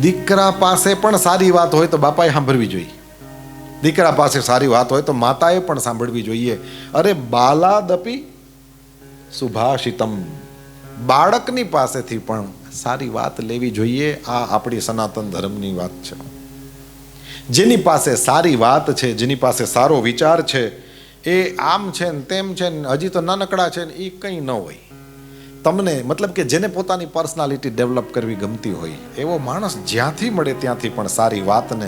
દીકરા પાસે પણ સારી વાત હોય તો બાપાએ સાંભળવી જોઈએ, દીકરા પાસે સારી વાત હોય તો માતાએ પણ સાંભળવી જોઈએ. અરે બાલાદપી સુભાષિતમ, બાળકની પાસેથી પણ સારી વાત લેવી જોઈએ. આ આપણી સનાતન ધર્મની વાત છે. જેની પાસે સારી વાત છે, જેની પાસે સારો વિચાર છે, એ આમ છે ને તેમ છે ને હજી તો નાનકડા છે ને, એ કંઈ ન હોય. તમને મતલબ કે જેને પોતાની પર્સનાલિટી ડેવલપ કરવી ગમતી હોય એવો માણસ જ્યાંથી મળે ત્યાંથી પણ સારી વાતને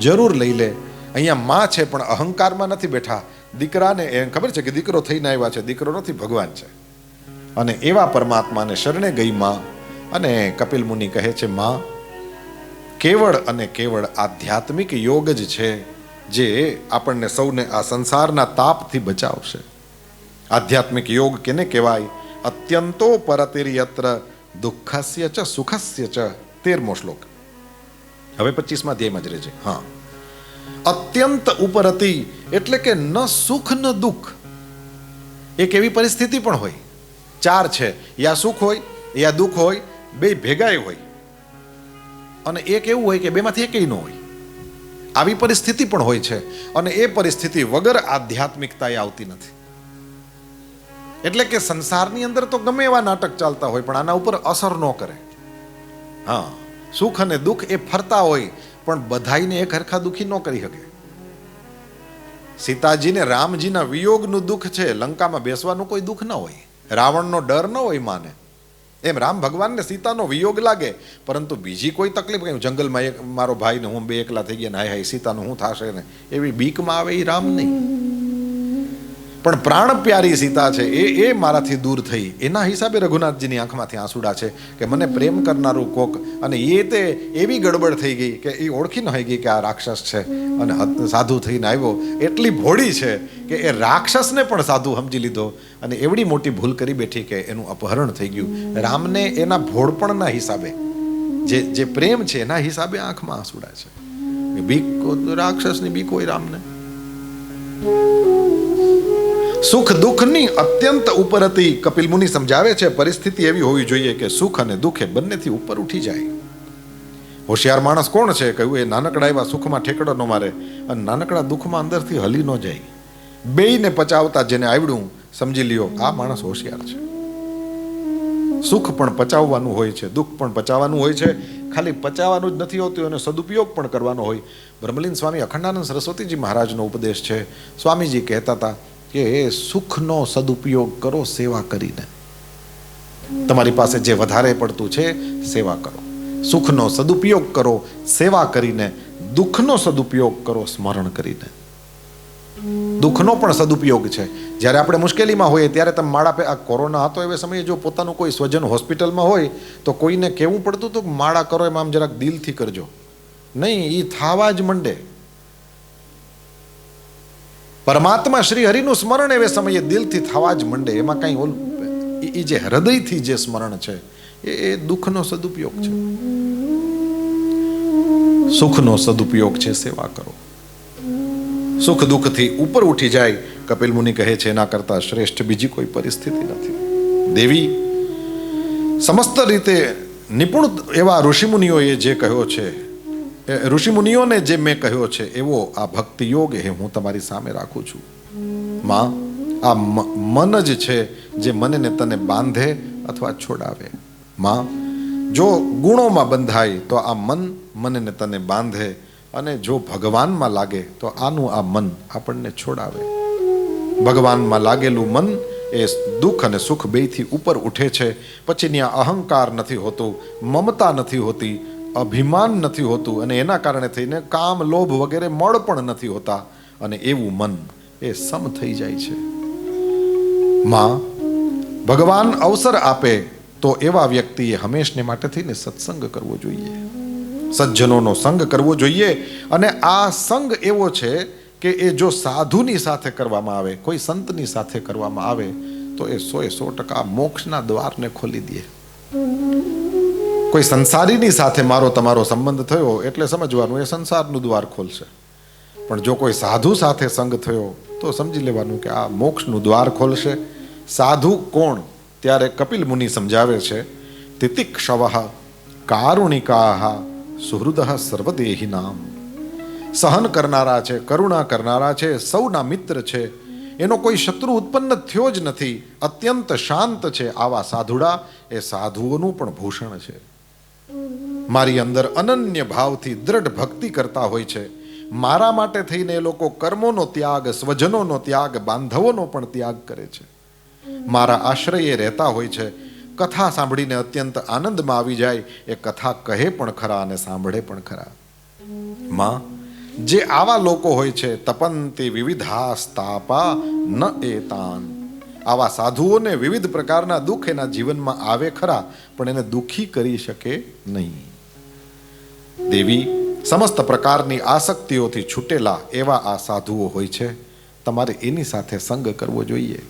જરૂર લઈ લે. અહીંયા માં છે પણ અહંકારમાં નથી બેઠા. દીકરાને એ ખબર છે કે દીકરો થઈને આવ્યા છે, દીકરો નથી, ભગવાન છે. અને એવા પરમાત્માને શરણે ગઈ માં. અને કપિલ મુનિ કહે છે, માં કેવળ અને કેવળ આધ્યાત્મિક યોગ જ છે જે આપણને સૌને આ સંસારના તાપથી બચાવશે. આધ્યાત્મિક યોગ કેને કહેવાય? અત્યંતો પરતિર્યત્ર દુઃખસ્ય ચ સુખસ્ય ચ. 13મો શ્લોક. હવે 25મા અધ્યાયમાં જ રહેજે. હા, અત્યંત ઉપરતી એટલે કે ન સુખ ન દુઃખ. એક એવી પરિસ્થિતિ પણ હોય, ચાર છે, યા સુખ હોય યા દુઃખ હોય, બે ભેગાય હોય. અને એક એવું હોય કે બેમાંથી એકેય ન હોય. આવી પરિસ્થિતિ પણ હોય છે. અને એ પરિસ્થિતિ વગર આધ્યાત્મિકતા આવતી નથી. એટલે કે સંસારની અંદર તો ગમે એવા નાટક ચાલતા હોય પણ આના ઉપર અસર ન કરે. હા, સુખ અને દુઃખ એ ફરતા હોય પણ બધાઈને એક હરખા દુઃખી ન કરી શકે. સીતાજીને રામજીના વિયોગનું દુઃખ છે, લંકામાં બેસવાનું કોઈ દુઃખ ન હોય, રાવણનો ડર ન હોય માને. એમ રામ ભગવાનને સીતાનો વિયોગ લાગે, પરંતુ બીજી કોઈ તકલીફ કઈ, જંગલમાં એક મારો ભાઈ ને હું બે એકલા થઈ ગયા ને હાય હાય સીતાનું શું થશે ને એવી બીકમાં આવે એ રામ નહીં. પણ પ્રાણ પ્યારી સીતા છે એ મારાથી દૂર થઈ, એના હિસાબે રઘુનાથજીની આંખમાંથી આંસુડા છે કે મને પ્રેમ કરનારું કોક. અને એ તે એવી ગડબડ થઈ ગઈ કે એ ઓળખી ન હોય ગઈ કે આ રાક્ષસ છે અને સાધુ થઈને આવ્યો. એટલી ભોળી છે કે એ રાક્ષસને પણ સાધુ સમજી લીધો અને એવડી મોટી ભૂલ કરી બેઠી કે એનું અપહરણ થઈ ગયું. રામને એના ભોળપણના હિસાબે, જે પ્રેમ છે એના હિસાબે આંખમાં આંસુડા છે. બીક, રાક્ષસની બીક હોય રામને. સુખ દુઃખની અત્યંત ઉપર હતી. કપિલ મુનિ સમજાવે છે પરિસ્થિતિ એવી હોવી જોઈએ કે સુખ અને દુઃખ એ બંનેથી ઉપર ઉઠી જાય. હોશિયાર માણસ કોણ છે? કહ્યું એ નાનકડા એવા સુખમાં ઠેકડો ન મારે અને નાનકડા દુઃખમાં અંદરથી હલી ન જાય. બેયને પચાવતા જેને આવડ્યું સમજી લ્યો આ માણસ હોશિયાર છે. સુખ પણ પચાવવાનું હોય છે, દુઃખ પણ પચાવવાનું હોય છે. ખાલી પચાવવાનું જ નથી હોતું, એનો સદુપયોગ પણ કરવાનો હોય. બ્રહ્મલીન સ્વામી અખંડાનંદ સરસ્વતીજી મહારાજનો ઉપદેશ છે. સ્વામીજી કહેતા હતા કે સુખનો સદુપયોગ કરો સેવા કરીને. તમારી પાસે જે વધારે પડતું છે સેવા કરો. સુખનો સદુપયોગ કરો સેવા કરીને, દુઃખનો સદુપયોગ કરો સ્મરણ કરીને. દુઃખનો પણ સદુપયોગ છે. જ્યારે આપણે મુશ્કેલીમાં હોઈએ ત્યારે તમે માળા આ કોરોના હતો એ સમયે જો પોતાનું કોઈ સ્વજન હોસ્પિટલમાં હોય તો કોઈને કહેવું પડતું હતું કે માળા કરો, એમ આમ જરાક દિલથી કરજો. નહીં, એ થાવા જ મંડે. પરમાત્મા શ્રી હરિનું સ્મરણ એવે સમયે દિલથી થવા જ મંડે. એમાં કઈ ઓલું એ જે હૃદયથી જે સ્મરણ છે એ દુઃખનો સદુપયોગ છે. સુખનો સદુપયોગ છે સેવા કરો. સુખ દુઃખથી ઉપર ઉઠી જાય. કપિલ મુનિ કહે છે એના કરતા શ્રેષ્ઠ બીજી કોઈ પરિસ્થિતિ નથી. દેવી સમસ્ત રીતે નિપુણ એવા ઋષિમુનિઓએ જે કહ્યો છે, ઋષિમુનિઓને જે મેં કહ્યો છે એવો આ ભક્તિ યોગ એ હું તમારી સામે રાખું છું. માં, આ મન જ છે જે મને ને તને બાંધે અથવા છોડાવે. માં, જો ગુણોમાં બંધાય તો આ મન મને ને તને બાંધે, અને જો ભગવાનમાં લાગે તો આનું આ મન આપણને છોડાવે. ભગવાનમાં લાગેલું મન એ દુઃખ અને સુખ બેયથી ઉપર ઉઠે છે. પછી ત્યાં અહંકાર નથી હોતું, મમતા નથી હોતી, અભિમાન નથી હોતું, અને એના કારણે થઈને કામ, લોભ વગેરે મળ પણ નથી હોતા. અને એવું મન એ સમ થઈ જાય છે. માં, ભગવાન અવસર આપે તો એવા વ્યક્તિએ હંમેશને માટે થઈને સત્સંગ કરવો જોઈએ, સજ્જનોનો સંગ કરવો જોઈએ. અને આ સંગ એવો છે કે એ જો સાધુની સાથે કરવામાં આવે, કોઈ સંતની સાથે કરવામાં આવે તો એ 100% મોક્ષના દ્વારને ખોલી દે. કોઈ સંસારીની સાથે મારો તમારો સંબંધ થયો એટલે સમજવાનું એ સંસારનું દ્વાર ખોલશે. પણ જો કોઈ સાધુ સાથે સંગ થયો તો સમજી લેવાનું કે આ મોક્ષનું દ્વાર ખોલશે. સાધુ કોણ? ત્યારે કપિલ મુનિ સમજાવે છે, તિતિક્ષવઃ કારુણિકાઃ સુહૃદઃ સર્વદેહિનામ. સહન કરનારા છે, કરુણા કરનારા છે, સૌના મિત્ર છે, એનો કોઈ શત્રુ ઉત્પન્ન થયો જ નથી, અત્યંત શાંત છે. આવા સાધુડા એ સાધુઓનું પણ ભૂષણ છે. મારી અંદર અનન્ય ભાવથી દ્રઢ ભક્તિ કરતા હોય છે. મારા માટે થઈને એ લોકો કર્મોનો ત્યાગ, સ્વજનોનો ત્યાગ, બાંધવોનો પણ ત્યાગ કરે છે. મારા આશ્રયે રહેતા હોય છે. કથા સાંભળીને અત્યંત આનંદમાં આવી જાય. એ કથા કહે પણ ખરા અને સાંભળે પણ ખરા. માં, જે આવા લોકો હોય છે, તપંતે વિવિધાસ્તાપા ન એતાન. આવા સાધુઓને વિવિધ પ્રકારના દુઃખ એના જીવનમાં આવે ખરા, પણ એને દુઃખી કરી શકે નહીં. દેવી, સમસ્ત પ્રકારની આસક્તિઓથી છૂટેલા એવા આ સાધુઓ હોય છે. તમારે એની સાથે સંગ કરવો જોઈએ.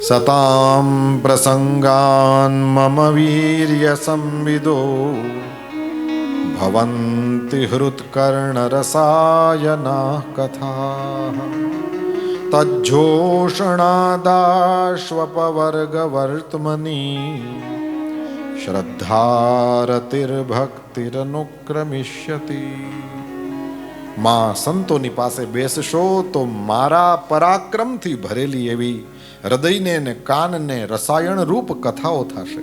સતામ પ્રસંગાન મમ વીર્ય સંવિદો ભવંતિ હૃત્કર્ણ રસાયના કથા તજ્જોષણાદાશ્વપવર્ગવર્ત્મની શ્રદ્ધારતિર્ભક્તિરનુક્રમિષ્યતિ. માં, સંતોની પાસે બેસશો તો મારા પરાક્રમથી ભરેલી એવી હૃદયને ને કાનને રસાયણ રૂપ કથાઓ થશે.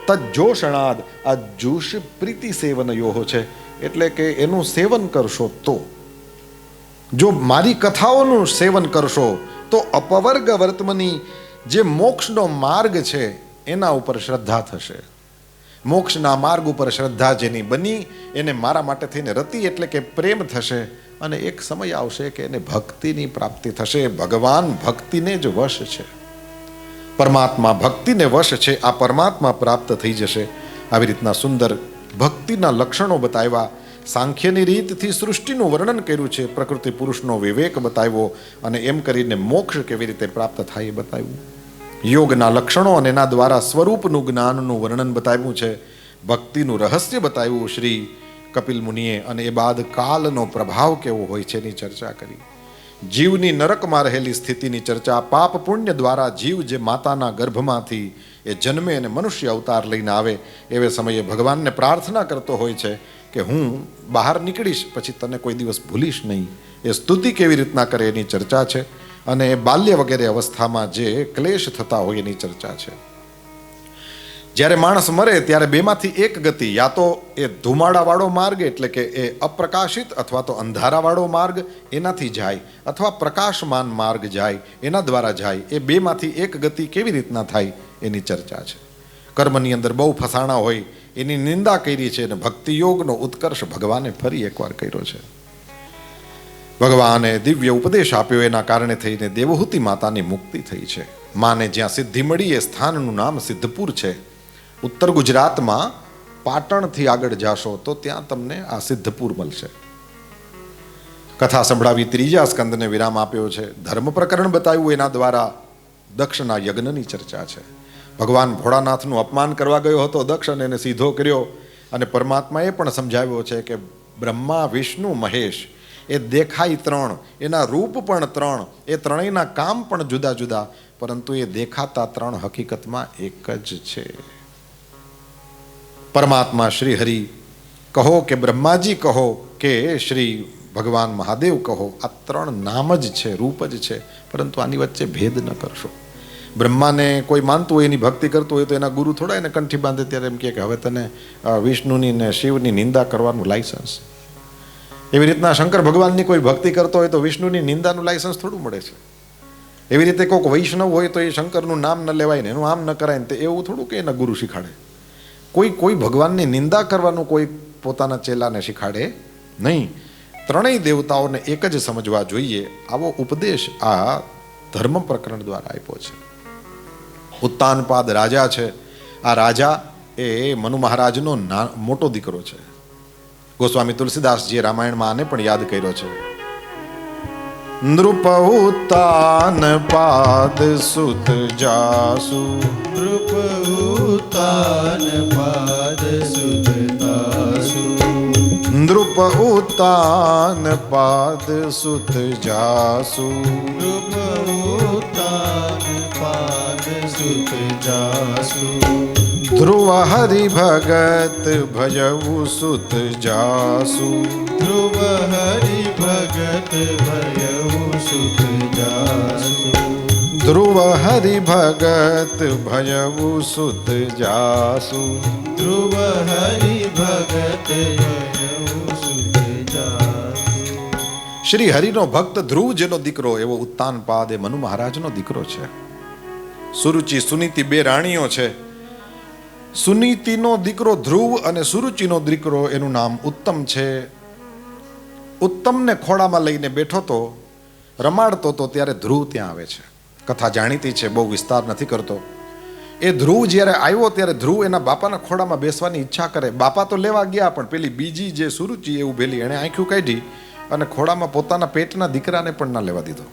તજ્જોષણાદ, આ જોશ પ્રીતિ સેવન યોહો છે, એટલે કે એનું સેવન કરશો તો, જો મારી કથાઓનું સેવન કરશો તો અપવર્ગ વર્તમની, જે મોક્ષનો માર્ગ છે એના ઉપર શ્રદ્ધા થશે. મોક્ષના માર્ગ ઉપર શ્રદ્ધા જેની બની, એને મારા માટે થઈને રતિ એટલે કે પ્રેમ થશે. અને એક સમય આવશે કે એને ભક્તિની પ્રાપ્તિ થશે. ભગવાન ભક્તિને જ વશ છે, પરમાત્મા ભક્તિને વશ છે. આ પરમાત્મા પ્રાપ્ત થઈ જશે. આવી રીતના સુંદર ભક્તિના લક્ષણો બતાવ્યા. સાંખ્યની રીતથી સૃષ્ટિનું વર્ણન કર્યું છે, પ્રકૃતિ પુરુષનો વિવેક બતાવ્યો, અને એમ કરીને મોક્ષ કેવી રીતે પ્રાપ્ત થાય એ બતાવ્યું. યોગના લક્ષણો અને એના દ્વારા સ્વરૂપનું જ્ઞાનનું વર્ણન બતાવ્યું છે. ભક્તિનું રહસ્ય બતાવ્યું શ્રી કપિલ મુનિએ, અને એ બાદ કાલનો પ્રભાવ કેવો હોય છે એની ચર્ચા કરી. જીવની નરકમાં રહેલી સ્થિતિની ચર્ચા. પાપ પુણ્ય દ્વારા જીવ જે માતાના ગર્ભમાંથી એ જન્મે અને મનુષ્ય અવતાર લઈને આવે, એવે સમયે ભગવાનને પ્રાર્થના કરતો હોય છે કે હું બહાર નીકળીશ પછી તને કોઈ દિવસ ભૂલીશ નહીં. એ સ્તુતિ કેવી રીતના કરે એની ચર્ચા છે. અને બાલ્ય વગેરે અવસ્થામાં જે ક્લેશ થતા હોય એની ચર્ચા છે. જ્યારે માણસ મરે ત્યારે બેમાંથી એક ગતિ, યા તો એ ધુમાડાવાળો માર્ગ એટલે કે એ અપ્રકાશિત અથવા તો અંધારાવાળો માર્ગ એનાથી જાય, અથવા પ્રકાશમાન માર્ગ જાય, એના દ્વારા જાય. એ બેમાંથી એક ગતિ કેવી રીતના થાય એની ચર્ચા છે. કર્મની અંદર બહુ ફસાણા હોય એની નિંદા કરી છે, અને ભક્તિયોગનો ઉત્કર્ષ ભગવાને ફરી એકવાર કર્યો છે. ભગવાને દિવ્ય ઉપદેશ આપ્યો, એના કારણે થઈને દેવહૂતિ માતાની મુક્તિ થઈ છે. માને જ્યાં સિદ્ધિ મળી એ સ્થાનનું નામ સિદ્ધપુર છે. ઉત્તર ગુજરાતમાં પાટણથી આગળ જાશો તો ત્યાં તમને આ સિદ્ધપુર મળશે. કથા સંભળાવી, ત્રીજા સ્કંદને વિરામ આપ્યો છે. ધર્મ પ્રકરણ બતાવ્યું, એના દ્વારા દક્ષના યજ્ઞની ચર્ચા છે. ભગવાન ભોળાનાથનું અપમાન કરવા ગયો હતો દક્ષ, અને એને સીધો કર્યો. અને પરમાત્માએ પણ સમજાવ્યો છે કે બ્રહ્મા, વિષ્ણુ, મહેશ એ દેખાય ત્રણ, એના રૂપ પણ ત્રણ, એ ત્રણેયના કામ પણ જુદા જુદા, પરંતુ એ દેખાતા ત્રણ હકીકતમાં એક જ છે. પરમાત્મા શ્રી હરિ કહો કે બ્રહ્માજી કહો કે શ્રી ભગવાન મહાદેવ કહો, આ ત્રણ નામ જ છે, રૂપ જ છે, પરંતુ આની વચ્ચે ભેદ ન કરશો. બ્રહ્માને કોઈ માનતું હોય, એની ભક્તિ કરતું હોય, તો એના ગુરુ થોડા એને કંઠી બાંધે ત્યારે એમ કે હવે તને વિષ્ણુની ને શિવની નિંદા કરવાનું લાયસન્સ. એવી રીતના શંકર ભગવાનની કોઈ ભક્તિ કરતો હોય તો વિષ્ણુની નિંદાનું લાયસન્સ થોડું મળે છે. એવી રીતે કોઈક વૈષ્ણવ હોય તો એ શંકરનું નામ ન લેવાય ને એનું આમ ન કરાય ને, એવું થોડું કે એના ગુરુ શીખાડે. કોઈ ભગવાનની નિંદા કરવાનું કોઈ પોતાના ચેલાને શીખાડે નહીં. ત્રણેય દેવતાઓને એક જ સમજવા જોઈએ, આવો ઉપદેશ આ ધર્મ પ્રકરણ દ્વારા આપ્યો છે. ઉત્તાનપાદ રાજા છે. આ રાજા એ મનુ મહારાજનો મોટો દીકરો છે. ગોસ્વામી તુલસીદાસજીએ રામાયણમાં આને પણ યાદ કર્યો છે. નૃપ ઉત્તાનપાદ સુત જાસુ, નૃપ ઉત્તાનપાદ સુત જાસુ, નૃપ ઉત્તાનપાદ સુત જાસુ, નૃપ ઉત્તાનપાદ સુત જાસુ, ધ્રુવ હરિ ભગત ભજવું સુત જાસુ. ધ્રુવ હરિ ભગત ભયવું સુત જાસુ. ધ્રુવ હરિ ભગત ભજવું સુત જાસુ. ધ્રુવ હરિ ભગત ભયવું સુત જાસુ. શ્રી હરિનો ભક્ત ધ્રુવ જેનો દીકરો એવો ઉત્તાનપાદ એ મનુ મહારાજનો દીકરો છે. સુરુચિ સુનીતિ બે રાણીઓ છે. સુનીતિનો દીકરો ધ્રુવ અને સુરુચિનો દીકરો એનું નામ ઉત્તમ છે. ઉત્તમને ખોળામાં લઈને બેઠો તો રમાડતો તો ત્યારે ધ્રુવ ત્યાં આવે છે. કથા જાણીતી છે, બહુ વિસ્તાર નથી કરતો. એ ધ્રુવ જ્યારે આવ્યો ત્યારે ધ્રુવ એના બાપાના ખોળામાં બેસવાની ઈચ્છા કરે. બાપા તો લેવા ગયા, પણ પેલી બીજી જે સુરુચિ એ ઉભેલી એણે આંખ્યું કાઢી અને ખોળામાં પોતાના પેટના દીકરાને પણ ના લેવા દીધો.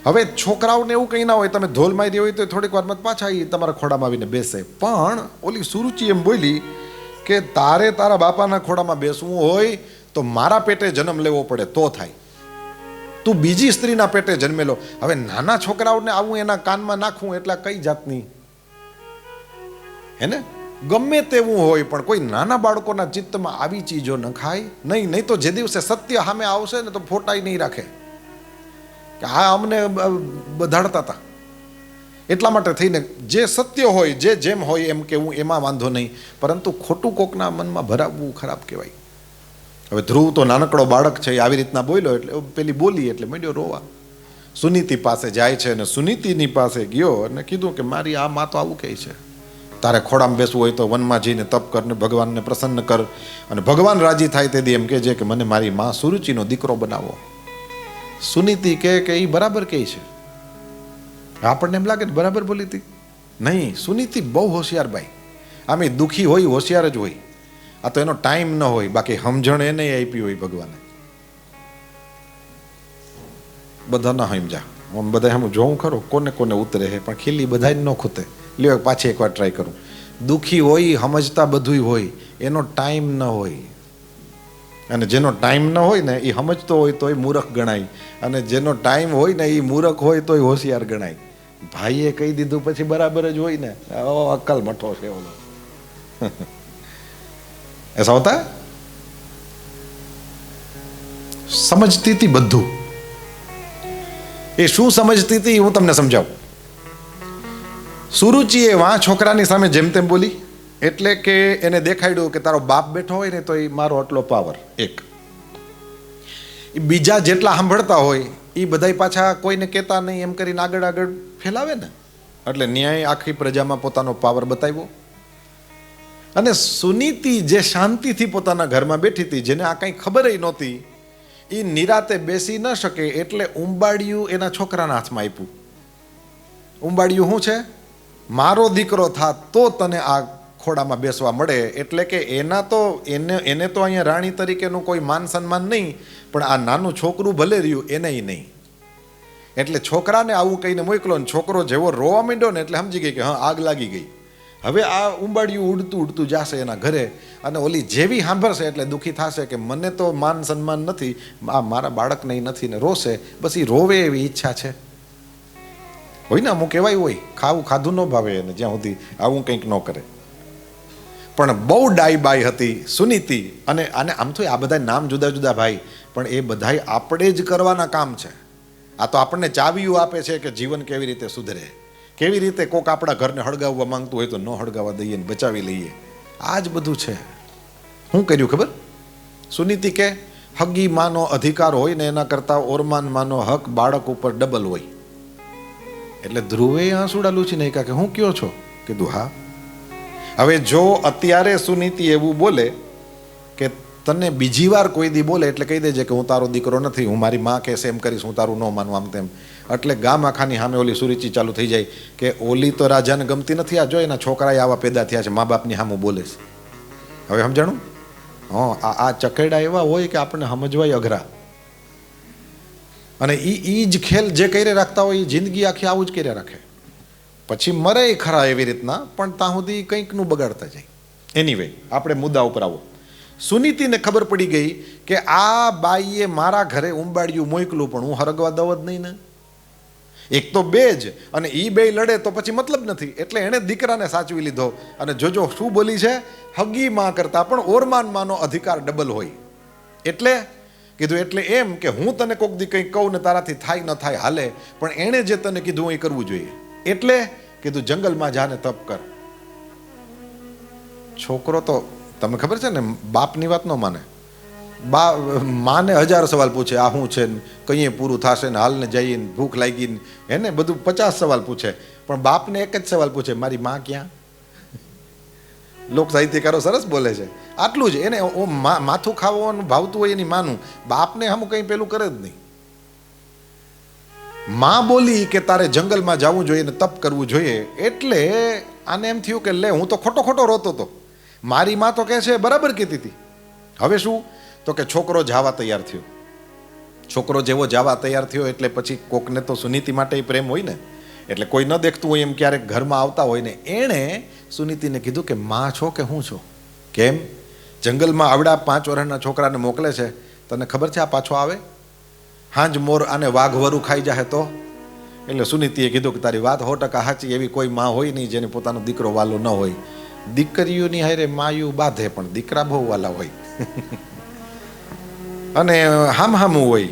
હવે છોકરાઓને એવું કંઈ ના હોય, તમે ધોલ મારી હોય તો થોડીક વારમાં પાછા એ તમારા ખોળામાં આવીને બેસે. પણ ઓલી સુરુચિ એમ બોલી કે તારે તારા બાપાના ખોળામાં બેસવું હોય તો મારા પેટે જન્મ લેવો પડે તો થાય. તું બીજી સ્ત્રીના પેટે જન્મેલો. હવે નાના છોકરાઓને આવું એના કાનમાં નાખવું એટલે કઈ જાતની હે ને? ગમે તેવું હોય પણ કોઈ નાના બાળકોના ચિત્તમાં આવી ચીજો ન ખાય નહીં. નહીં તો જે દિવસે સત્ય સામે આવશે ને તો ફોટાય નહીં રાખે કે આ અમને બધાડતા હતા. એટલા માટે થઈને જે સત્ય હોય, જે જેમ હોય એમ કેવું, એમાં વાંધો નહીં, પરંતુ ખોટું કોકના મનમાં ભરાવવું ખરાબ કહેવાય. હવે ધ્રુવ તો નાનકડો બાળક છે, એ આવી રીતના બોલ્યો એટલે પેલી બોલી એટલે માંડ્યો રોવા. સુનીતિ પાસે જાય છે અને સુનીતિની પાસે ગયો અને કીધું કે મારી આ માં તો આવું કહે છે, તારે ખોડામાં બેસવું હોય તો વનમાં જઈને તપ કર ને ભગવાનને પ્રસન્ન કર, અને ભગવાન રાજી થાય તે દી એમ કહેજે કે મને મારી માં સુરુચિનો દીકરો બનાવો. સુનીતિ કે એ બરાબર કહે છે. આપણને એમ લાગે ને બરાબર બોલી હતી. નહીં, સુનીતિ બહુ હોશિયાર બાઈ. આમે દુઃખી હોય હોશિયાર જ હોય. આ તો એનો ટાઈમ ન હોય, બાકી સમજણ એને આપી હોય ભગવાને. બધા ના સમજા. હું બધા હું જોઉં ખરો કોને કોને ઉતરે છે, પણ ખીલી બધા ન ખૂતે. લ્યો પાછી એકવાર ટ્રાય કરું. દુઃખી હોય, સમજતા બધું હોય, એનો ટાઈમ ન હોય. અને જેનો ટાઈમ ન હોય ને એ સમજતો હોય તોય મૂર્ખ ગણાય, અને જેનો ટાઈમ હોય ને એ મૂર્ખ હોય તોય હોશિયાર ગણાય. ભાઈએ કહી દીધું પછી બરાબર જ હોય ને, અક્કલ મઠો છે ઓલો. ऐसा होता है? સમજતી હતી બધું. એ શું સમજતી હતી હું તમને સમજાવું. સુરુચિએ વાં છોકરાની સામે જેમ તેમ બોલી, એટલે કે એને દેખાડ્યું કે તારો બાપ બેઠો હોય ને તો એ મારો આટલો પાવર. એક બીજા જેટલા સાંભળતા હોય એ બધા પાછા કોઈને કહેતા નહીં એમ કરીને આગળ આગળ ફેલાવે ને, એટલે ન્યાય આખી પ્રજામાં પોતાનો પાવર બતાવ્યો. અને સુનીતિ જે શાંતિથી પોતાના ઘરમાં બેઠી હતી, જેને આ કંઈ ખબર નહોતી, એ નિરાતે બેસી ન શકે એટલે ઉંબાડિયું એના છોકરાના હાથમાં આપ્યું. ઉંબાડિયું શું છે? મારો દીકરો થા તો તને આ ખોડામાં બેસવા મળે. એટલે કે એને તો અહીંયા રાણી તરીકેનું કોઈ માન સન્માન નહીં, પણ આ નાનું છોકરું ભલે રહ્યું એને નહીં. એટલે છોકરાને આવું કહીને મોકલો, ને છોકરો જેવો રોવા માંડ્યો ને એટલે સમજી ગઈ કે હા આગ લાગી ગઈ. હવે આ ઉંબાડિયું ઉડતું ઉડતું જશે એના ઘરે, અને ઓલી જેવી સાંભળશે એટલે દુઃખી થશે કે મને તો માન સન્માન નથી, આ મારા બાળકને નથી, ને રોશે. બસ એ રોવે એવી ઈચ્છા છે. હોય ને અમુક એવાય હોય, ખાવું ખાધું ન ભાવે એને જ્યાં સુધી આવું કંઈક ન કરે. પણ બહુ ડાઈ બાઈ હતી સુનીતિ. અને આમ તો આ બધા નામ જુદા જુદા ભાઈ, પણ એ બધાય આપણે જ કરવાના કામ છે. આ તો આપણને ચાવીઓ આપે છે કે જીવન કેવી રીતે સુધરે, કેવી રીતે કોક આપણા ઘરને હળગાવવા માંગતું હોય તો ન હળગાવવા દઈએ ને બચાવી લઈએ. આ જ બધું છે. શું કર્યું ખબર? સુનીતિ કે હગી માનો અધિકાર હોય ને એના કરતાં ઓરમાન માનો હક બાળક ઉપર ડબલ હોય. એટલે ધ્રુવે આંસુડા લૂછી નહીં કે હું કયો છો? કીધું હા. હવે જો અત્યારે સુનીતિ એવું બોલે કે તને બીજી વાર કોઈ દી બોલે એટલે કહી દેજે કે હું તારો દીકરો નથી, હું મારી માં કહેશે એમ કરીશ, હું તારું ન માનું આમ તેમ. એટલે ગામ આખાની સામે ઓલી સુરુચિ ચાલુ થઈ જાય કે ઓલી તો રાજાને ગમતી નથી, આ જો એના છોકરાએ આવા પેદા થયા છે, મા બાપની સામું બોલે છે. હવે સમજાણું? આ ચકેડા એવા હોય કે આપણને સમજવાય અઘરા. અને એ જ ખેલ જે કરી રાખતા હોય એ જિંદગી આખી આવું જ કર્યા રાખે. પછી મરે ખરા એવી રીતના, પણ ત્યાં સુધી કંઈકનું બગાડતા જાય. એનીવે આપણે મુદ્દા ઉપર આવો. સુનીતિને ખબર પડી ગઈ કે આ બાઈએ મારા ઘરે ઉંબાડિયું મોકલું પણ હું હરગવા દવ જ નહીં ને. એક તો બે જ, અને એ બે લડે તો પછી મતલબ નથી. એટલે એણે દીકરાને સાચવી લીધો. અને જોજો શું બોલી છે, હગી માં કરતા પણ ઓરમાન માનો અધિકાર ડબલ હોય. એટલે કીધું એટલે એમ કે હું તને કોક દી કંઈ કહું ને તારાથી થાય ન થાય હાલે, પણ એણે જે તને કીધું એ કરવું જોઈએ. એટલે કીધું જંગલમાં જાને તપ કર. છોકરો તો તમને ખબર છે ને, બાપની વાત ન માને. માને 1000 સવાલ પૂછે, આ શું છે, કઈએ પૂરું થશે ને, હાલને જઈને ભૂખ લાગી ને, એને બધું 50 સવાલ પૂછે. પણ બાપને એક જ સવાલ પૂછે, મારી માં ક્યાં? લોક સાહિત્યકારો સરસ બોલે છે, આટલું જ. એને માથું ખાવાનું ભાવતું હોય એની માનું, બાપને હમ કંઈ પેલું કરે જ નહીં. માં બોલી કે તારે જંગલમાં જવું જોઈએ ને તપ કરવું જોઈએ. એટલે આને એમ થયું કે લે, હું તો ખોટો રોતો હતો, મારી માં તો કહે છે બરાબર કહેતી હતી. હવે શું, તો કે છોકરો જવા તૈયાર થયો. છોકરો જેવો જવા તૈયાર થયો એટલે પછી કોકને તો સુનીતિ માટે પ્રેમ હોય ને, એટલે કોઈ ન દેખતું હોય એમ ક્યારેક ઘરમાં આવતા હોય ને, એણે સુનીતિને કીધું કે માં છો કે હું છો? કેમ? જંગલમાં આવડા 5 વર્ષના છોકરાને મોકલે છે, તને ખબર છે આ પાછો આવે? હાંજ મોર આને વાઘવરું ખાઈ જાય તો? એટલે સુનીતિએ કીધું કે તારી વાત 100% સાચી. એવી કોઈ માં હોય નહીં જેને પોતાનો દીકરો વાલો ન હોય. દીકરીઓની હારે માયું બાંધે, પણ દીકરા બહુ વાલા હોય. અને હામું હોય.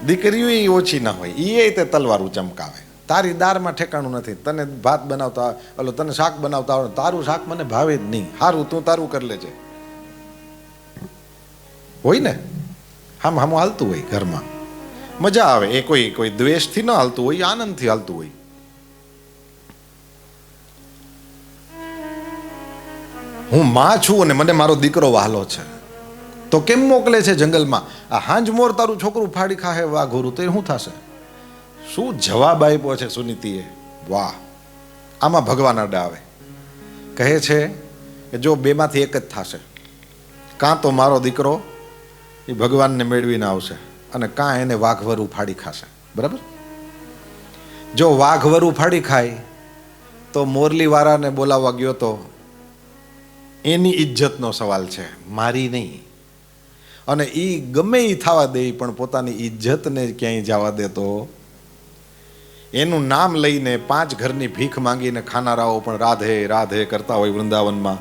દીકરીઓ ઓછી ના હોય, એ તે તલવારું ચમકાવે. તારી દાળમાં ઠેકાણું નથી. તને ભાત બનાવતા ઓલો તને શાક બનાવતા આવડે, તારું શાક મને ભાવે જ નહીં. સારું તું તારું કરી લેજે. હોય ને, હામું હાલતું હોય ઘરમાં, મજા આવે. એ કોઈ દ્વેષથી ન હાલતું હોય, આનંદથી હાલતું હોય. હું માં છું અને મને મારો દીકરો વહાલો છે, તો કેમ મોકલે છે જંગલમાં? આ હાંજ મોર તારું છોકરું ફાડી ખાહે વાઘોરું, તો એ શું થશે? શું જવાબ આપ્યો છે સુનીતિએ! વાહ! આમાં ભગવાન અડા આવે. કહે છે કે જો બેમાંથી એક જ થશે, કાં તો મારો દીકરો એ ભગવાનને મેળવીને આવશે, અને કાં એને વાઘવરું ફાડી ખાશે. બરાબર? જો વાઘવરું ફાડી ખાય તો મોરલીવાળાને બોલાવવા ગયો તો એની ઇજ્જતનો સવાલ છે, મારી નહીં. અને એ ગમે એ થવા દે, પણ પોતાની ઇજ્જતને ક્યાંય જવા દેતો. એનું નામ લઈને 5 ઘરની ભીખ માંગીને ખાનારાઓ પણ રાધે રાધે કરતા હોય વૃંદાવનમાં.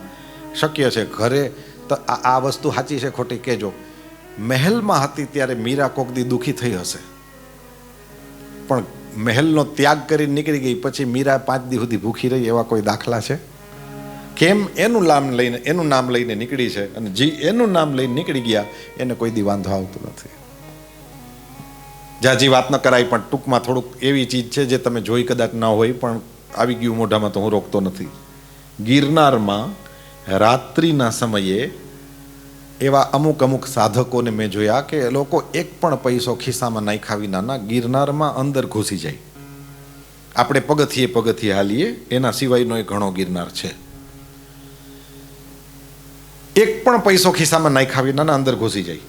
શક્ય છે ઘરે તો આ વસ્તુ સાચી છે ખોટી કહેજો. મહેલમાં હતી ત્યારે મીરા કોક દી દુઃખી થઈ હશે, પણ મહેલનો ત્યાગ કરીને નીકળી ગઈ, પછી મીરા 5 દી સુધી ભૂખી રહી, એવા કોઈ દાખલા છે? કેમ? એનું નામ લઈને નીકળી છે, અને જે એનું નામ લઈને નીકળી ગયા એને કોઈ દી વાંધો આવતો નથી. જાજી વાત ન કરાય, પણ ટૂંકમાં થોડુંક એવી ચીજ છે જે તમે જોઈ કદાચ ન હોય, પણ આવી ગયું મોઢામાં તો હું રોકતો નથી. ગિરનારમાં રાત્રિના સમયે એવા અમુક સાધકોને મેં જોયા કે એ લોકો એક પણ પૈસો ખિસ્સામાં નાખ્યા વિનાના ગિરનારમાં અંદર ઘૂસી જાય. આપણે પગથિયે હાલીએ, એના સિવાયનો એક ઘણો ગિરનાર છે. એક પણ પૈસો ખિસ્સામાં નાખ્યા વિનાના અંદર ઘૂસી જાય.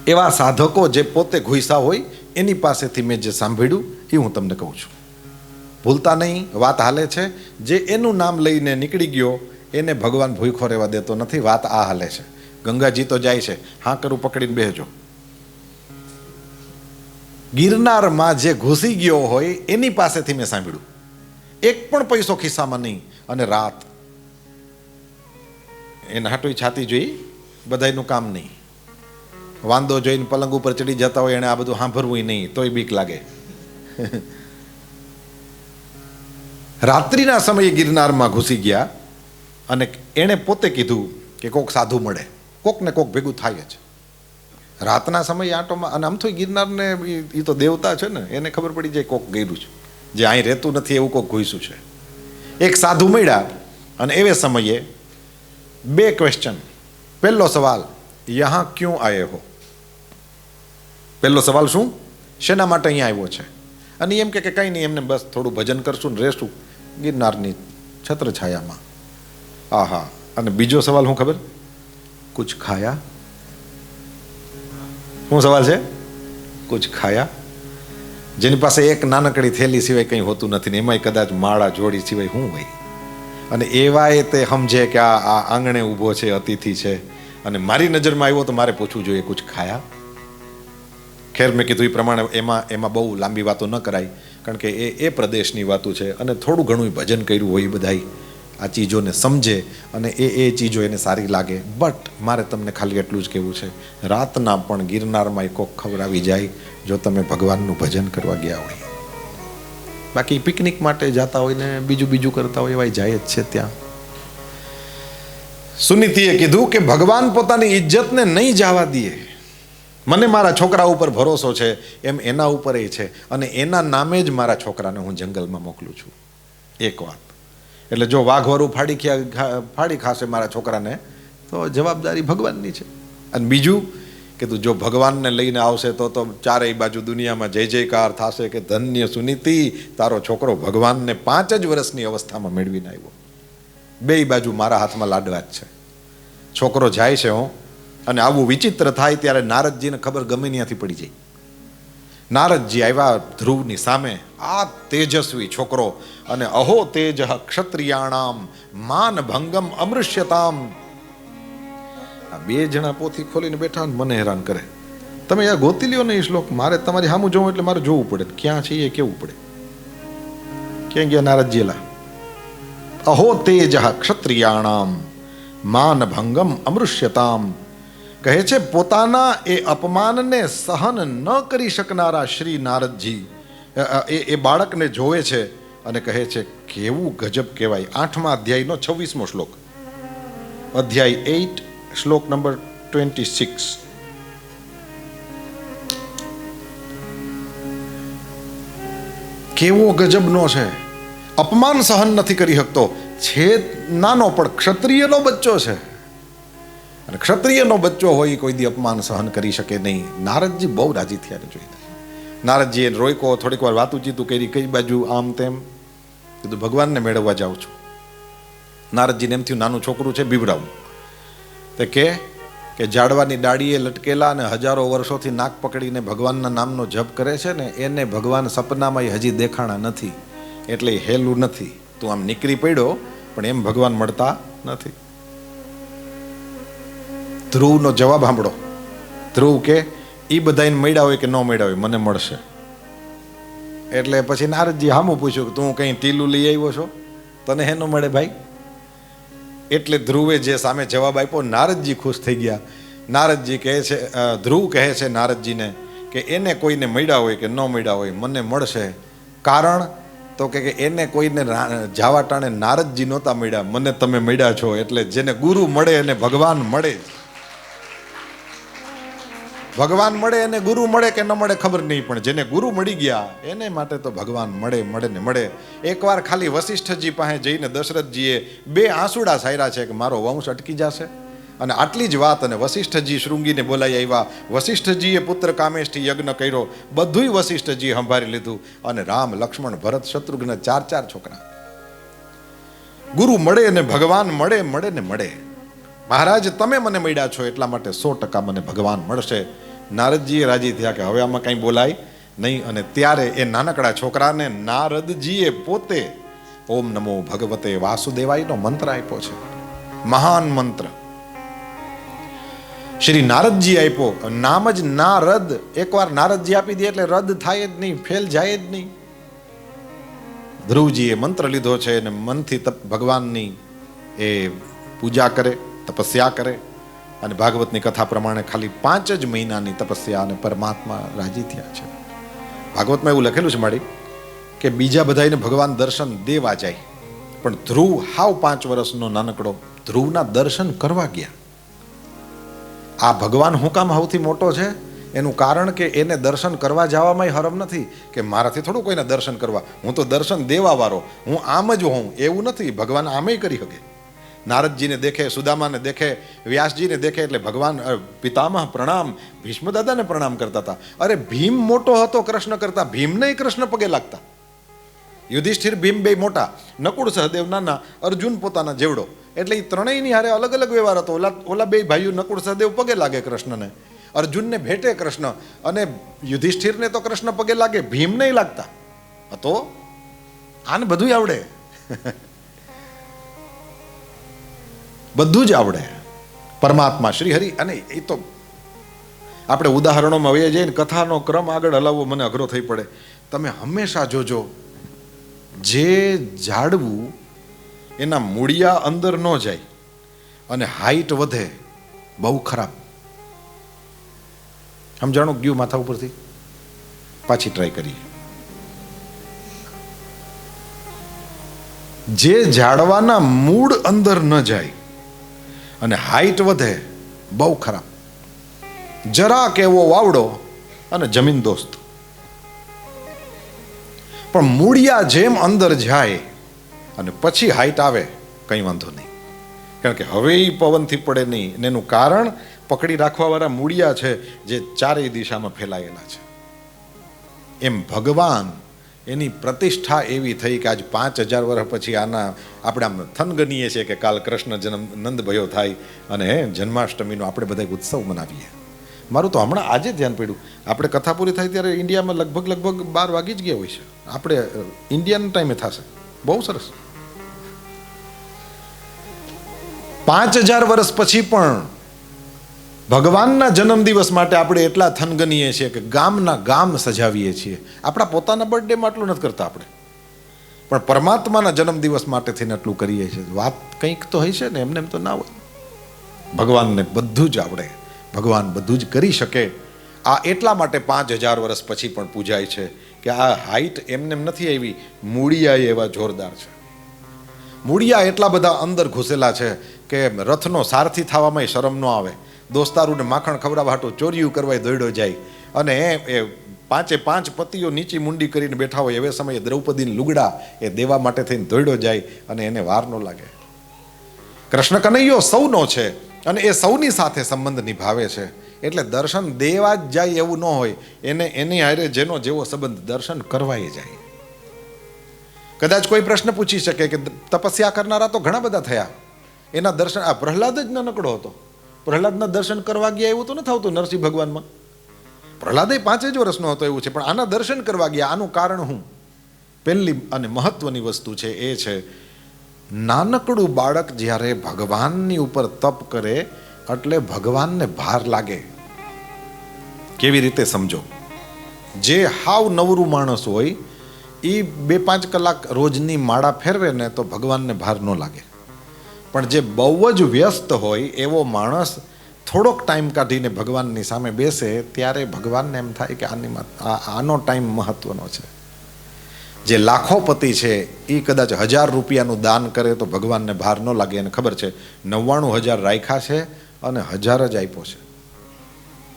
એવા સાધકો જે પોતે ઘૂસ્યા હોય એની પાસેથી મેં જે સાંભળ્યું એ હું તમને કહું છું. ભૂલતા નહીં, વાત હાલે છે. જે એનું નામ લઈને નીકળી ગયો એને ભગવાન ભૂખો રહેવા દેતો નથી. વાત આ હાલે છે. ગંગાજી તો જાય છે, હા કરું પકડીને બેસજો. ગિરનારમાં જે ઘૂસી ગયો હોય એની પાસેથી મેં સાંભળ્યું, એક પણ પૈસો ખિસ્સામાં નહીં, અને રાત એના હાટું છાતી જોઈ, બધાયનું કામ નહીં. વાંદો જોઈને પલંગ ઉપર ચડી જતા હોય, એને આ બધું સાંભળવું નહીં, તોય બીક લાગે. રાત્રિના સમયે ગિરનારમાં ઘૂસી ગયા, અને એણે પોતે કીધું કે કોક સાધુ મળે, કોક ને કોક ભેગું થાય જ રાતના સમયે આંટોમાં. અને આમ તો ગિરનારને એ તો દેવતા છે ને, એને ખબર પડી જાય કોક ગયેલું છે, જે અહીં રહેતું નથી એવું કોક ઘૂસ્યું છે. એક સાધુ મળ્યા, અને એવે સમયે 2 ક્વેશ્ચન. પહેલો સવાલ, યહાં ક્યું આયે હો? પહેલો સવાલ શું? શેના માટે અહીંયા આવ્યો છે? અને એમ કે કંઈ નહીં, એમને બસ થોડું ભજન કરશું ને રહેશું ગિરનારની છત્રછાયામાં. આહા. અને બીજો સવાલ શું ખબર? કુછ ખાયા? શું સવાલ છે? કુછ ખાયા? જેની પાસે એક નાનકડી થેલી સિવાય કંઈ હોતું નથી ને એમાંય કદાચ માળા જોડી સિવાય શું હોય. અને એવાય તે સમજે કે આ આંગણે ઊભો છે, અતિથિ છે, અને મારી નજરમાં આવ્યો તો મારે પૂછવું જોઈએ, કુછ ખાયા? ખેર મેં કીધું એ પ્રમાણે એમાં બહુ લાંબી વાતો ન કરાય, કારણ કે એ પ્રદેશની વાતો છે, અને થોડું ઘણું ભજન કર્યું હોય બધાય આ ચીજોને સમજે અને એ ચીજો એને સારી લાગે. બટ મારે તમને ખાલી એટલું જ કહેવું છે, રાતના પણ ગિરનારમાં એક કોક ખબર આવી જાય જો તમે ભગવાનનું ભજન કરવા ગયા હોય. બાકી પિકનિક માટે જતા હોય ને બીજું કરતા હોય એવા જાય જ છે ત્યાં. સુનીતિએ કીધું કે ભગવાન પોતાની ઇજ્જતને નહીં જવા દે. મને મારા છોકરા ઉપર ભરોસો છે એમ એના ઉપર એ છે, અને એના નામે જ મારા છોકરાને હું જંગલમાં મોકલું છું. એક વાત એટલે જો વાઘવારું ફાડી ખાશે મારા છોકરાને તો જવાબદારી ભગવાનની છે. અને બીજું કે તું જો ભગવાનને લઈને આવશે તો ચારેય બાજુ દુનિયામાં જય જયકાર થશે કે ધન્ય સુનીતિ, તારો છોકરો ભગવાનને 5 જ વર્ષની અવસ્થામાં મેળવીને આવ્યો. બે બાજુ મારા હાથમાં લાડવા જ છે. છોકરો જાય છે અને આવું વિચિત્ર થાય ત્યારે નારદજીને ખબર ગમે ત્યાંથી પડી જાય. નારદજી આવ્યા ધ્રુવની સામે, આ તેજસ્વી છોકરો, અને અહો તેજ ક્ષત્રિયાણામ માન ભંગમ અમૃષ્યતામ. આ 2 જણા પોથી ખોલીને બેઠા મને હેરાન કરે. તમે યાર ગોતી લ્યો ને એ શ્લોક, મારે તમારી સામું જોવું એટલે મારે જોવું પડે ક્યાં છે એ કેવું પડે. ક્યાં ગયા નારદજીલા? અહો તેજ ક્ષત્રિયાણામ માન ભંગમ અમૃષ્યતામ. કહે છે પોતાના એ અપમાનને સહન ન કરી શકનારા શ્રી નારદજી એ બાળકને જોવે છે અને કહે છે કેવું ગજબ કહેવાય. 8મા અધ્યાયનો 26મો શ્લોક, અધ્યાય 8 શ્લોક નંબર 26. કેવો ગજબનો છે. અપમાન સહન નથી કરી શકતો, છે નાનો પણ ક્ષત્રિયનો બચ્ચો છે, અને ક્ષત્રિયનો બચ્ચો હોય કોઈ દી અપમાન સહન કરી શકે નહીં. નારદજી બહુ રાજી થયા જોઈને. નારદજીએ રોયકો, થોડીક વાર વાતુચીતું કરી, કઈ બાજુ આમ તેમ. કીધું ભગવાનને મેળવવા જાઉં છું. નારદજીને એમ થયું નાનું છોકરું છે બીવડાવું. તે કે ઝાડવાની ડાળીએ લટકેલા અને હજારો વર્ષોથી નાક પકડીને ભગવાનના નામનો જપ કરે છે ને, એને ભગવાન સપનામાં હજી દેખાણા નથી, એટલે હેલું નથી. તું આમ નીકળી પડ્યો પણ એમ ભગવાન મળતા નથી. ધ્રુવનો જવાબ સાંભળો. ધ્રુવ કે એ બધાને મળ્યા હોય કે ન મળ્યા હોય મને મળશે. એટલે પછી નારદજી સામું પૂછ્યું કે તું કઈ ટીલું લઈ આવ્યો છો, તને હે ન મળે ભાઈ? એટલે ધ્રુવે જે સામે જવાબ આપ્યો, નારદજી ખુશ થઈ ગયા. નારદજી કહે છે, ધ્રુવ કહે છે નારદજીને કે એને કોઈને મળ્યા હોય કે ન મળ્યા હોય મને મળશે. કારણ તો કે એને કોઈને જાવા ટાણે નારદજી નહોતા મળ્યા, મને તમે મળ્યા છો. એટલે જેને ગુરુ મળે એને ભગવાન મળે. ભગવાન મળે એને ગુરુ મળે કે ન મળે ખબર નહીં, પણ જેને ગુરુ મળી ગયા એને માટે તો ભગવાન મળે ને મળે. એકવાર ખાલી વશિષ્ઠજી પાસે જઈને દશરથજીએ 2 આંસુડા સાર્યા છે કે મારો વંશ અટકી જશે, અને આટલી જ વાત. અને વશિષ્ઠજી શૃંગીને બોલાઈ આવ્યા. વશિષ્ઠજીએ પુત્ર કામેષ્ઠી યજ્ઞ કર્યો, બધુંય વશિષ્ઠજી સંભાળી લીધું. અને રામ, લક્ષ્મણ, ભરત, શત્રુઘ્ન 4 છોકરા. ગુરુ મળે અને ભગવાન મળે ને મળે. મહારાજ તમે મને મળ્યા છો એટલા માટે 100% મને ભગવાન મળશે. નારદજીએ રાજી થયા કે હવે આમાં કંઈ બોલાય નહીં. અને ત્યારે એ નાનકડા છોકરાને નારદજીએ પોતે ઓમ નમો ભગવતે વાસુદેવાયનો મંત્ર આપ્યો છે. મહાન મંત્ર શ્રી નારદજી આપ્યો. નામ જ નારદ. એકવાર નારદજી આપી દે એટલે રદ થાય જ નહીં, ફેલ જાય જ નહીં. ધ્રુવજીએ મંત્ર લીધો છે અને મનથી ભગવાનની એ પૂજા કરે, તપસ્યા કરે. અને ભાગવતની કથા પ્રમાણે ખાલી 5 જ મહિનાની તપસ્યા અને પરમાત્મા રાજી થયા છે. ભાગવતમાં એવું લખેલું છે માડી કે બીજા બધાને ભગવાન દર્શન દેવા જાય, પણ ધ્રુવ હાવ 5 વર્ષનો નાનકડો ધ્રુવના દર્શન કરવા ગયા. આ ભગવાન હું કામ સૌથી મોટો છે એનું કારણ કે એને દર્શન કરવા જવામાં હરમ નથી કે મારાથી થોડું કોઈને દર્શન કરવા, હું તો દર્શન દેવા વાળો, હું આમ જ હોઉં એવું નથી. ભગવાન આમે કરી શકે. નારદજીને દેખે, સુદામાને દેખે, વ્યાસજીને દેખે એટલે ભગવાન પિતામહ પ્રણામ, ભીષ્મ દાદાને પ્રણામ કરતા હતા. અરે ભીમ મોટો હતો કૃષ્ણ કરતા, ભીમને કૃષ્ણ પગે લાગતા. યુધિષ્ઠિર ભીમ 2 મોટા, નકુળ સહદેવ નાના, અર્જુન પોતાના જેવડો. એટલે એ ત્રણેયની હારે અલગ અલગ વ્યવહાર હતો. ઓલા 2 ભાઈઓ નકુળ સહદેવ પગે લાગે કૃષ્ણને, અર્જુનને ભેટે કૃષ્ણ, અને યુધિષ્ઠિરને તો કૃષ્ણ પગે લાગે, ભીમ નહીં લાગતા. તો આને બધું આવડે, બધું જ આવડે. પરમાત્મા શ્રી હરિ. અને એ તો આપણે ઉદાહરણોમાં વહીએ જઈએ ને, કથાનો ક્રમ આગળ હલાવવો મને અઘરો થઈ પડે. તમે હંમેશા જોજો, જે ઝાડવું એના મૂળિયા અંદર ન જાય અને હાઈટ વધે, બહુ ખરાબ. સમજાણું ગયું માથા ઉપરથી? પાછી ટ્રાય કરીએ. જે ઝાડવાના મૂળ અંદર ન જાય અને હાઈટ વધે, બહુ ખરાબ. જરાક એવો વાવડો અને જમીન દોસ્ત. પણ મૂળિયા જેમ અંદર જાય અને પછી હાઈટ આવે, કંઈ વાંધો નહીં, કારણ કે હવે એ પવનથી પડે નહીં. અને એનું કારણ પકડી રાખવાવાળા મૂળિયા છે, જે ચારેય દિશામાં ફેલાયેલા છે. એમ ભગવાન, એની પ્રતિષ્ઠા એવી થઈ કે આજ 5000 વર્ષ પછી આના આપણે આમ થનગનીએ છીએ કે કાલ કૃષ્ણ જન્મ નંદ ભયો થાય અને જન્માષ્ટમીનો આપણે બધા ઉત્સવ મનાવીએ. મારું તો હમણાં આજે ધ્યાન પડ્યું, આપણે કથા પૂરી થાય ત્યારે ઇન્ડિયામાં લગભગ 12 વાગી જ ગયા હોય છે. આપણે ઇન્ડિયાના ટાઈમે થશે. બહુ સરસ. 5000 વર્ષ પછી પણ ભગવાનના જન્મદિવસ માટે આપણે એટલા થનગનીએ છીએ કે ગામના ગામ સજાવીએ છીએ. આપણા પોતાના બર્થડેમાં આટલું નથી કરતા આપણે, પણ પરમાત્માના જન્મદિવસ માટે થઈને આટલું કરીએ છીએ. વાત કંઈક તો હોય છે ને, એમને એમ તો ના હોય. ભગવાનને બધું જ આવડે, ભગવાન બધું જ કરી શકે. આ એટલા માટે 5000 વર્ષ પછી પણ પૂજાય છે કે આ હાઈટ એમને એમ નથી આવી, મૂળિયા એવા જોરદાર છે. મૂળિયા એટલા બધા અંદર ઘૂસેલા છે કે રથનો સારથી થવામાં શરમ ન આવે. દોસ્તારૂને માખણ ખવડાવવા હાટું ચોર્યું કરવા દોડ્યો જાય અને એ 5 પતિઓ નીચી મુંડી કરીને બેઠા હોય એવે સમયે દ્રૌપદીને લુગડા એ દેવા માટે થઈને દોડ્યો જાય અને એને વાર ન લાગે. કૃષ્ણ કનૈયો સૌનો છે અને એ સૌની સાથે સંબંધ નિભાવે છે. એટલે દર્શન દેવા જ જાય એવું ન હોય, એની હારે જેનો જેવો સંબંધ દર્શન કરવાય જાય. કદાચ કોઈ પ્રશ્ન પૂછી શકે કે તપસ્યા કરનારા તો ઘણા બધા થયા, એના દર્શન, આ પ્રહલાદ જ નાનકડો હતો, પ્રહલાદના દર્શન કરવા ગયા એવું તો નથી આવતું નરસિંહ ભગવાનમાં. પ્રહલાદ 5 જ વર્ષનો હતો એવું છે, પણ આના દર્શન કરવા ગયા. આનું કારણ હું? પહેલી અને મહત્વની વસ્તુ છે એ છે, નાનકડું બાળક જ્યારે ભગવાનની ઉપર તપ કરે એટલે ભગવાનને ભાર લાગે. કેવી રીતે સમજો? જે હાવ નવરું માણસ હોય એ 2-5 કલાક રોજની માળા ફેરવે ને તો ભગવાનને ભાર ન લાગે. પણ જે બહુ જ વ્યસ્ત હોય એવો માણસ થોડોક ટાઈમ કાઢીને ભગવાનની સામે બેસે ત્યારે ભગવાનને એમ થાય કે આનો ટાઈમ મહત્વનો છે. જે લાખોપતિ છે એ કદાચ 1000 રૂપિયાનું દાન કરે તો ભગવાનને ભાર ન લાગે. એને ખબર છે 99,000 રાખ્યા છે અને 1000 જ આપ્યો છે.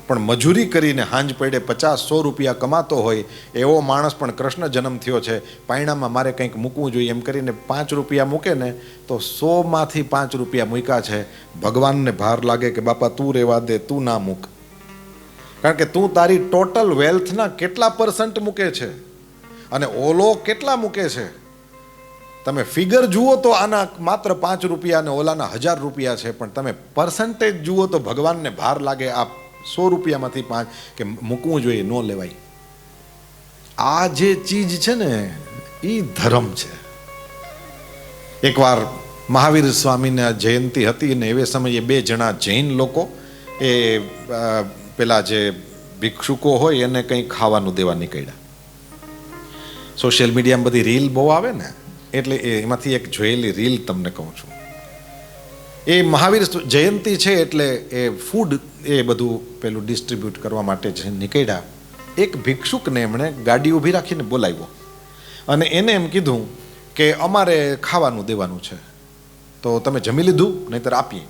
પણ મજૂરી કરીને હાંજ પડે 50-100 રૂપિયા કમાતો હોય એવો માણસ પણ કૃષ્ણ જન્મ થયો છે, પાયણામાં મારે કંઈક મૂકવું જોઈએ એમ કરીને 5 રૂપિયા મૂકે ને તો 100માંથી 5 રૂપિયા મૂક્યા છે. ભગવાનને ભાર લાગે કે બાપા તું રહેવા દે, તું ના મૂક, કારણ કે તું તારી ટોટલ વેલ્થના કેટલા % મૂકે છે અને ઓલો કેટલા મૂકે છે. તમે ફિગર જુઓ તો આના માત્ર 5 રૂપિયા અને ઓલાના 1000 રૂપિયા છે, પણ તમે પર્સન્ટેજ જુઓ તો ભગવાનને ભાર લાગે આ 100 રૂપિયામાંથી 5 કે મૂકવું જોઈએ, ન લેવાય. આ જે ચીજ છે ને એ ધર્મ છે. એકવાર મહાવીર સ્વામીની જયંતિ હતી ને એવે સમયે 2 જણા જૈન લોકો એ પેલા જે ભિક્ષુકો હોય એને કંઈ ખાવાનું દેવા નીકળ્યા. સોશિયલ મીડિયામાં બધી રીલ બહુ આવે ને, એટલે એમાંથી એક જોયેલી રીલ તમને કહું છું. એ મહાવીર જયંતિ છે એટલે એ ફૂડ એ બધું પેલું ડિસ્ટ્રીબ્યુટ કરવા માટે જે નીકળ્યા. એક ભિક્ષુકને એમણે ગાડી ઊભી રાખીને બોલાવ્યો અને એને એમ કીધું કે અમારે ખાવાનું દેવાનું છે, તો તમે જમી લીધું? નહીંતર આપીએ.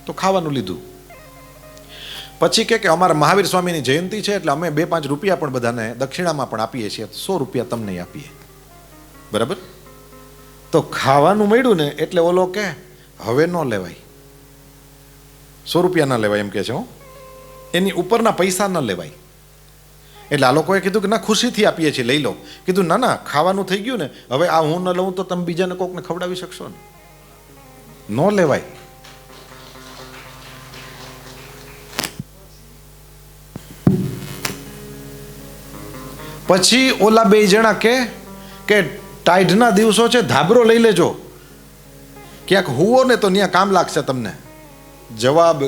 તો ખાવાનું લીધું. પછી કે અમારા મહાવીર સ્વામીની જયંતિ છે એટલે અમે 2-5 રૂપિયા પણ બધાને દક્ષિણામાં પણ આપીએ છીએ, 100 રૂપિયા તમને આપીએ. બરાબર? તો ખાવાનું મળ્યું ને એટલે ઓલો કે હવે ન લેવાય, 100 રૂપિયા ન લેવાય એમ કે છે. એની ઉપરના પૈસા ન લેવાય. એટલે આ લોકોએ કીધું કે ના, ખુશીથી આપીએ છીએ, લઈ લો. કીધું ના ના, ખાવાનું થઈ ગયું ને, હવે આ હું ન લઉં તો તમે બીજાને કોકને ખવડાવી શકશો ને, ન લેવાય. પછી ઓલા 2 જણા કે ટાઈડના દિવસો છે, ધાબરો લઈ લેજો, ક્યાંક હુવો ને તો ત્યાં કામ લાગશે તમને. જવાબ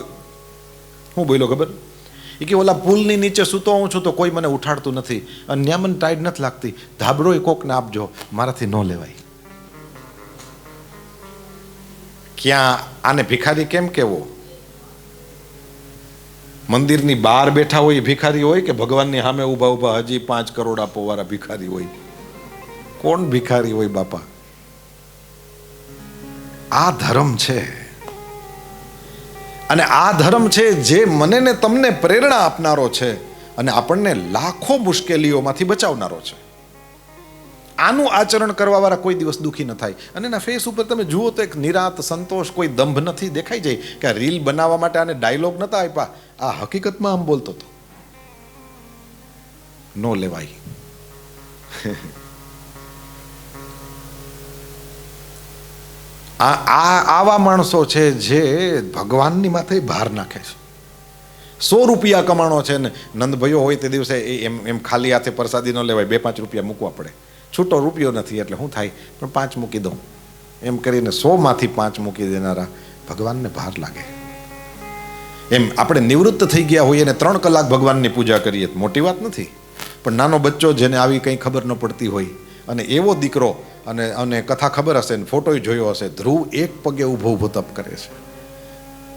હું બોલ્યો ખબર? એ કે ઓલા પુલની નીચે સૂતો હું છું તો કોઈ મને ઉઠાડતું નથી, અને ન્યા મને ટાઈડ નથી લાગતી, ધાબળોય કોકને આપજો, મારાથી ન લેવાય. ક્યાં આને ભિખારી કેમ કેવો? મંદિરની બહાર બેઠા હોય એ ભિખારી હોય કે ભગવાનની સામે ઊભા ઊભા હજી 5 કરોડ આપો વાળા ભિખારી હોય? કોણ ભિખારી હોય બાપા? આ ધર્મ છે, અને આ ધર્મ છે જે મને ને તમને પ્રેરણા આપનારો છે અને આપણને લાખો મુશ્કેલીઓમાંથી બચાવનારો છે. આનું આચરણ કરવા વાળા કોઈ દિવસ દુઃખી ન થાય. અને એના ફેસ ઉપર તમે જુઓ તો એક નિરાત સંતોષ, કોઈ દંભ નથી. દેખાઈ જાય કે આ રીલ બનાવવા માટે આને ડાયલોગ નતા આપ્યા, આ હકીકતમાં આમ બોલતો હતો. નો લેવાય. આવા માણસો છે જે ભગવાનની માથે ભાર નાખે છે. 100 રૂપિયા કમાણો છે ને નંદભાઈઓ હોય તે દિવસે એમ ખાલી હાથે પ્રસાદી ન લેવાય, 2-5 રૂપિયા મૂકવા પડે. છૂટો રૂપિયો નથી એટલે શું થાય, પણ 5 મૂકી દઉં એમ કરીને 100 માંથી 5 મૂકી દેનારા ભગવાનને ભાર લાગે. એમ આપણે નિવૃત્ત થઈ ગયા હોઈએ ને 3 કલાક ભગવાનની પૂજા કરીએ, મોટી વાત નથી. પણ નાનો બચ્ચો જેને આવી કંઈ ખબર ન પડતી હોય, અને એવો દીકરો, અને કથા ખબર હશે ને ફોટો જોયો હશે, ધ્રુવ એક પગે ઊભો ઊભો તપ કરે છે,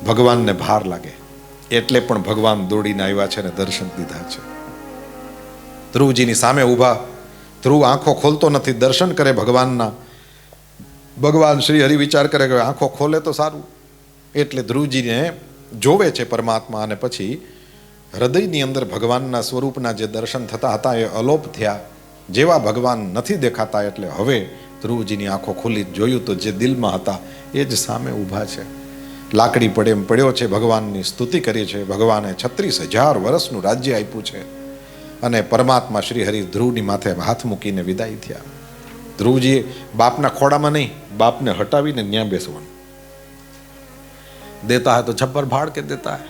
ભગવાનને ભાર લાગે. એટલે પણ ભગવાન દોડીને આવ્યા છે ને દર્શન દીધા છે. ધ્રુવજીની સામે ઊભા, ધ્રુવ આંખો ખોલતો નથી, દર્શન કરે ભગવાનના. ભગવાન શ્રી હરિ વિચાર કરે કે આંખો ખોલે તો સારું, એટલે ધ્રુવજીને જોવે છે પરમાત્મા. અને પછી હૃદયની અંદર ભગવાનના સ્વરૂપના જે દર્શન થતા હતા એ અલોપ થયા. જેવા ભગવાન નથી દેખાતા એટલે હવે ધ્રુવજીની આંખો ખોલી જોયું તો જે દિલમાં હતા એ જ સામે ઊભા છે. લાકડી પડે એમ પડ્યો છે, ભગવાનની સ્તુતિ કરી છે. ભગવાને 36,000 વર્ષનું રાજ્ય આપ્યું છે. અને પરમાત્મા શ્રી હરિ ધ્રુવની માથે હાથ મૂકીને વિદાય થયા. ધ્રુવજીએ બાપના ખોડામાં નહીં, બાપને હટાવીને ન્યા બેસવાનું. દેતા હૈ તો છપ્પર ભાડ કે દેતા હૈ.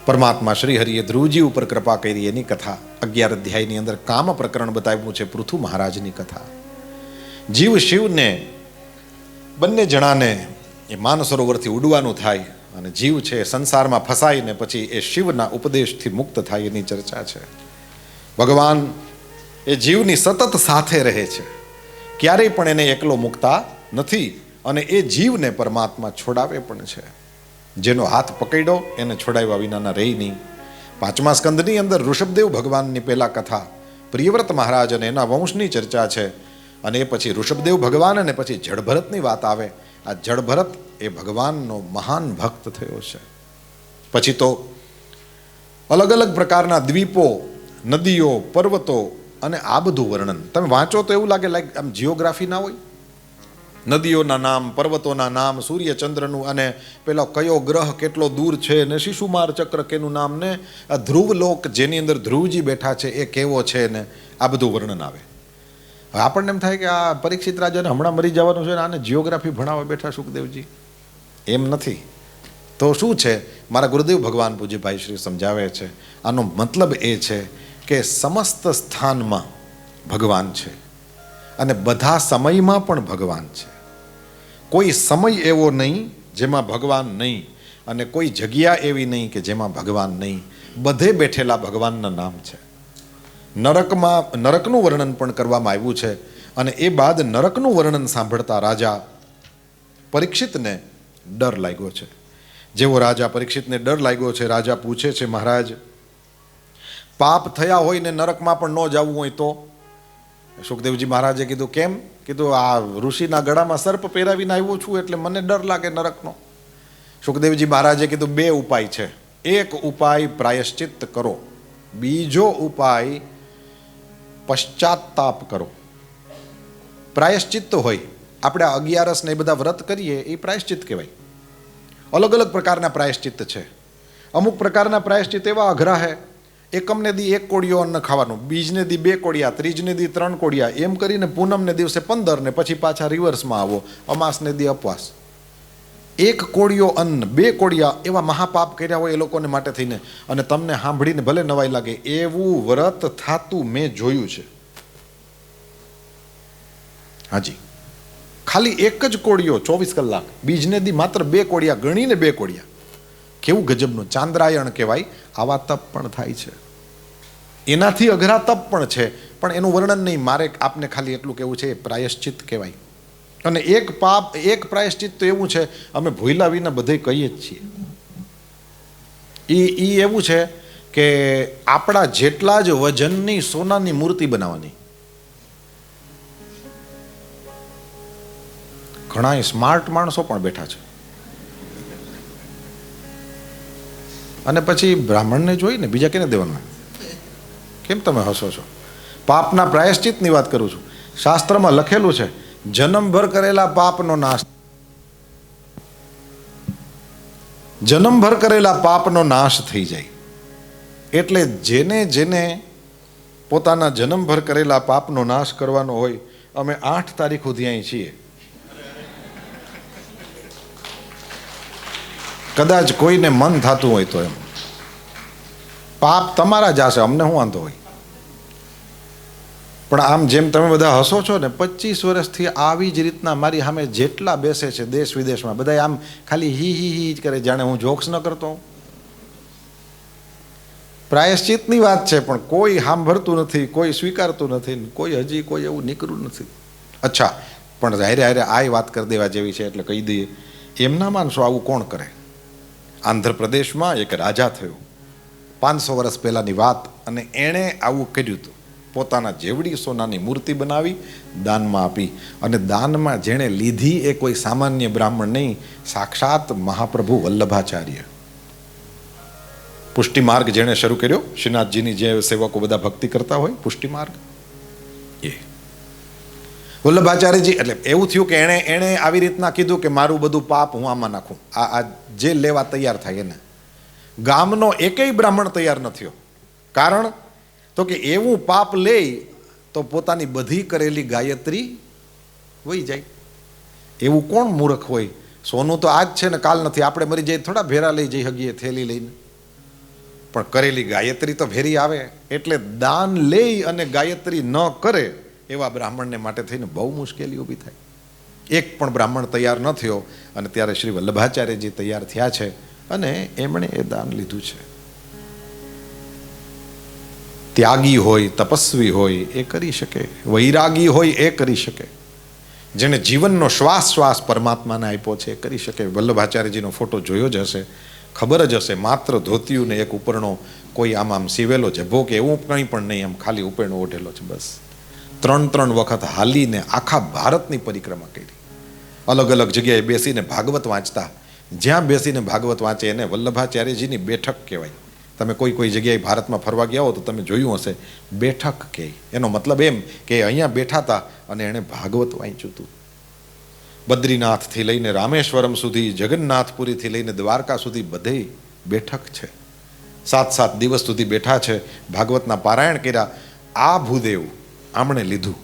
પરમાત્મા શ્રી હરિએ ધ્રુવજી ઉપર કૃપા કરી. એની કથા 11 અધ્યાયની અંદર કામ પ્રકરણ બતાવ્યું છે, પૃથુ મહારાજની કથા. જીવ શિવને બંને જણાને એ માનસરોવરથી ઉડવાનું થાય, અને જીવ છે સંસારમાં ફસાઈને પછી એ શિવના ઉપદેશથી મુક્ત થાય એની ચર્ચા છે. ભગવાન એ જીવની સતત સાથે રહે છે, ક્યારેય પણ એને એકલો મૂકતા નથી, અને એ જીવને પરમાત્મા છોડાવે પણ છે. જેનો હાથ પકડ્યો એને છોડાવ્યા વિનાના રહી નહીં. 5મા સ્કંદની અંદર ઋષભદેવ ભગવાનની પહેલા કથા, પ્રિયવ્રત મહારાજ અને એના વંશની ચર્ચા છે. અને એ પછી ઋષભદેવ ભગવાન, અને પછી જડભરતની વાત આવે. આ જડભરત એ ભગવાનનો મહાન ભક્ત થયો છે. પછી તો અલગ અલગ પ્રકારના દ્વીપો, નદીઓ, પર્વતો, અને આ બધું વર્ણન તમે વાંચો તો એવું લાગે લાઈક આમ જિયોગ્રાફી ના હોય. નદીઓના નામ, પર્વતોના નામ, સૂર્ય ચંદ્રનું, અને પેલો કયો ગ્રહ કેટલો દૂર છે, ને શિશુમાર ચક્ર કેનું નામ, ને આ ધ્રુવલોક જેની અંદર ધ્રુવજી બેઠા છે એ કેવો છે, ને આ બધું વર્ણન આવે. હવે આપણને એમ થાય કે આ પરીક્ષિત રાજાને હમણાં મરી જવાનું છે ને આને જિયોગ્રાફી ભણાવવા બેઠા સુખદેવજી. એમ નથી. તો શું છે, મારા ગુરુદેવ ભગવાન પૂજ્યભાઈ શ્રી સમજાવે છે, આનો મતલબ એ છે કે સમસ્ત સ્થાનમાં ભગવાન છે, અને બધા સમયમાં પણ ભગવાન છે. કોઈ સમય એવો નહીં જેમાં ભગવાન નહીં, અને કોઈ જગ્યા એવી નહીં કે જેમાં ભગવાન નહીં. બધે બેઠેલા ભગવાનના નામ છે. નરકનું વર્ણન પણ કરવામાં આવ્યું છે. અને એ બાદ નરકનું વર્ણન સાંભળતા રાજા પરીક્ષિતને ડર લાગ્યો છે. જેવો રાજા પરીક્ષિતને ડર લાગ્યો છે, રાજા પૂછે છે, મહારાજ પાપ થયા હોય ને નરકમાં પણ ન જવું હોય તો? સુખદેવજી મહારાજે કીધું, કેમ? કીધું, આ ઋષિના ગળામાં સર્પ પહેરાવીને આવ્યો છું એટલે મને ડર લાગે નરકનો. સુખદેવજી મહારાજે કીધું, 2 ઉપાય છે. એક ઉપાય પ્રાયશ્ચિત કરો, બીજો ઉપાય પશ્ચાતાપ કરો. પ્રાયશ્ચિત હોય, આપણે 11 ને એ બધા વ્રત કરીએ એ પ્રાયશ્ચિત કહેવાય. અલગ અલગ પ્રકારના પ્રાયશ્ચિત છે. અમુક પ્રકારના પ્રાયશ્ચિત એવા અઘરા છે, એકમને દી 1 કોળિયો અન્ન ખાવાનું, બીજને દી 2 કોળિયા, ત્રીજને દી 3 કોળિયા, એમ કરીને પૂનમને દિવસે 15, ને પછી પાછા રિવર્સમાં આવો, અમાસને દી અપવાસ. 1 કોળિયો અન્ન, 2 કોળિયા, એવા મહાપાપ કર્યા હોય એ લોકોને માટે થઈને. અને તમને સાંભળીને ભલે નવાઈ લાગે, એવું વ્રત થાતું મેં જોયું છે. હાજી, ખાલી 1 જ કોળિયો 24 કલાક, બીજને દી માત્ર 2 કોળિયા, ગણીને 2 કોળિયા, કેવું ગજબનું ચાંદ્રાયણ કહેવાય, આવા તપ પણ થાય છે. એનાથી અઘરા તપ પણ છે, પણ એનું વર્ણન નહીં, મારે આપને ખાલી એટલું કહેવું છે, એ પ્રાયશ્ચિત કહેવાય. અને એક પ્રાયશ્ચિત તો એવું છે, અમે ભૂલ્યા વિના બધે કહીએ જ છીએ. એ એવું છે કે આપણા જેટલા જ વજનની સોનાની મૂર્તિ બનાવવાની. ઘણા સ્માર્ટ માણસો પણ બેઠા છે, અને પછી બ્રાહ્મણને જોઈને બીજા કેને દેવાના? કેમ તમે હસો છો? પાપના પ્રાયશ્ચિતની વાત કરું છું. શાસ્ત્રમાં લખેલું છે, જન્મભર કરેલા પાપનો નાશ, જન્મભર કરેલા પાપનો નાશ થઈ જાય. એટલે જેને પોતાના જન્મભર કરેલા પાપનો નાશ કરવાનો હોય, અમે 8 તારીખ સુધી અહીં છીએ. કદાચ કોઈને મન થતું હોય તો એમ પાપ તમારા જ હશે, અમને શું વાંધો હોય? પણ આમ જેમ તમે બધા હસો છો ને, 25 વર્ષથી આવી જ રીતના મારી સામે જેટલા બેસે છે દેશ વિદેશમાં, બધા આમ ખાલી હી જ કરે, જાણે હું જોક્સ ન કરતો હોઉં. પ્રાયશ્ચિતની વાત છે, પણ કોઈ સાંભળતું નથી, કોઈ સ્વીકારતું નથી, કોઈ હજી કોઈ એવું નીકળ્યું નથી. અચ્છા, પણ હારે આ વાત કરી દેવા જેવી છે એટલે કહી દઈએ. એમ ના માનશો, આવું કોણ કરે? આંધ્રપ્રદેશમાં એક રાજા થયો, 500 વર્ષ પહેલાની વાત, અને એણે આવું કર્યું હતું. પોતાના જેવડી સોનાની મૂર્તિ બનાવી, દાનમાં આપી, અને દાનમાં જેણે લીધી એ કોઈ સામાન્ય બ્રાહ્મણ નહીં, સાક્ષાત મહાપ્રભુ વલ્લભાચાર્ય. પુષ્ટિ માર્ગ જેણે શરૂ કર્યો, શ્રીનાથજીની જે સેવકો બધા ભક્તિ કરતા હોય, પુષ્ટિ માર્ગ, એ વલ્લભાચાર્યજી. એટલે એવું થયું કે એણે આવી રીતના કીધું કે મારું બધું પાપ હું આમાં નાખું, આ જે લેવા તૈયાર થાય એને. ગામનો એકેય બ્રાહ્મણ તૈયાર ન થયો. કારણ તો કે એવું પાપ લે તો પોતાની બધી કરેલી ગાયત્રી વહી જાય. એવું કોણ મૂર્ખ હોય? સોનું તો આજ છે ને કાલ નથી. આપણે મરી જઈએ થોડા ભેરા લઈ જઈ હગીએ થેલી લઈને, પણ કરેલી ગાયત્રી તો ભેરી આવે. એટલે દાન લે અને ગાયત્રી ન કરે એવા બ્રાહ્મણને માટે થઈને બહુ મુશ્કેલી ઊભી થાય. એક પણ બ્રાહ્મણ તૈયાર ન થયો, અને ત્યારે શ્રી વલ્લભાચાર્યજી તૈયાર થયા છે, અને એમણે એ દાન લીધું છે. ત્યાગી હોય, તપસ્વી હોય એ કરી શકે, વૈરાગી હોય એ કરી શકે, જેને જીવનનો શ્વાસ પરમાત્માને આપ્યો છે એ કરી શકે. વલ્લભાચાર્યજીનો ફોટો જોયો જ હશે, ખબર જ હશે. માત્ર ધોતિયું ને એક ઉપરનો કોઈ આમ સીવેલો જભ્ભો કે એવું કંઈ પણ નહીં, આમ ખાલી ઉપરનો ઓઢેલો છે બસ. 3 વખત હાલીને આખા ભારતની પરિક્રમા કરી, અલગ અલગ જગ્યાએ બેસીને ભાગવત વાંચતા. જ્યાં બેસીને ભાગવત વાંચે એને વલ્લભાચાર્યજીની બેઠક કહેવાય. તમે કોઈ જગ્યાએ ભારતમાં ફરવા ગયા હો તો તમે જોયું હશે, બેઠક કહે. એનો મતલબ એમ કે અહીંયા બેઠા હતા અને એણે ભાગવત વાંચ્યું હતું. બદ્રીનાથથી લઈને રામેશ્વરમ સુધી, જગન્નાથપુરીથી લઈને દ્વારકા સુધી બધે બેઠક છે. 7 દિવસ સુધી બેઠા છે, ભાગવતના પારાયણ કર્યા. આ ભૂદેવ આમણે લીધું.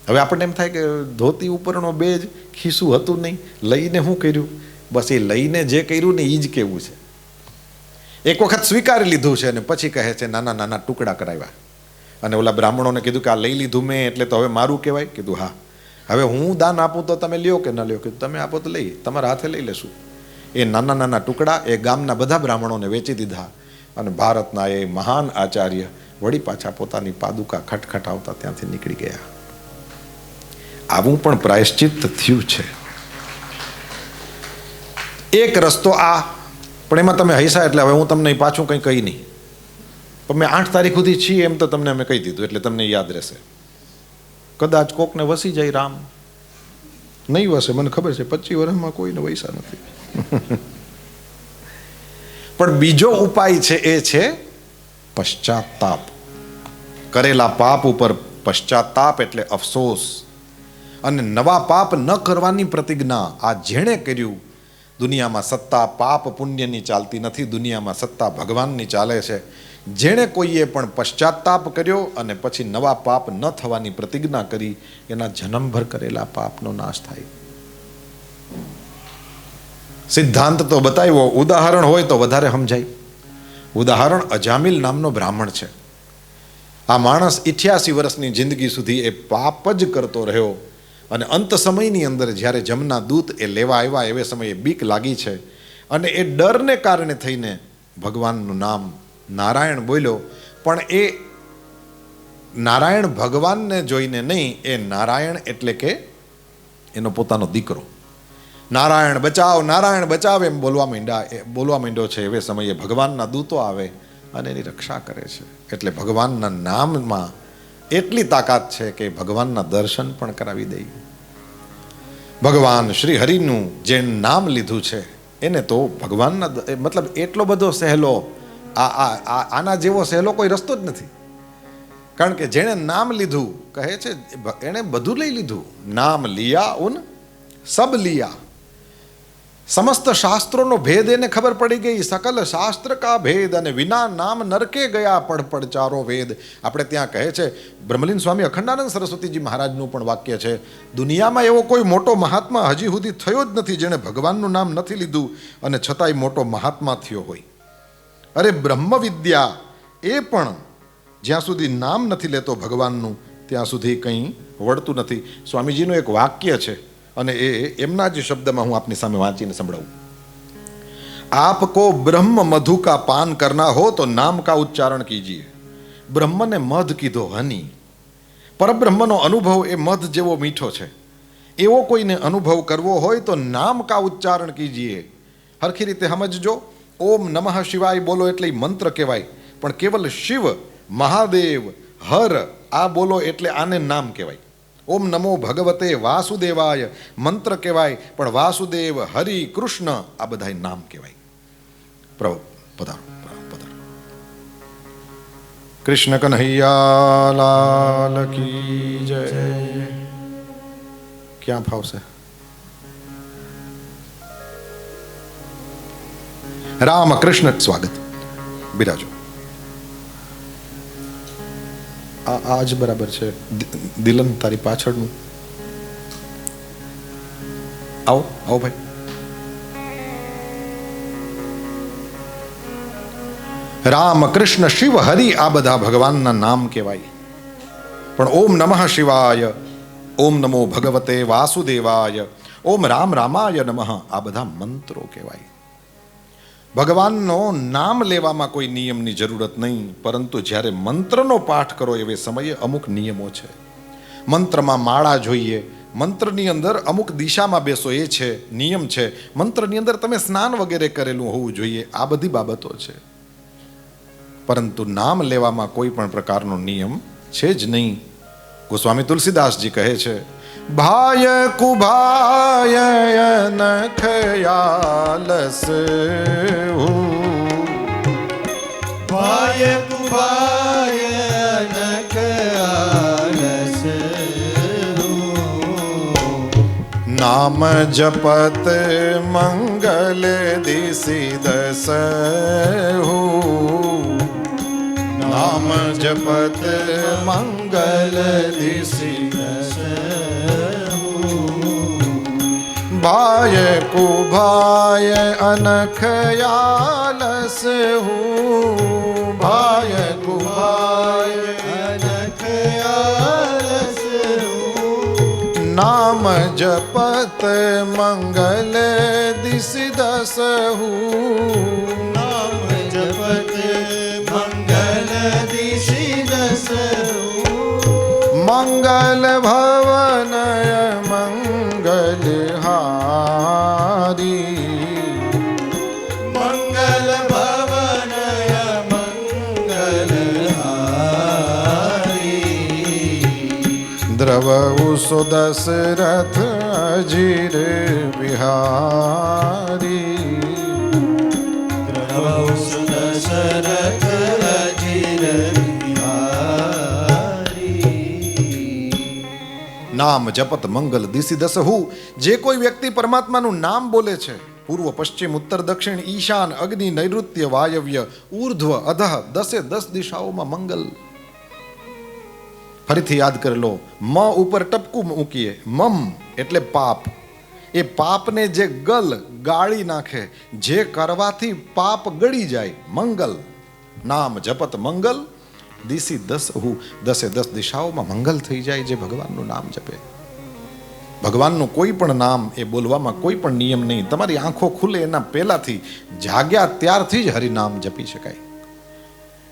હવે આપણને એમ થાય કે ધોતી ઉપરનો બેજ ખિસ્સું હતું નહીં, લઈને શું કર્યું? બસ એ લઈને જે કર્યું ને એ જ કેવું છે. એક વખત સ્વીકારી લીધું છે, અને પછી કહે છે નાના ટુકડા કરાવ્યા. અને ઓલા બ્રાહ્મણોને કીધું કે આ લઈ લીધું મેં, એટલે તો હવે મારું કહેવાય? કીધું હા. હવે હું દાન આપું તો તમે લ્યો કે ન લ્યો? કીધું તમે આપો તો લઈ, તમારા હાથે લઈ લેશું. એ નાના ટુકડા એ ગામના બધા બ્રાહ્મણોને વેચી દીધા, અને ભારતના એ મહાન આચાર્ય વળી પાછા પોતાની પાદુકા ખટખટાવતા ત્યાંથી નીકળી ગયા. આવું પણ પ્રાયશ્ચિત થયું છે. એક રસ્તો આ, પણ એમાં તમે હૈસા એટલે હવે હું તમને પાછું કંઈ કહી નહીં. પણ મેં 8 તારીખ સુધી છીએ એમ તો તમને અમે કહી દીધું, એટલે તમને યાદ રહેશે. કદાચ કોકને વસી જાય રામ, નહીં વસે મને ખબર છે. 25 વર્ષમાં કોઈને વૈસા નથી. પણ બીજો ઉપાય છે, એ છે પશ્ચાતાપ. કરેલા પાપ ઉપર પશ્ચાતાપ એટલે અફસોસ, અને નવા પાપ ન કરવાની પ્રતિજ્ઞા. આ જેણે કર્યું, દુનિયામાં સત્તા પાપ પુણ્યની ચાલતી નથી, દુનિયામાં સત્તા ભગવાનની ચાલે છે. જેણે કોઈએ પણ પશ્ચાતાપ કર્યો અને પછી નવા પાપ ન થવાની પ્રતિજ્ઞા કરી, એના જન્મભર કરેલા પાપનો નાશ થાય. સિદ્ધાંત તો બતાવ્યો, ઉદાહરણ હોય તો વધારે સમજાય. ઉદાહરણ અજામિલ નામનો બ્રાહ્મણ છે. આ માણસ 88 વર્ષની જિંદગી સુધી એ પાપ જ કરતો રહ્યો, અને અંત સમયની અંદર જ્યારે જમના દૂત એ લેવા આવ્યા, એવે સમયે બીક લાગી છે, અને એ ડરને કારણે થઈને ભગવાનનું નામ નારાયણ બોલ્યો. પણ એ નારાયણ ભગવાનને જોઈને નહીં, એ નારાયણ એટલે કે એનો પોતાનો દીકરો. નારાયણ બચાવ એમ બોલવા માંડ્યો છે. એવે સમયે ભગવાનના દૂતો આવે અને એની રક્ષા કરે છે. એટલે ભગવાનના નામમાં એટલી તાકાત છે કે ભગવાનના દર્શન પણ કરાવી દે. ભગવાન શ્રી હરિનું જે નામ લીધું છે એને તો ભગવાનના મતલબ એટલો બધો સહેલો, આના જેવો સહેલો કોઈ રસ્તો જ નથી. કારણ કે જેણે નામ લીધું, કહે છે એણે બધું લઈ લીધું. નામ લિયા ઉન સબ લિયા. સમસ્ત શાસ્ત્રોનો ભેદ એને ખબર પડી ગઈ. સકલ શાસ્ત્ર કા ભેદ અને વિના નામ નરકે ગયા પડ ચારો વેદ. આપણે ત્યાં કહે છે બ્રહ્મલીન સ્વામી અખંડાનંદ સરસ્વતીજી મહારાજનું પણ વાક્ય છે, દુનિયામાં એવો કોઈ મોટો મહાત્મા હજી સુધી થયો જ નથી જેણે ભગવાનનું નામ નથી લીધું અને છતાંય મોટો મહાત્મા થયો હોય. અરે બ્રહ્મ વિદ્યા એ પણ જ્યાં સુધી નામ નથી લેતો ભગવાનનું ત્યાં સુધી કંઈ વળતું નથી. સ્વામીજીનું એક વાક્ય છે અને એ એમના જ શબ્દમાં હું આપની સામે વાંચીને સંભળાવું. આપકો બ્રહ્મ મધુ કા પાન કરના હો તો નામ કા ઉચ્ચારણ કીજીએ. બ્રહ્મને મધ કીધો, હની. પરબ્રહ્મનો અનુભવ એ મધ જેવો મીઠો છે. એવો કોઈને અનુભવ કરવો હોય તો નામ કા ઉચ્ચારણ કીજીએ. હરખી રીતે સમજજો. ઓમ નમઃ શિવાય બોલો એટલે મંત્ર કહેવાય, પણ કેવલ શિવ, મહાદેવ, હર આ બોલો એટલે આને નામ કહેવાય. ઓમ નમો ભગવતે વાસુદેવાય મંત્ર કહેવાય, પણ વાસુદેવ, હરિ, કૃષ્ણ આ બધા નામ કહેવાય. પધારો. કૃષ્ણ કન્હૈયા લાલ કી જય. ક્યાં ફાવશે? રામ કૃષ્ણ સ્વાગત. બિરાજો. આ જ બરાબર છે. દિલન તારી પાછળનું. આવો ભાઈ. રામ કૃષ્ણ શિવ હરિ આ બધા ભગવાનના નામ કહેવાય. પણ ઓમ નમઃ શિવાય, ઓમ નમો ભગવતે વાસુદેવાય, ઓમ રામ રામાય નમઃ આ બધા મંત્રો કહેવાય. ભગવાનનો નામ લેવામાં કોઈ નિયમની જરૂરત નહીં, પરંતુ જ્યારે મંત્રનો પાઠ કરો એવે સમયે અમુક નિયમો છે. મંત્રમાં માળા જોઈએ, મંત્રની અંદર અમુક દિશામાં બેસો એ છે, નિયમ છે. મંત્રની અંદર તમે સ્નાન વગેરે કરેલું હોવું જોઈએ. આ બધી બાબતો છે. પરંતુ નામ લેવામાં કોઈ પણ પ્રકારનો નિયમ છે જ નહીં. ગોસ્વામી તુલસીદાસજી કહે છે, ભાય કુભાય નખયાલસ ભાય કુભાય નખયાલસ નામ જપત મંગલ દિશી દસ નામ જપત મંગલ દિશી દસ ભાય કુભાય અનખયાલસ ભાય કુભાય અનખયાલસ નામ જપત મંગલ દિશી દસ નામ જપત મંગલ દિશી દસ મંગલ ભવનય મંગલ હારી મંગલ ભવનય મંગલ હારી દ્રવ ઉસો દશરથ અજીર બિહારી દ્રવ ઉસો દશરથ અજીર નામ જપત મંગલ દિશી દસહુ. જે કોઈ વ્યક્તિ પરમાત્માનું નામ બોલે છે, પૂર્વ પશ્ચિમ ઉત્તર દક્ષિણ ઈશાન અગ્નિ નૈઋત્ય વાયવ્ય ઉર્ધ્વ અધઃ 10 દિશાઓમાં મંગલ. ફરીથી યાદ કરી લો. મ ઉપર ટપકું મૂકીએ. મમ એટલે પાપ. એ પાપને જે ગાળી નાખે, જે કરવાથી પાપ ગળી જાય, મંગલ. નામ જપત મંગલ દિશી દસહુ. 10 દિશાઓમાં મંગલ થઈ જાય જે ભગવાનનું નામ જપે. ભગવાનનું કોઈ પણ નામ એ બોલવામાં કોઈ પણ નિયમ નહીં. તમારી આંખો ખુલે એના પહેલાથી, જાગ્યા ત્યારથી જ હરિનામ જપી શકાય.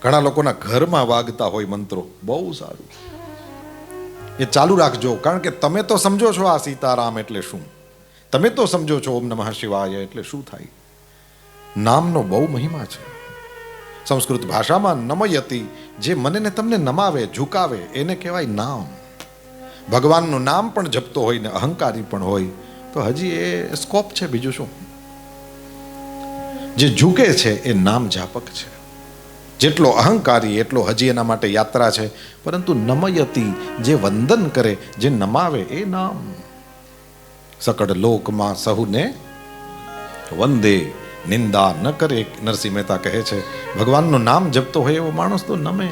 ઘણા લોકોના ઘરમાં વાગતા હોય મંત્રો, બહુ સારું, એ ચાલુ રાખજો. કારણ કે તમે તો સમજો છો આ સીતારામ એટલે શું, તમે તો સમજો છો ઓમ નમઃ શિવાય એટલે શું થાય. નામનો બહુ મહિમા છે. સંસ્કૃત ભાષામાં નમયતિ, જે મને ને તમને નમાવે, ઝુકાવે, એને કહેવાય નામ. ભગવાનનું નામ પણ જપતો હોય ને અહંકારી પણ હોય તો હજી એ સ્કોપ છે, બીજું શું. જે ઝૂકે છે એ નામ જાપક છે. જેટલો અહંકારી એટલો હજી એના માટે યાત્રા છે. પરંતુ નમયતિ, જે વંદન કરે, જે નમાવે, એ નામ. સકળ લોકમાં સહુને વંદે, નિંદા ન કરે. નરસિંહ મહેતા કહે છે ભગવાનનું નામ જપતો હોય એવો માણસ તો નમે.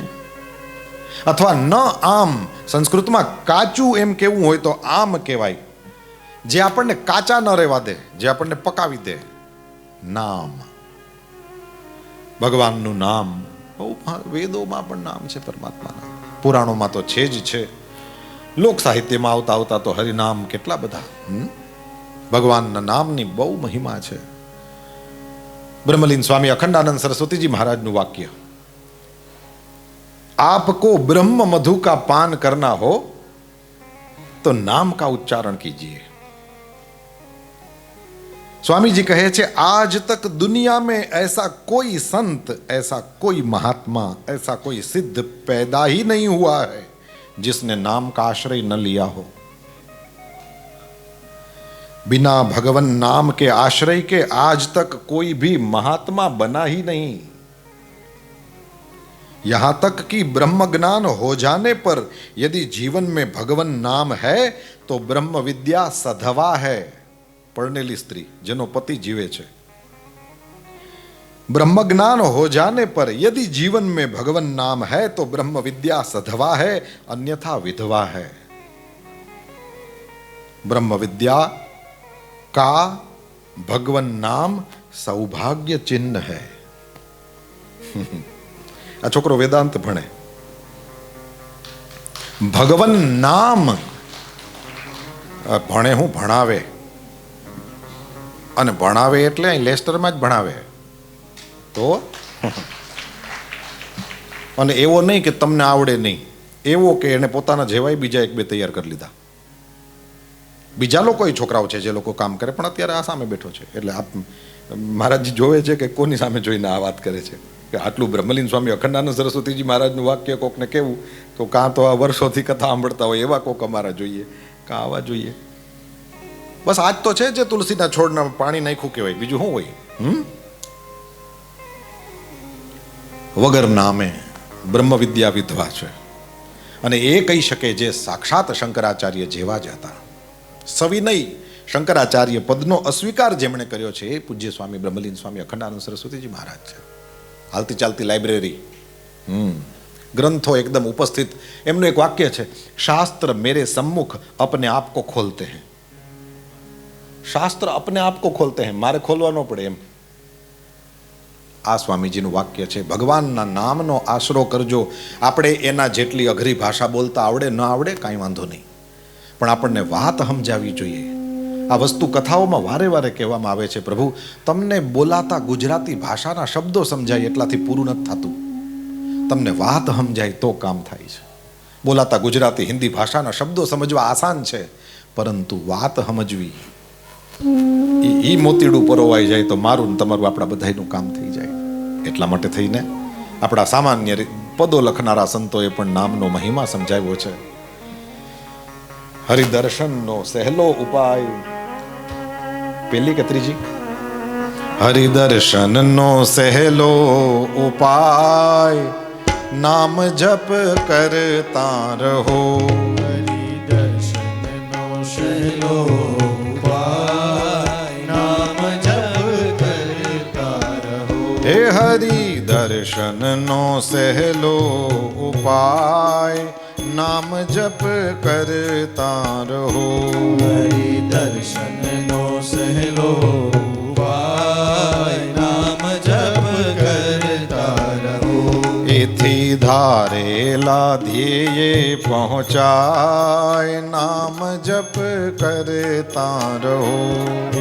અથવા ન આમ, સંસ્કૃતમાં કાચું એમ કેવું હોય તો આમ કહેવાય. જે આપણને કાચા ન રહેવા દે, જે આપણને પકાવી દે, નામ. ભગવાનનું નામ બહુ, વેદોમાં પણ નામ છે પરમાત્માના, પુરાણોમાં તો છે જ છે. લોક સાહિત્યમાં આવતા આવતા તો હરિનામ કેટલા બધા. ભગવાનના નામની બહુ મહિમા છે. બ્રહ્મલીન સ્વામી અખંડાનંદ સરસ્વતીજી મહારાજનું વાક્ય, आपको ब्रह्म मधु का पान करना हो तो नाम का उच्चारण कीजिए. स्वामी जी कहे छे आज तक दुनिया में ऐसा कोई संत, ऐसा कोई महात्मा, ऐसा कोई सिद्ध पैदा ही नहीं हुआ है जिसने नाम का आश्रय न लिया हो. बिना भगवान नाम के आश्रय के आज तक कोई भी महात्मा बना ही नहीं. यहां तक कि ब्रह्म ज्ञान हो जाने पर यदि जीवन में भगवान नाम है तो ब्रह्म विद्या सधवा है. परनेली स्त्री જેનો પતિ જીવે છે, ब्रह्म ज्ञान हो जाने पर यदि जीवन में भगवान नाम है तो ब्रह्म विद्या सधवा है, अन्यथा विधवा है. ब्रह्म विद्या का भगवान नाम सौभाग्य चिन्ह है. આ છોકરો વેદાંત ભણે, ભગવાન નામ ભણે, હું ભણાવે, અને ભણાવે એટલે અહીં લેસ્ટરમાં જ ભણાવે તો, અને એવો નહીં કે તમને આવડે નહીં, એવો કે એને પોતાના જેવાય બીજા એક બે તૈયાર કરી લીધા. બીજા લોકો છોકરાઓ છે જે લોકો કામ કરે, પણ અત્યારે આ સામે બેઠો છે. એટલે આપ મહારાજજી જોવે છે કે કોની સામે જોઈને આ વાત કરે છે. કે આટલું બ્રહ્મલીન સ્વામી અખંડાનંદ સરસ્વતીજી મહારાજનું વાક્ય કોકને કેવું તો કાં તો આ વર્ષોથી કથા સાંભળતા હોય એવા કોક અમારા જોઈએ, કાં આવા જોઈએ. બસ આજ તો છે જે તુલસીના છોડના પાણી નાખ્યું કહેવાય, બીજું શું હોય. વગર નામે બ્રહ્મ વિદ્યા વિધવા છે. અને એ કહી શકે જે સાક્ષાત શંકરાચાર્ય જેવા જ હતા. સવિનય શંકરાચાર્ય પદનો અસ્વીકાર જેમણે કર્યો છે એ પૂજ્ય સ્વામી બ્રહ્મલીન સ્વામી અખંડાનંદ સરસ્વતીજી મહારાજ છે. હાલતી ચાલતી લાઇબ્રેરી, ગ્રંથો એકદમ ઉપસ્થિત. એમનું એક વાક્ય છે, શાસ્ત્ર મેરે सम्मुख अपने आप को खोलते हैं. શાસ્ત્ર अपने आप को खोलते हैं, મારે ખોલવા ન પડે એમ. આ સ્વામીજીનું વાક્ય છે. ભગવાનના નામનો આશરો કરજો. આપણે એના જેટલી અઘરી ભાષા બોલતા આવડે ન આવડે કાંઈ વાંધો નહીં, પણ આપણને વાત સમજાવવી જોઈએ. આ વસ્તુ કથાઓમાં વારે વારે કહેવામાં આવે છે, પ્રભુ તમને બોલાતા ગુજરાતી ભાષાના શબ્દો સમજાય એટલાથી પૂરું નથી થતું. તમને વાત સમજાય તો કામ થાય છે. બોલાતા ગુજરાતી હિન્દી ભાષાના શબ્દો સમજવા આસાન છે, પરંતુ વાત સમજવી એ મોતીડું પરોવાઈ જાય તો મારું ને તમારું આપણા બધાનું કામ થઈ જાય. એટલા માટે થઈને આપણા સામાન્ય પદો લખનારા સંતોએ પણ નામનો મહિમા સમજાવ્યો છે. હરિદર્શનનો સહેલો ઉપાય, પેલી કે ત્રીજી? હરિદર્શનનો સહેલો ઉપાય, નામ જપ કરતા રહો. હરિદર્શનનો સહેલો ઉપાય, નામ જપ કરતા રહો. હે હરિદર્શનનો સહેલો ઉપાય, નામ જપ કરતા રહો. હરિદર્શનનો સહેલો ઉપાય, નામ જપ કરતા રહો. એ એથી ધારેલા ધ્યેયે પહોંચાય, નામ જપ કરતા રહો.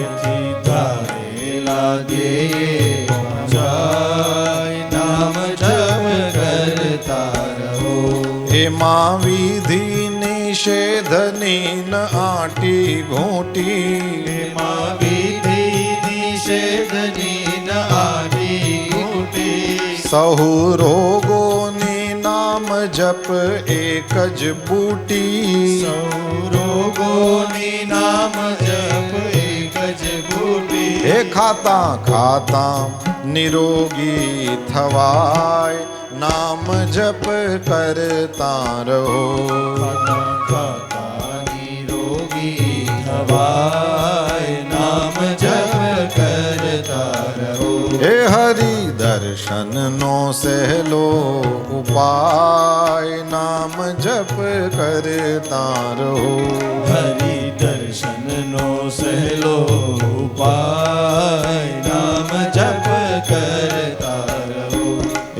એથી ધારેલા ધ્યેયે પહોંચાય, નામ જપ કરતા રહો. એમાં વિધિ નિષેધની ન આંટી ઘૂંટી, એમાં વિધિ નિષેધની ન આંટી ઘૂંટી. સહુ રોગોની નામ જપ એક જ બૂટી. સૌ રોગોની નામ જપ એક જ બૂટી. હે ખાતા ખાતા નિરોગી થવાય, નામ જપ કરતા રહો. ખાતા ખાતા નિરોગી થવાય, નામ જપ કરતા રહો. હે હરિ દર્શનનો સહેલો ઉપાય, નામ જપ કરતા રહો. હરિ દર્શનનો સહેલો ઉપાય, નામ જપ કરતા રહો.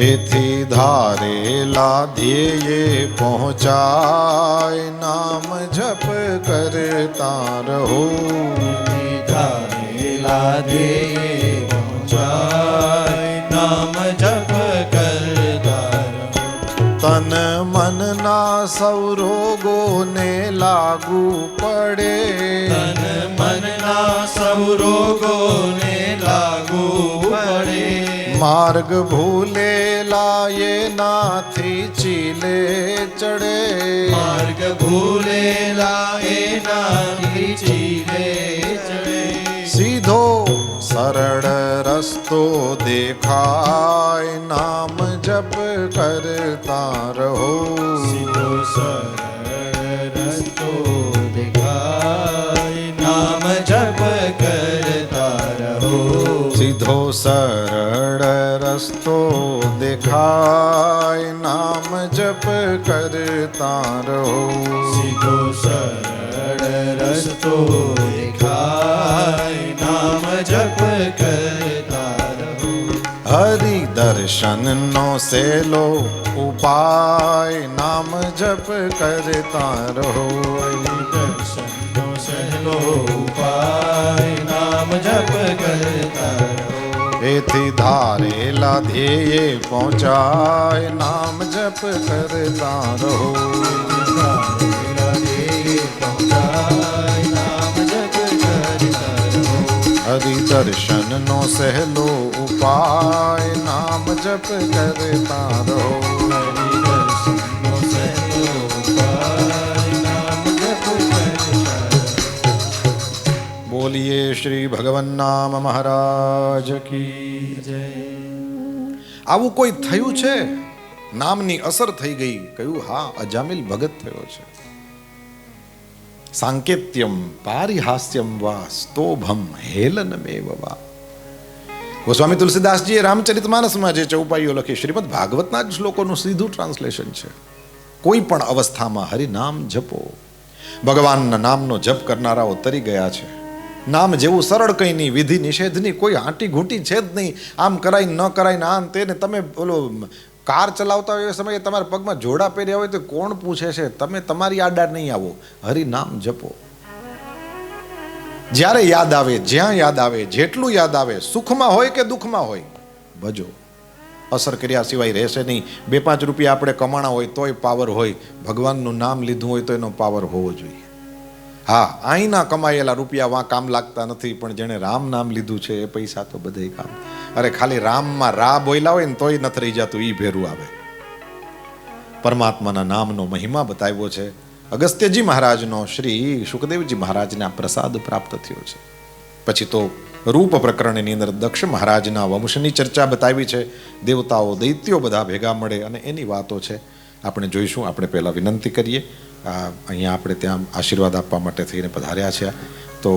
એથી ધારેલા ધ્યેયે પહોંચાય, નામ જપ કરતા રહો. ધારેલા ધ્યેયે પહોંચાય, નામ જપ કરતા રહો. તન મનના સૌ રોગોને લાગુ પડે, તન મનના સૌ રોગોને લાગુ પડે. માર્ગ ભૂલેલા એનાથી ચીલે ચડે. માર્ગ ભૂલેલા એનાથી ચીલે ચડે. સીધો સરળ રસ્તો દેખાય, નામ જપ કરતા રહો. સીધો સરળ રસ્તો દેખાય, નામ જપ કરતા રહો. સીધો સરળ રસ્તો દેખાય, નામ જપ કરતા રહો. સીધો સરળ રસ્તો દેખાય, નામ જપ કરતા રહો. હરિ દર્શનનો સહેલો ઉપાય, નામ જપ કરતા રહો. દર્શનનો સહેલો ઉપાય, નામ જપ કરતા રહો. એથી ધારેલા ધ્યેયે પહોંચાય, નામ જપ કરતા રહો. ધારેલા ધ્યેયે પહોંચાય, નામ જપ કરતા રહો. હરિ દર્શનનો સહેલો ઉપાય, નામ જપ કરતા રહો. હરિ દર્શનનો સહેલો ઉપાય, નામ જપ કરતા રહો. બોલીએ શ્રી ભગવન નામ મહારાજ કી. જય. આવું કોઈ થયું છે? નામની અસર થઈ ગઈ. કહ્યું હા, અજામિલ ભગત થયો છે. સાંકેત્યમ પારિહાસ્યમ વા સ્તોભમ હેલનમેવ વા. ગોસ્વામી તુલસીદાસજીએ રામચરિતમાનસમાં જે ચૌપાઈઓ લખી, શ્રીમદ ભાગવતના જ શ્લોકોનું સીધું ટ્રાન્સલેશન છે. કોઈ પણ અવસ્થામાં હરિનામ જપો. ભગવાનના નામનો જપ કરનારાઓ તરી ગયા છે. નામ જેવું સરળ કંઈ નહીં, વિધિ નિષેધની કોઈ આંટી ઘૂંટી છે જ નહીં. આમ કરાય ન કરાય ને આમ તેને. તમે બોલો કાર ચલાવતા હોય એ સમયે તમારા પગમાં જોડા પહેર્યા હોય તો કોણ પૂછે છે? તમે તમારી આડા નહીં આવો, હરિનામ જપો. જ્યારે યાદ આવે, જ્યાં યાદ આવે, જેટલું યાદ આવે, સુખમાં હોય કે દુઃખમાં હોય, ભજો. અસર કર્યા સિવાય રહેશે નહીં. 2-5 રૂપિયા આપણે કમાણા હોય તોય પાવર હોય. ભગવાનનું નામ લીધું હોય તો એનો પાવર હોવો જોઈએ. હા, અહીંના કમાયેલા રૂપિયા વાં કામ લાગતા નથી, પણ જેણે રામ નામ લીધું છે એ પૈસા તો બધે કામ. અરે ખાલી રામમાં રા બોલ્યા હોય ને તોય નથી રહી જતું, ઈ ભેરું આવે. પરમાત્માના નામનો મહિમા બતાવ્યો છે. અગસ્ત્યજી મહારાજનો શ્રી સુખદેવજી મહારાજને આ પ્રસાદ પ્રાપ્ત થયો છે. પછી તો રૂપ પ્રકરણની અંદર દક્ષ મહારાજના વંશની ચર્ચા બતાવી છે. દેવતાઓ દૈત્યો બધા ભેગા મળે અને એની વાતો છે. આપણે જોઈશું. આપણે પહેલાં વિનંતી કરીએ. અહીંયા આપણે ત્યાં આશીર્વાદ આપવા માટે થઈને પધાર્યા છે, તો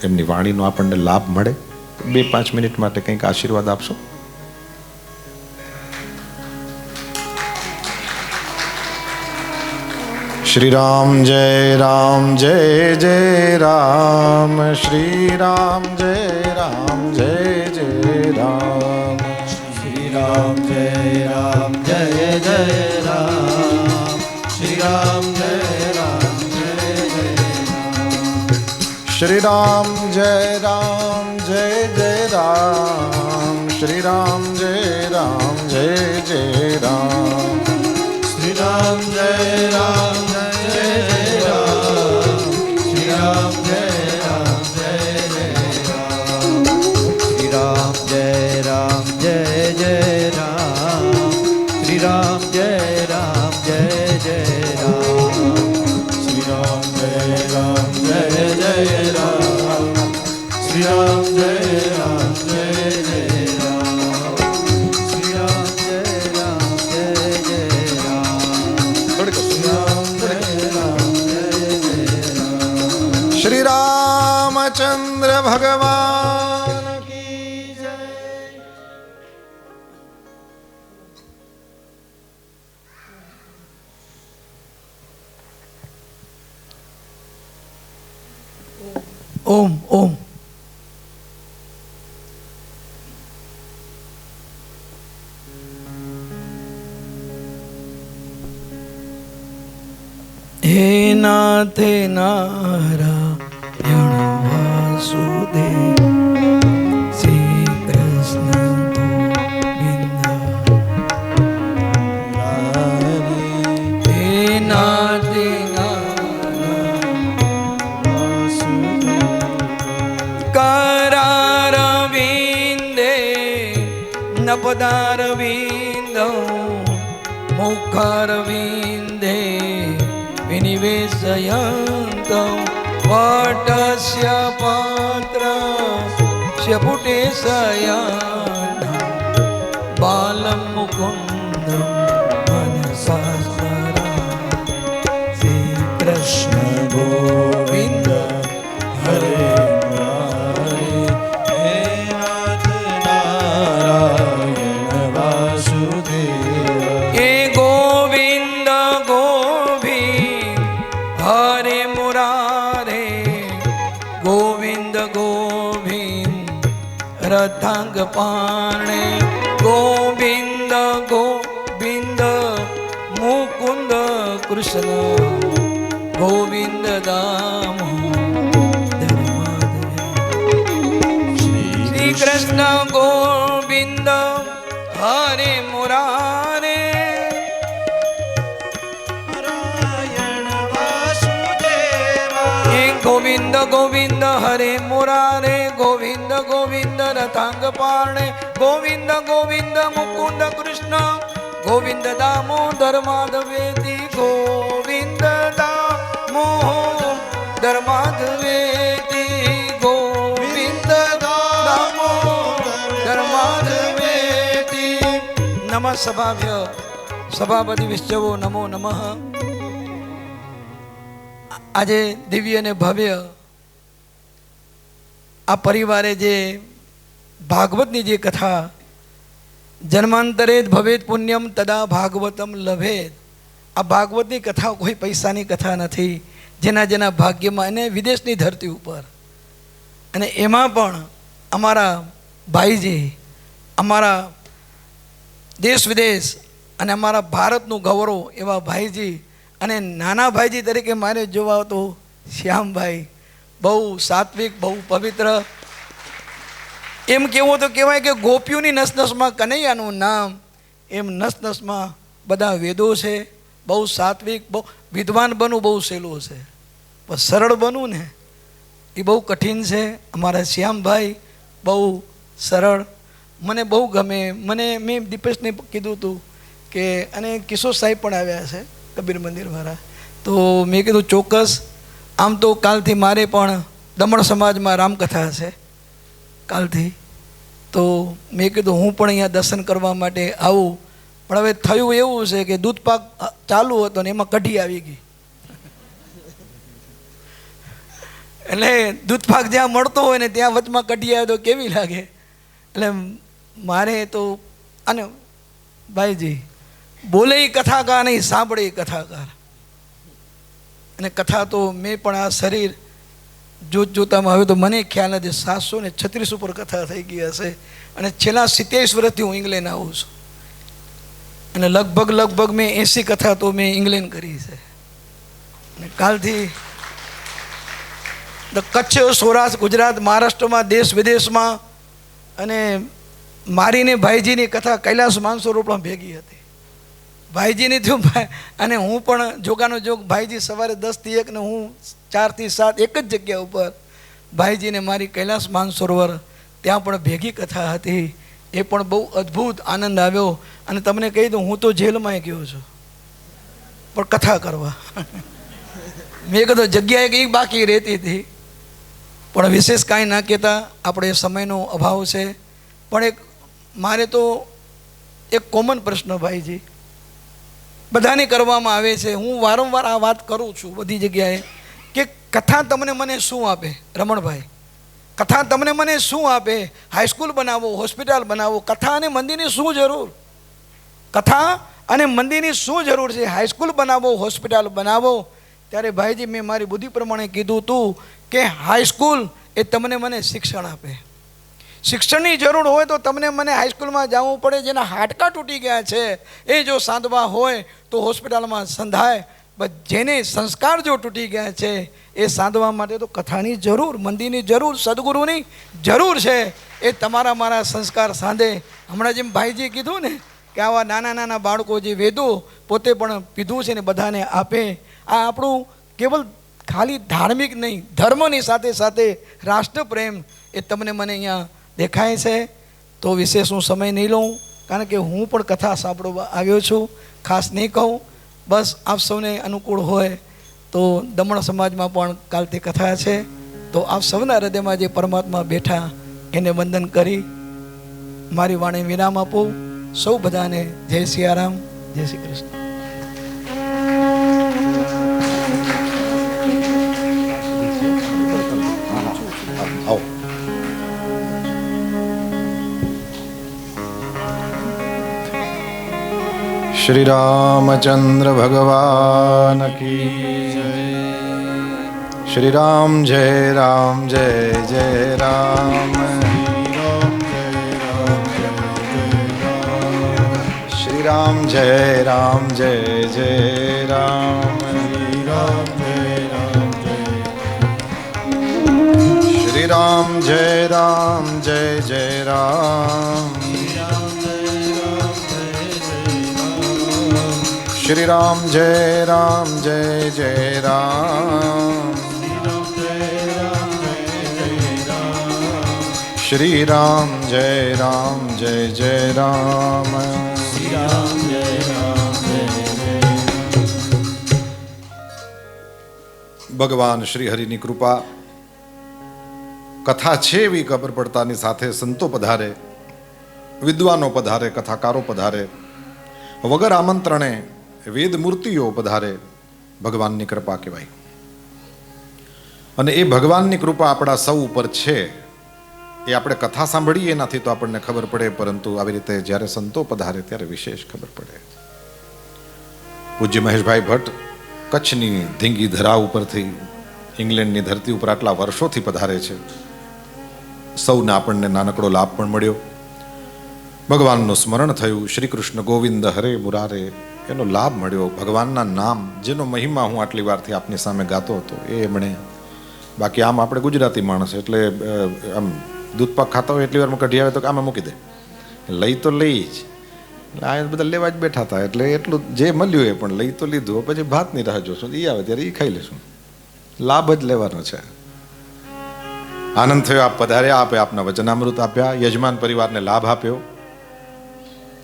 એમની વાણીનો આપણને લાભ મળે. 2-5 મિનિટ માટે કંઈક આશીર્વાદ આપશો. શ્રી રામ જય રામ જય જય રામ. શ્રી રામ જય રામ જય જય રામ. શ્રી રામ જય રામ જય जय राम श्री राम जय राम जय श्री राम जय राम जय जय राम श्री राम जय राम जय जय राम श्री राम जय राम जय जय राम श्री राम जय राम जय जय राम श्री राम जय राम जय जय राम श्री राम जय राम जय जय राम श्री राम जय राम जय जय राम श्री राम जय राम जय जय राम श्री राम जय राम जय जय राम श्री राम जय राम जय जय राम श्री रामचंद्र भगवान की जय। ओम ओम हे नाथ नारायण वासुदेव श्री कृष्ण गोविंद हे नाथ करारविन्दे नपदारविन्दौ मुखारविन्दे विनिवेशयन्तौ वटस्य पात्रस्य पुटे शयनं बालं मुकुन्दं मनसा स्मरामि श्रीकृष्ण गोविन्द हरे हे नाथ नारायण वासुदेव हे गोविन्द गोविन्द हरे मुरारे गोविन्द गोविन्द रथांग पाणे गोविन्द गोविन्द मुकुंद कृष्ण गोविन्द दामोदर श्री कृष्ण गोविन्द हरे मुरारे नारायण वासुदेव हे गोविन्द गोविन्द हरे मुरारे गोविन्द गोविन्द रथांग पाणे गोविन्द गोविन्द मुकुंद कृष्ण गोविन्द दामोदर माधवेति गोविन्द दामोदर माधवेति गोविन्द दामोदर माधवेति नमः सभाभ्य सभापति विश्वो नमो नमः। આજે દિવ્ય અને ભવ્ય આ પરિવારે જે ભાગવતની જે કથા જન્માંતરે ભવેત પુણ્યમ તદા ભાગવતમ લભેત, આ ભાગવતની કથા કોઈ પૈસાની કથા નથી, જેના જેના ભાગ્યમાં અને વિદેશની ધરતી ઉપર, અને એમાં પણ અમારા ભાઈજી, અમારા દેશ વિદેશ અને અમારા ભારતનું ગૌરવ એવા ભાઈજી, અને નાના ભાઈજી તરીકે મારે જોવા તો શ્યામભાઈ બહુ સાત્વિક, બહુ પવિત્ર, એમ કહેવું તો કહેવાય કે ગોપીઓની નસનસમાં કનૈયાનું નામ, એમ નસનસમાં બધા વેદો છે. બહુ સાત્વિક, બહુ વિદ્વાન બનવું બહુ સહેલું છે, પણ સરળ બનવું ને એ બહુ કઠિન છે. અમારા શ્યામભાઈ બહુ સરળ, મને બહુ ગમે. મને મેં દીપેશને કીધું હતું કે, અને કિશોર સાહેબ પણ આવ્યા છે કબીર મંદિરવાળા, તો મેં કીધું ચોક્કસ. આમ તો કાલથી મારે પણ દમણ સમાજમાં રામકથા છે કાલથી, તો મેં કીધું હું પણ અહીંયા દર્શન કરવા માટે આવું. પણ હવે થયું એવું છે કે દૂધ પાક ચાલુ હતો ને એમાં કઢી આવી ગઈ, એટલે દૂધ પાક જ્યાં મળતો હોય ને ત્યાં વચમાં કઢી આવે તો કેવી લાગે. એટલે મારે તો, અને ભાઈજી બોલે એ કથાકાર નહીં, સાંભળે એ કથાકાર. અને કથા તો મેં પણ આ શરીર જોતામાં હવે તો મને ખ્યાલ નથી 736 ઉપર કથા થઈ ગઈ હશે, અને છેલ્લા 27 વર્ષથી હું ઇંગ્લેન્ડ આવું છું. અને લગભગ મેં 80 કથા તો મેં ઇંગ્લેન્ડ કરી છે. અને કાલથી કચ્છ, સૌરાષ્ટ્ર, ગુજરાત, મહારાષ્ટ્રમાં, દેશ વિદેશમાં, અને મારીને ભાઈજીની કથા કૈલાસ માનસરોવરમાં ભેગી હતી. ભાઈજીની થયું અને હું પણ જોગાનો જોગ, ભાઈજી સવારે 10 થી 1 ને હું 4 થી 7 એક જ જગ્યા ઉપર ભાઈજીને મારી કૈલાસ માનસરોવર ત્યાં પણ ભેગી કથા હતી. એ પણ બહુ અદ્ભુત આનંદ આવ્યો. અને તમને કહી દઉં, હું તો જેલમાં ગયો છું પણ કથા કરવા. મેં કીધું જગ્યાએ કંઈ બાકી રહેતી હતી, પણ વિશેષ કાંઈ ના કહેતા, આપણે સમયનો અભાવ છે. પણ એક મારે તો એક કોમન પ્રશ્ન ભાઈજી બધાને કરવામાં આવે છે, હું વારંવાર આ વાત કરું છું બધી જગ્યાએ, કે કથા તમને મને શું આપે? રમણભાઈ, કથા તમને મને શું આપે? હાઈસ્કૂલ બનાવો, હોસ્પિટલ બનાવો, કથા અને મંદિરની શું જરૂર? કથા અને મંદિરની શું જરૂર છે? હાઈસ્કૂલ બનાવો, હોસ્પિટલ બનાવો. ત્યારે ભાઈજી મેં મારી બુદ્ધિ પ્રમાણે કીધું હતું કે હાઈસ્કૂલ એ તમને મને શિક્ષણ આપે. શિક્ષણની જરૂર હોય તો તમને મને હાઈસ્કૂલમાં જવું પડે. જેના હાડકાં તૂટી ગયા છે એ જો સાંધવા હોય તો હોસ્પિટલમાં સંધાય. જેને સંસ્કાર જો તૂટી ગયા છે એ સાંધવા માટે તો કથાની જરૂર, મંદિરની જરૂર, સદગુરુની જરૂર છે. એ તમારા મારા સંસ્કાર સાંધે. હમણાં જેમ ભાઈજીએ કીધું ને કે આવા નાના નાના બાળકો જે વેદો પોતે પણ પીધું છે ને બધાને આપે. આ આપણું કેવલ ખાલી ધાર્મિક નહીં, ધર્મની સાથે સાથે રાષ્ટ્રપ્રેમ એ તમને મને અહીંયા દેખાય છે. તો વિશેષ હું સમય નહીં લઉં, કારણ કે હું પણ કથા સાંભળવા આવ્યો છું. ખાસ નહીં કહું, બસ આપ સૌને અનુકૂળ હોય તો દમણ સમાજમાં પણ કાલથી કથા છે, તો આપ સૌના હૃદયમાં જે પરમાત્મા બેઠા એને વંદન કરી મારી વાણી વિરામ આપું. સૌ બધાને જય સિયારામ, જય શ્રી કૃષ્ણ. श्री रामचंद्र भगवान की जय. श्री राम जय राम जय जय राम. श्री राम जय राम जय जय राम. श्री राम जय राम जय जय राम. श्री राम जय राम जय जय राम. श्री राम जय राम जय जय राम. ભગવાન શ્રી હરિની કૃપા, કથા છે એવી ખબર પડતાની સાથે સંતો પધારે, વિદ્વાનો પધારે, કથાકારો પધારે, વગર આમંત્રણે વેદ મૂર્તિઓ પધારે. ભગવાનની કૃપા કહેવાય. અને એ ભગવાનની કૃપા આપણા સૌ ઉપર છે એ આપણે કથા સાંભળીએ એનાથી તો આપણને ખબર પડે, પરંતુ આવી રીતે જ્યારે સંતો પધારે ત્યારે વિશેષ ખબર પડે. પૂજ્ય મહેશભાઈ ભટ્ટ કચ્છની ધીંગી ધરા ઉપરથી ઇંગ્લેન્ડની ધરતી ઉપર આટલા વર્ષોથી પધારે છે. સૌને આપણને નાનકડો લાભ પણ મળ્યો. ભગવાનનું સ્મરણ થયું, શ્રી કૃષ્ણ ગોવિંદ હરે મુરારે, એનો લાભ મળ્યો. ભગવાનના નામ જેનો મહિમા હું આટલી વારથી આપની સામે ગાતો હતો એ એમણે. બાકી આમ આપણે ગુજરાતી માણસ એટલે આમ દૂધપાક ખાતા હોય એટલી વારમાં કઢી આવે તો આમાં મૂકી દે, લઈ તો લઈ જ. એટલે આ બધા લેવા જ બેઠા હતા, એટલે એટલું જે મળ્યું એ પણ લઈ તો લીધું. પછી ભાતની રાહ જોશું, એ આવે ત્યારે એ ખાઈ લેશું. લાભ જ લેવાનો છે. આનંદ થયો, આપ પધાર્યા, આપે આપના વચનામૃત આપ્યા, યજમાન પરિવારને લાભ આપ્યો.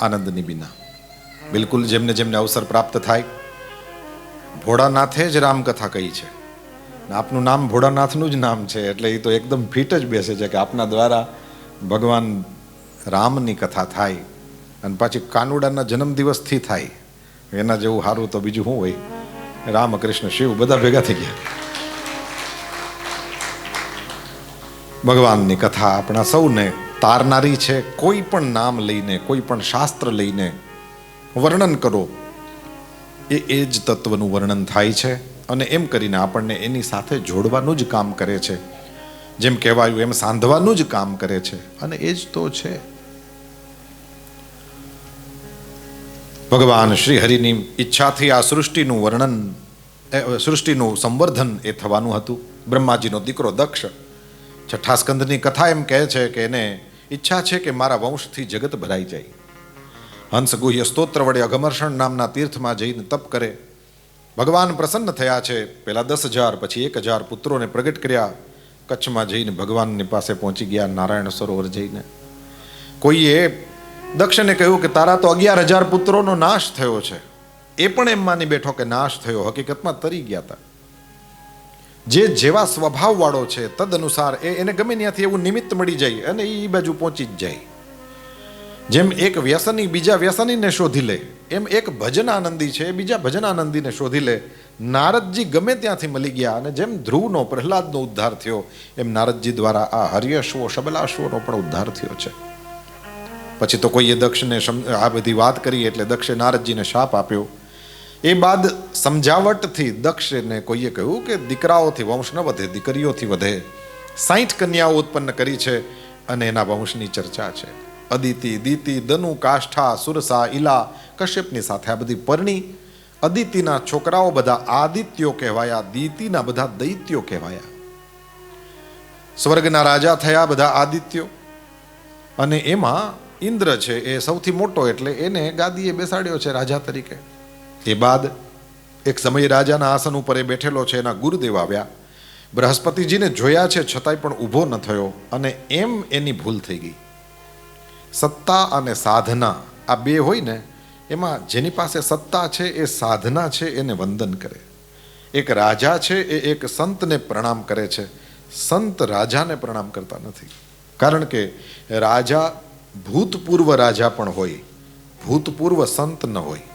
આનંદની બીના. બિલકુલ જેમને જેમને અવસર પ્રાપ્ત થાય, ભોળાનાથે જ રામકથા કહી છે. આપનું નામ ભોળાનાથનું જ નામ છે, એટલે એ તો એકદમ ફિટ જ બેસે છે કે આપના દ્વારા ભગવાન રામની કથા થાય. અને પાછી કાનુડાના જન્મદિવસથી થાય, એના જેવું સારું તો બીજું શું હોય. રામ કૃષ્ણ શિવ બધા ભેગા થઈ ગયા. ભગવાનની કથા આપણા સૌને તારનારી છે. કોઈ પણ નામ લઈને, કોઈ પણ શાસ્ત્ર લઈને વર્ણન કરો, એ જ તત્વનું વર્ણન થાય છે. અને એમ કરીને આપણને એની સાથે જોડવાનું જ કામ કરે છે. જેમ કહેવાયું એમ સાંધવાનું જ કામ કરે છે. અને એ જ તો છે. ભગવાન શ્રી હરિની ઈચ્છાથી આ સૃષ્ટિનું વર્ણન, સૃષ્ટિનું સંવર્ધન એ થવાનું હતું. બ્રહ્માજીનો દીકરો દક્ષ, છઠ્ઠા સ્કંદની કથા એમ કહે છે કે એને ઈચ્છા છે કે મારા વંશથી જગત ભરાઈ જાય. હંસ ગુહ્ય સ્તોત્ર વડે અઘમર્ષણ નામના તીર્થમાં જઈને તપ કરે. ભગવાન પ્રસન્ન થયા છે. પહેલા 10,000 પછી 1,000 પુત્રોને પ્રગટ કર્યા. કચ્છમાં જઈને ભગવાનની પાસે પહોંચી ગયા, નારાયણ સરોવર જઈને. કોઈએ દક્ષને કહ્યું કે તારા તો 11,000 પુત્રોનો નાશ થયો છે. એ પણ એમ માની બેઠો કે નાશ થયો, હકીકતમાં તરી ગયા હતા. જે જેવા સ્વભાવવાળો છે તદ અનુસાર એને ગમે ત્યાંથી એવું નિમિત્ત મળી જાય અને એ બાજુ પહોંચી જ જાય. જેમ એક વ્યસની બીજા વ્યસનીને શોધી લે, એમ એક ભજન આનંદી છે બીજા ભજન આનંદીને શોધી લે. નારદજી ગમે ત્યાંથી મળી ગયા અને જેમ ધ્રુવનો પ્રહલાદનો ઉદ્ધાર થયો એમ નારદજી દ્વારા આ હર્યશ્વો શબલાશ્વનો પણ ઉદ્ધાર થયો છે. પછી તો કોઈએ દક્ષને આ બધી વાત કરી એટલે દક્ષે નારદજીને શાપ આપ્યો. એ બાદ સમજાવટથી દક્ષને કોઈએ કહ્યું કે દીકરાઓથી વંશ ન વધે, દીકરીઓથી વધે. 60 કન્યાઓ ઉત્પન્ન કરી છે અને એના વંશની ચર્ચા છે. અદિતિ, દિતિ, દનુ, કાષ્ઠા, સુરસા, ઈલા, કશ્યપની સાથે આ બધી પરણી. અદિતિના છોકરાઓ બધા આદિત્યો કહેવાયા, દિતિના બધા દૈત્યો કહેવાયા. સ્વર્ગના રાજા થયા બધા આદિત્યો. અને એમાં ઇન્દ્ર છે એ સૌથી મોટો એટલે એને ગાદીએ બેસાડ્યો છે રાજા તરીકે. એ બાદ એક સમય રાજાના આસન ઉપર એ બેઠેલો છે, એના ગુરુદેવ આવ્યા. બૃહસ્પતિજીને જોયા છે છતાંય પણ ઊભો ન થયો અને એમ એની ભૂલ થઈ ગઈ. સત્તા અને સાધના આ બે હોય ને, એમાં જેની પાસે સત્તા છે એ સાધના છે એને વંદન કરે. એક રાજા છે એ એક સંતને પ્રણામ કરે છે, સંત રાજાને પ્રણામ કરતા નથી. કારણ કે રાજા ભૂતપૂર્વ રાજા પણ હોય, ભૂતપૂર્વ સંત ન હોય,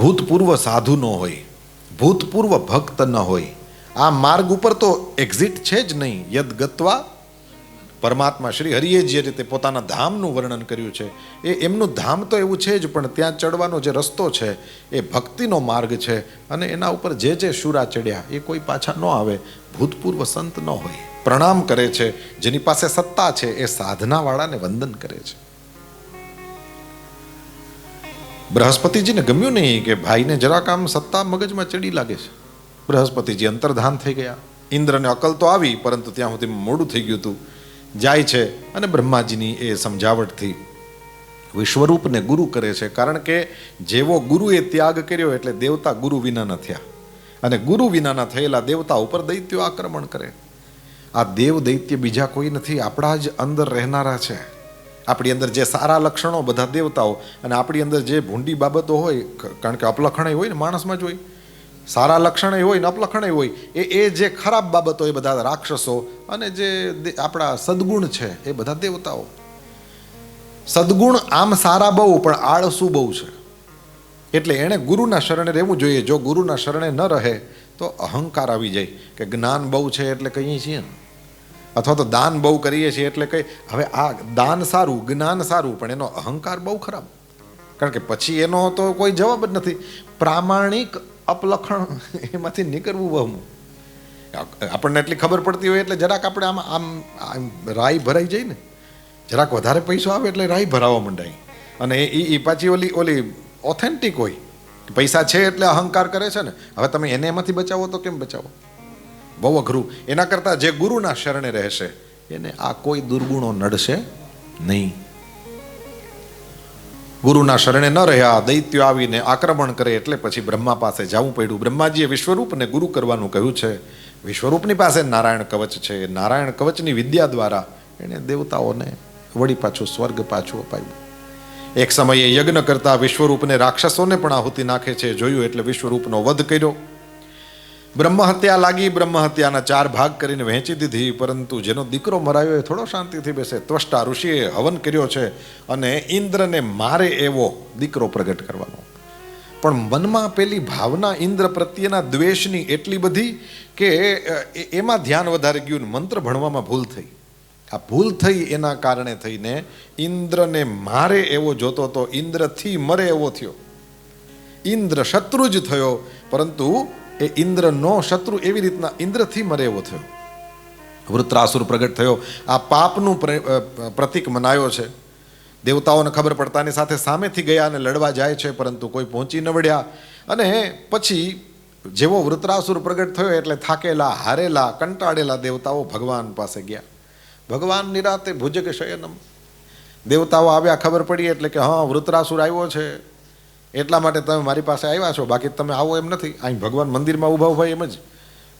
ભૂતપૂર્વ સાધુ ન હોય, ભૂતપૂર્વ ભક્ત ન હોય. આ માર્ગ ઉપર તો એક્ઝિટ છે જ નહીં. યદ ગત્વા, પરમાત્મા શ્રી હરિએ જે રીતે પોતાના ધામનું વર્ણન કર્યું છે એ એમનું ધામ તો એવું છે જ, પણ ત્યાં ચડવાનો જે રસ્તો છે એ ભક્તિનો માર્ગ છે અને એના ઉપર જે શુરા ચડ્યા એ કોઈ પાછા ન આવે. ભૂતપૂર્વ સંત ન હોય, પ્રણામ કરે છે. જેની પાસે સત્તા છે એ સાધનાવાળાને વંદન કરે છે. બૃહસ્પતિજીને ગમ્યું નહીં કે ભાઈને જરાક આમ સત્તા મગજમાં ચડી લાગે છે. બૃહસ્પતિજી અંતર્ધાન થઈ ગયા. ઇન્દ્રને અકલ તો આવી પરંતુ ત્યાં સુધી મોડું થઈ ગયું હતું. જાય છે અને બ્રહ્માજીની એ સમજાવટથી વિશ્વરૂપને ગુરુ કરે છે. કારણ કે જેવો ગુરુએ ત્યાગ કર્યો એટલે દેવતા ગુરુ વિના ન થયા અને ગુરુ વિનાના થયેલા દેવતા ઉપર દૈત્યો આક્રમણ કરે. આ દેવ દૈત્ય બીજા કોઈ નથી, આપણા જ અંદર રહેનારા છે. આપણી અંદર જે સારા લક્ષણો બધા દેવતાઓ અને આપણી અંદર જે ભૂંડી બાબતો હોય, કારણ કે અપલખણ હોય ને માણસમાં જ હોય, સારા લક્ષણ હોય ને અપલખણ હોય, એ જે ખરાબ બાબતો એ બધા રાક્ષસો અને જે આપણા સદગુણ છે એ બધા દેવતાઓ. સદગુણ આમ સારા બહુ પણ આળસુ બહુ છે. એટલે એણે ગુરુના શરણે રહેવું જોઈએ. જો ગુરુના શરણે ન રહે તો અહંકાર આવી જાય કે જ્ઞાન બહુ છે એટલે કહીએ છીએ ને, અથવા તો દાન બહુ કરીએ છીએ એટલે કઈ. હવે આ દાન સારું, જ્ઞાન સારું, પણ એનો અહંકાર બહુ ખરાબ. કારણ કે પછી એનો તો કોઈ જવાબ જ નથી. પ્રામાણિક અપલખણ એમાંથી નીકળવું બહુ. આપણને એટલી ખબર પડતી હોય એટલે જરાક આપણે આમ રાઈ ભરાઈ જાય ને, જરાક વધારે પૈસો આવે એટલે રાઈ ભરાવા માંડાય. અને એ પાછી ઓલી ઓથેન્ટિક હોય. પૈસા છે એટલે અહંકાર કરે છે ને. હવે તમે એને એમાંથી બચાવો તો કેમ બચાવો? બહુ અઘરું. એના કરતાં જે ગુરુના શરણે રહેશે એને આ કોઈ દુર્ગુણો નડશે નહીં. ગુરુના શરણે ન રહ્યા, દૈત્યો આવીને આક્રમણ કરે એટલે પછી બ્રહ્મા પાસે જવું પડ્યું. બ્રહ્માજીએ વિશ્વરૂપને ગુરુ કરવાનું કહ્યું છે. વિશ્વરૂપની પાસે નારાયણ કવચ છે. નારાયણ કવચની વિદ્યા દ્વારા એણે દેવતાઓને વળી પાછું સ્વર્ગ પાછું અપાયું. એક સમયે યજ્ઞ કરતા વિશ્વરૂપને રાક્ષસોને પણ આહુતિ નાખે છે. જોયું એટલે વિશ્વરૂપનો વધ કર્યો. બ્રહ્મ હત્યા લાગી. બ્રહ્મ હત્યાના 4 ભાગ કરીને વહેંચી દીધી. પરંતુ જેનો દીકરો મરાયો એ થોડો શાંતિથી બેસે. ત્વષ્ટા ઋષિએ હવન કર્યો છે અને ઇન્દ્રને મારે એવો દીકરો પ્રગટ કરવાનો. પણ મનમાં પેલી ભાવના ઇન્દ્ર પ્રત્યેના દ્વેષની એટલી બધી કે એમાં ધ્યાન વધારે ગયું. મંત્ર ભણવામાં ભૂલ થઈ. આ ભૂલ થઈ એના કારણે થઈને ઇન્દ્રને મારે એવો જોતો તો ઇન્દ્રથી મરે એવો થયો. ઇન્દ્ર શત્રુ જ થયો, પરંતુ એ ઇન્દ્રનો શત્રુ એવી રીતના ઇન્દ્રથી મરે એવો થયો. વૃત્રાસુર પ્રગટ થયો. આ પાપનું પ્રતીક મનાયો છે. દેવતાઓને ખબર પડતાની સાથે સામેથી ગયા અને લડવા જાય છે, પરંતુ કોઈ પહોંચી ન વળ્યા. અને પછી જેવો વૃત્રાસુર પ્રગટ થયો એટલે થાકેલા, હારેલા, કંટાળેલા દેવતાઓ ભગવાન પાસે ગયા. ભગવાન નિરાતે ભુજગ શયનમ. દેવતાઓ આવ્યા, ખબર પડી એટલે કે હા વૃત્રાસુર આવ્યો છે, એટલા માટે તમે મારી પાસે આવ્યા છો, બાકી તમે આવો એમ નથી. અહીં ભગવાન મંદિરમાં ઊભા ઊભા એમ જ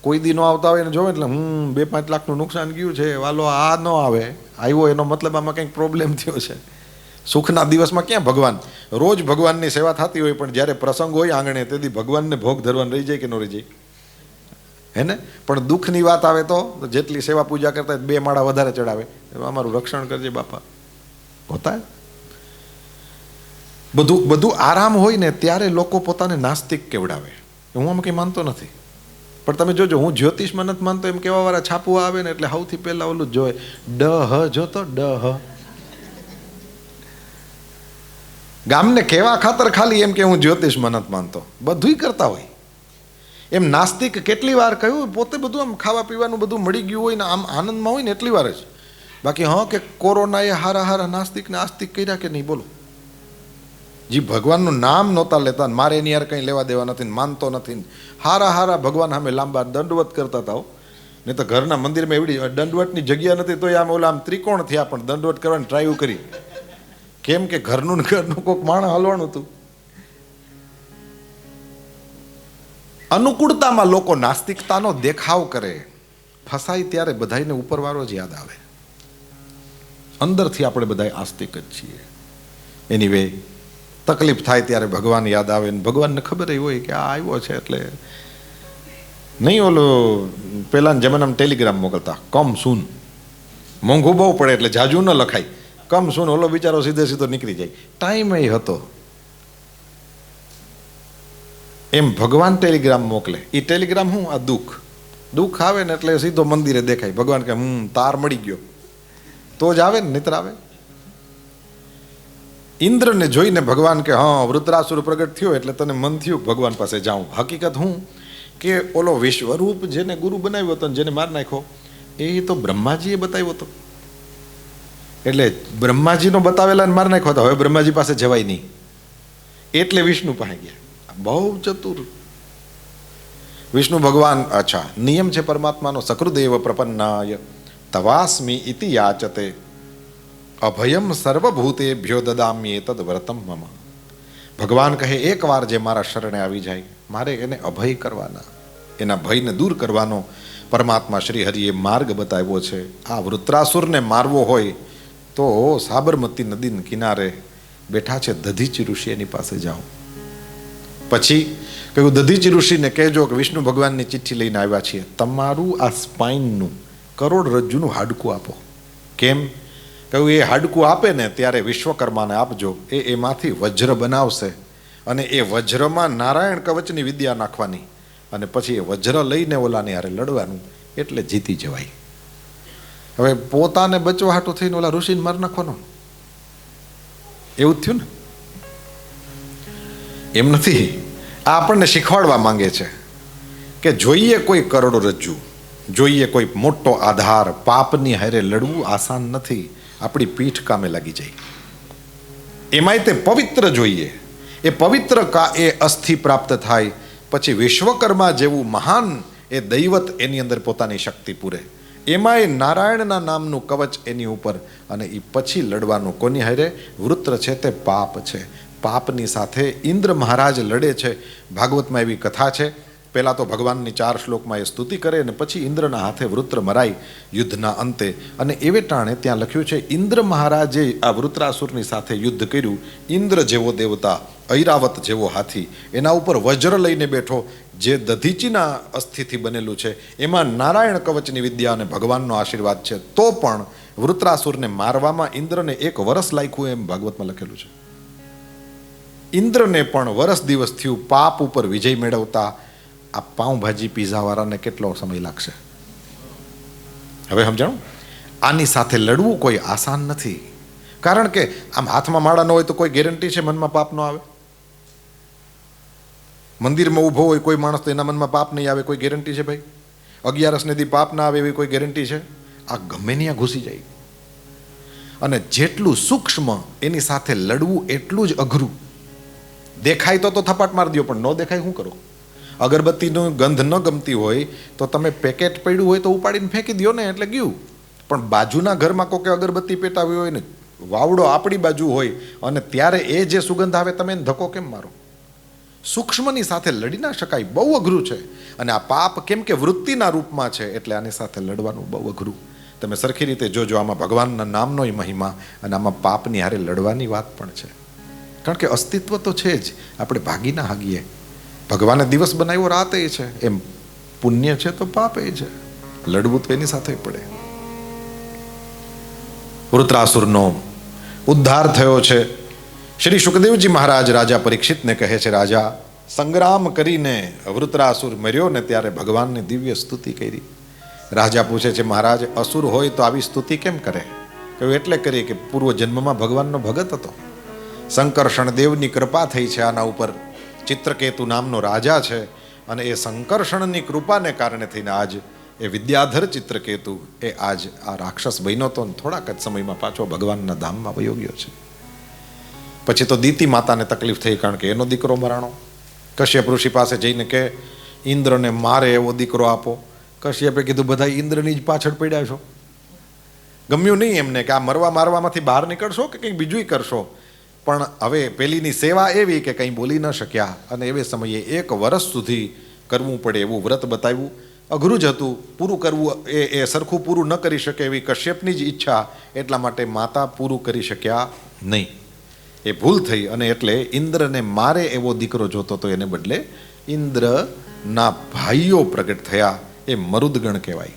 કોઈ દી ન આવતા હોય ને જોવે એટલે 2-5 લાખનું નુકસાન ગયું છે, વાલો આ ન આવે, આવ્યો એનો મતલબ આમાં કંઈક પ્રોબ્લેમ થયો છે. સુખના દિવસમાં ક્યાં ભગવાન, રોજ ભગવાનની સેવા થતી હોય, પણ જ્યારે પ્રસંગ હોય આંગણે તેથી ભગવાનને ભોગ ધરવાનું રહી જાય કે ન રહી જાય, હે ને? પણ દુઃખની વાત આવે તો જેટલી સેવા પૂજા કરતા 2 માળા વધારે ચડાવે, અમારું રક્ષણ કરજે બાપા. હોતા બધું આરામ હોય ને ત્યારે લોકો પોતાને નાસ્તિક કેવડાવે. હું આમ કંઈ માનતો નથી, પણ તમે જોજો, હું જ્યોતિષમાં નથી માનતો એમ કહેવા વાળા છાપવા આવે ને એટલે સૌથી પહેલા ઓલું જ જોવે, ડહ જોતો ડહ. ગામને કેવા ખાતર ખાલી એમ કે હું જ્યોતિષમાં નથી માનતો, બધુંય કરતા હોય એમ. નાસ્તિક કેટલી વાર કહ્યું, પોતે બધું આમ ખાવા પીવાનું બધું મળી ગયું હોય ને આમ આનંદમાં હોય ને એટલી વાર જ. બાકી હા કે કોરોનાએ હારા નાસ્તિકને આસ્તિક કર્યા કે નહીં? બોલો. જી ભગવાનનું નામ નહોતા લેતા, મારે એની યાર કંઈ લેવા દેવા નથી, માનતો નથી, હારા ભગવાન સામે લાંબા દંડવત કરતા હતા. નહીં તો ઘરના મંદિરમાં એવડી દંડવટની જગ્યા નથી તો આમ ઓલા આમ ત્રિકોણ થયા, પણ દંડવટ કરવાની ટ્રાય કરી. કેમ કે ઘરનું કોઈક માણસ હલવાનું હતું. અનુકૂળતામાં લોકો નાસ્તિકતાનો દેખાવ કરે, ફસાય ત્યારે બધાને ઉપરવાળો જ યાદ આવે. અંદરથી આપણે બધા આસ્તિક જ છીએ. એનીવે તકલીફ થાય ત્યારે ભગવાન યાદ આવે ને ભગવાનને ખબર હોય કે આ આવ્યો છે એટલે નહીં. ઓલો પહેલાના જમાનામાં ટેલિગ્રામ મોકલતા, કમ સૂન, મોંઘું બહુ પડે એટલે જાજુ ન લખાય, કમ સૂન. ઓલો બિચારો સીધો નીકળી જાય, ટાઈમ એ હતો. એમ ભગવાન ટેલિગ્રામ મોકલે. એ ટેલિગ્રામ શું? આ દુઃખ આવે ને એટલે સીધો મંદિરે દેખાય. ભગવાન કે તાર મળી ગયો તો જ આવે ને, નહીતર આવે. ઇન્દ્રને જોઈને ભગવાન કે હા વૃત્રાસુર પ્રગટ થયો એટલે તને મન થયું ભગવાન પાસે જાઉં. હકીકત હું કે ઓલો વિશ્વરૂપ જેને ગુરુ બનાવ્યો હતો, જેને માર નાખ્યો, એ તો બ્રહ્માજીએ બતાવ્યો હતો. એટલે બ્રહ્માજીનો બતાવેલા માર નાખ્યો હતો. હવે બ્રહ્માજી પાસે જવાય નહીં એટલે વિષ્ણુ પાસે ગયા. બહુ ચતુર વિષ્ણુ ભગવાન. અચ્છા, નિયમ છે પરમાત્માનો, સકૃદેવ પ્રપન્નાય તવાસ્મી ઇતિ યાચતે અભયમ સર્વભૂતેભ્યો દદામ્યે તદ વ્રતમ મમ. ભગવાન કહે એકવાર જે મારા શરણે આવી જાય, મારે એને અભય કરવાના, એના ભયને દૂર કરવાનો પરમાત્મા શ્રી હરિએ માર્ગ બતાવ્યો છે. આ વૃત્રાસુરને મારવો હોય તો સાબરમતી નદીના કિનારે બેઠા છે દધીચી ઋષિ, એની પાસે જાઓ. પછી કહ્યું દધીચી ઋષિને કહેજો કે વિષ્ણુ ભગવાનની ચિઠ્ઠી લઈને આવ્યા છીએ, તમારું આ સ્પાઇનનું કરોડરજ્જુનું હાડકું આપો. કેમ? કહ્યું એ હાડકું આપે ને ત્યારે વિશ્વકર્માને આપજો, એમાંથી વજ્ર બનાવશે અને એ વજ્રમાં નારાયણ કવચની વિદ્યા નાખવાની અને પછી એ વજ્ર લઈને ઓલાને યારે લડવાનું, એટલે જીતી જવાય. હવે પોતાને બચવા હાટું થઈને ઓલા ઋષિને માર નાખવાનો, એવું જ થયું ને? એમ નથી. આ આપણને શીખવાડવા માંગે છે કે જોઈએ કોઈ કરોડરજ્જુ, જોઈએ કોઈ મોટો આધાર, પાપની હારે લડવું આસાન નથી. આપણી પીઠ કામે લાગી જાય. એમાંય તે પવિત્ર જોઈએ. એ પવિત્ર એ અસ્થિ પ્રાપ્ત થાય પછી વિશ્વકર્મા જેવું મહાન એ દૈવત એની અંદર પોતાની શક્તિ પૂરે, એમાંય નારાયણના નામનું કવચ એની ઉપર, અને એ પછી લડવાનું કોની હારે? વૃત્ર છે તે પાપ છે. પાપની સાથે ઇન્દ્ર મહારાજ લડે છે. ભાગવતમાં એવી કથા છે. પહેલાં તો ભગવાનની 4 શ્લોકમાં એ સ્તુતિ કરે અને પછી ઇન્દ્રના હાથે વૃત્ર મરાય યુદ્ધના અંતે. અને એવે ટાણે ત્યાં લખ્યું છે ઇન્દ્ર મહારાજે આ વૃત્રાસુરની સાથે યુદ્ધ કર્યું. ઇન્દ્ર જેવો દેવતા, ઐરાવત જેવો હાથી, એના ઉપર વજ્ર લઈને બેઠો, જે દધીચીના અસ્થિથી બનેલું છે, એમાં નારાયણ કવચની વિદ્યા અને ભગવાનનો આશીર્વાદ છે. તો પણ વૃત્રાસુરને મારવામાં ઇન્દ્રને 1 વર્ષ લાગ્યું એમ ભાગવતમાં લખેલું છે. ઇન્દ્રને પણ વર્ષ દિવસ થયું પાપ ઉપર વિજય મેળવતા. આ પાઉંભાજી પીઝાવાળાને કેટલો સમય લાગશે? હવે સમજાણું? આની સાથે લડવું કોઈ આસાન નથી. કારણ કે આમ હાથમાં માળા ન હોય તો કોઈ ગેરંટી છે મનમાં પાપ ન આવે? મંદિરમાં ઊભો હોય કોઈ માણસ તો એના મનમાં પાપ નહીં આવે, કોઈ ગેરંટી છે ભાઈ? 11 દી પાપ ના આવે એવી કોઈ ગેરંટી છે? આ ગમે ત્યાં ઘૂસી જાય. અને જેટલું સૂક્ષ્મ એની સાથે લડવું એટલું જ અઘરું. દેખાય તો થપાટ મારી દો, પણ ન દેખાય શું કરો? અગરબત્તીનું ગંધ ન ગમતી હોય તો તમે પેકેટ પડ્યું હોય તો ઉપાડીને ફેંકી દો ને, એટલે ગયું. પણ બાજુના ઘરમાં કોકે અગરબત્તી પેટાવી હોય ને, વાવડો આપણી બાજુ હોય અને ત્યારે એ જે સુગંધ આવે, તમે એને ધક્કો કેમ મારો? સૂક્ષ્મની સાથે લડી ના શકાય, બહુ અઘરું છે. અને આ પાપ કેમ કે વૃત્તિના રૂપમાં છે, એટલે આની સાથે લડવાનું બહુ અઘરું. તમે સરખી રીતે જોજો, આમાં ભગવાનના નામનો મહિમા અને આમાં પાપની હારે લડવાની વાત પણ છે. કારણ કે અસ્તિત્વ તો છે જ, આપણે ભાગી ના હાગીએ. ભગવાને દિવસ બનાવ્યો, રાત એ છે, એમ પુણ્ય છે તો પાપ એ છે. લડવું તો એની સાથે પડે. વૃત્રાસુરનો ઉદ્ધાર થયો છે. શ્રી સુખદેવજી મહારાજ રાજા પરીક્ષિતને કહે છે, રાજા, સંગ્રામ કરીને વૃત્રાસુર મર્યો ને ત્યારે ભગવાનની દિવ્ય સ્તુતિ કરી. રાજા પૂછે છે, મહારાજ, અસુર હોય તો આવી સ્તુતિ કેમ કરે? કહ્યું, એટલે કરી કે પૂર્વ જન્મમાં ભગવાનનો ભગત હતો. સંકર્ષણ દેવની કૃપા થઈ છે આના ઉપર. ચિત્રકેતુ નામનો રાજા છે અને એ સંકર્ષણની કૃપાને કારણે થઈને આજ એ વિદ્યાધર ચિત્રકેતુ એ આજ આ રાક્ષસ બન્યો હતો, થોડાક જ સમયમાં પાછો ભગવાનના ધામમાં વયો ગયો છે. પછી તો દીતી માતાને તકલીફ થઈ, કારણ કે એનો દીકરો મરાણો. કશ્યપ ઋષિ પાસે જઈને કે ઇન્દ્રને મારે એવો દીકરો આપો. કશ્યપે કીધું, બધા ઇન્દ્રની જ પાછળ પડ્યા છો. ગમ્યું નહીં એમને કે આ મરવા મારવામાંથી બહાર નીકળશો કે કંઈક બીજું કરશો. પણ હવે પેલીની સેવા એવી કે કંઈ બોલી ન શક્યા અને એવે સમયે 1 વર્ષ સુધી કરવું પડે એવું વ્રત બતાવ્યું. અઘરું જ હતું, પૂરું કરવું એ સરખું પૂરું ન કરી શકે એવી કશ્યપની જ ઈચ્છા, એટલા માટે માતા પૂરું કરી શક્યા નહીં. એ ભૂલ થઈ અને એટલે ઇન્દ્રને મારે એવો દીકરો જોતો તો એને બદલે ઇન્દ્રના ભાઈઓ પ્રગટ થયા. એ મરુદગણ કહેવાય.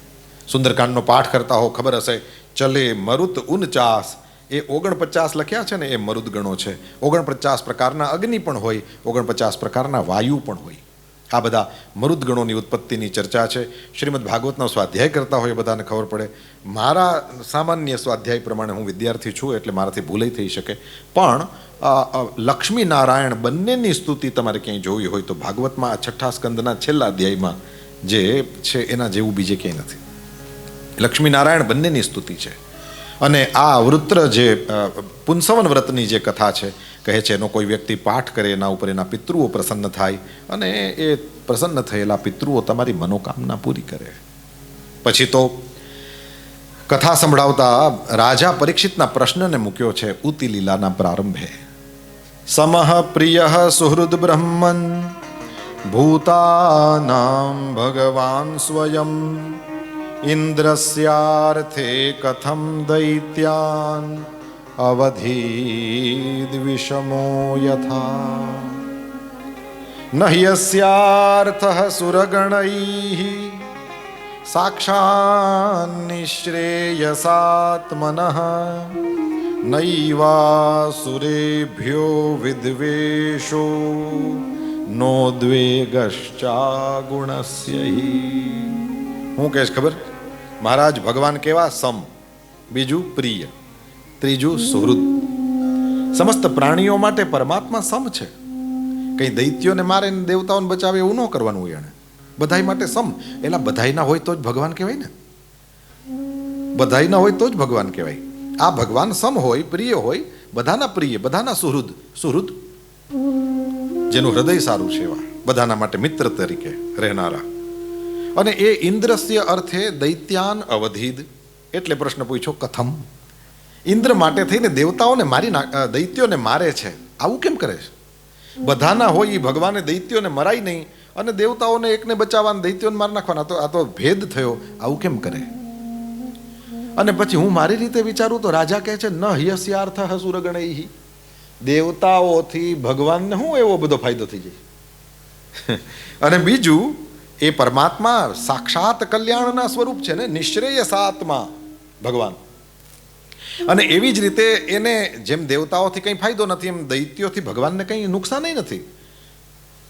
સુંદરકાંડનો પાઠ કરતા હો ખબર હશે, ચલે મરુત 49 એ 49 લખ્યા છે ને, એ મરુદગણો છે. 49 પ્રકારના અગ્નિ પણ હોય, 49 પ્રકારના વાયુ પણ હોય. આ બધા મરુદગણોની ઉત્પત્તિની ચર્ચા છે. શ્રીમદ ભાગવતનો સ્વાધ્યાય કરતા હોય બધાને ખબર પડે. મારા સામાન્ય સ્વાધ્યાય પ્રમાણે, હું વિદ્યાર્થી છું એટલે મારાથી ભૂલાઈ થઈ શકે, પણ લક્ષ્મી નારાયણ બંનેની સ્તુતિ તમારે ક્યાંય જોવી હોય તો ભાગવતમાં આ 6ઠા સ્કંદના છેલ્લા અધ્યાયમાં જે છે એના જેવું બીજે ક્યાંય નથી. લક્ષ્મી નારાયણ બંનેની સ્તુતિ છે. અને આ વૃત્ર જે પુંસવન વ્રતની જે કથા છે, કહે છે એનો કોઈ વ્યક્તિ પાઠ કરે, એના ઉપર એના પિતૃઓ પ્રસન્ન થાય અને એ પ્રસન્ન થયેલા પિતૃઓ તમારી મનોકામના પૂરી કરે. પછી તો કથા સંભળાવતા રાજા પરીક્ષિતના પ્રશ્નને મૂક્યો છે ઉતિ લીલાના પ્રારંભે. સમઃ પ્રિયઃ સુહૃદ બ્રહ્મન ભૂતાનાં ભગવાન સ્વયં ઇન્દ્રસ્યાર્થે કથમ દૈત્યાન અવધીદ વિષમો યથા ન યસ્યાર્થઃ સુરગણૈઃ સાક્ષાન્ નિશ્રેયસાત્મનઃ નૈવાસુરેભ્યો વિદ્વેષો નોદ્વેગશ્ચાગુણસ્ય હિ. હું કહેશ ખબર? મહારાજ ભગવાન કેવા? સમ, બીજું પ્રિય, ત્રીજું સુહૃદ. સમસ્ત પ્રાણીઓ માટે પરમાત્મા સમ છે. કંઈ દૈત્યોને મારે ને દેવતાઓને બચાવે એવું ન કરવાનું હોય એને. બધાય માટે સમ. એલા બધાયના હોય તો જ ભગવાન કહેવાય ને. બધાયના હોય તો જ ભગવાન કહેવાય. આ ભગવાન સમ હોય, પ્રિય હોય, બધાના પ્રિય, બધાના સુહૃદ. સુહૃદ જેનું હૃદય સારું છે એવા, બધાના માટે મિત્ર તરીકે રહેનારા. અને એ ઇન્દ્રસ્ય અર્થે દૈત્યાન અવધીદ. એટલે પ્રશ્ન પૂછ્યો કથમ. ઇન્દ્ર માટે થઈને દેવતાઓને દૈત્યોને મારે છે, આવું કેમ કરે છે? બધાના હોય એ ભગવાને દૈત્યોને મરાય નહીં અને દેવતાઓને એકને બચાવવાના, દૈત્યોને મારી નાખવાના. આ તો ભેદ થયો, આવું કેમ કરે? અને પછી હું મારી રીતે વિચારું તો રાજા કહે છે ન યસ્યાર્થ સુરગણૈઃ. દેવતાઓથી ભગવાનને શું એવો બધો ફાયદો થઈ જાય? અને બીજું, એ પરમાત્મા સાક્ષાત કલ્યાણના સ્વરૂપ છે ને, નિશ્રેયસાત્મા ભગવાન. અને એવી જ રીતે એને જેમ દેવતાઓથી કંઈ ફાયદો નથી, એમ દૈત્યોથી ભગવાનને કંઈ નુકસાન નથી.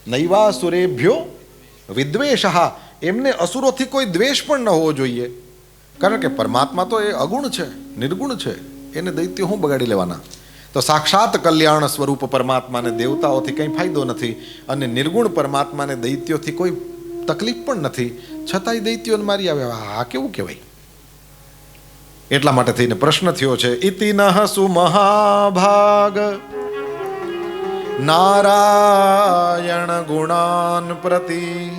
નૈવાસુરેભ્યો વિદ્વેષઃ. એમને અસુરોથી કોઈ દ્વેષ પણ ન હોવો જોઈએ, કારણ કે પરમાત્મા તો એ અગુણ છે, નિર્ગુણ છે. એને દૈત્યો શું બગાડી લેવાના? તો સાક્ષાત કલ્યાણ સ્વરૂપ પરમાત્માને દેવતાઓથી કંઈ ફાયદો નથી અને નિર્ગુણ પરમાત્માને દૈત્યોથી કોઈ તકલીફ પણ નથી, છતાંય દૈત્યોને મારી આવે. આ કેવું કહેવાય? એટલા માટે થઈને પ્રશ્ન થયો છે, ઇતિ નઃ સુમહાભાગ નારાયણ ગુણાન પ્રતિ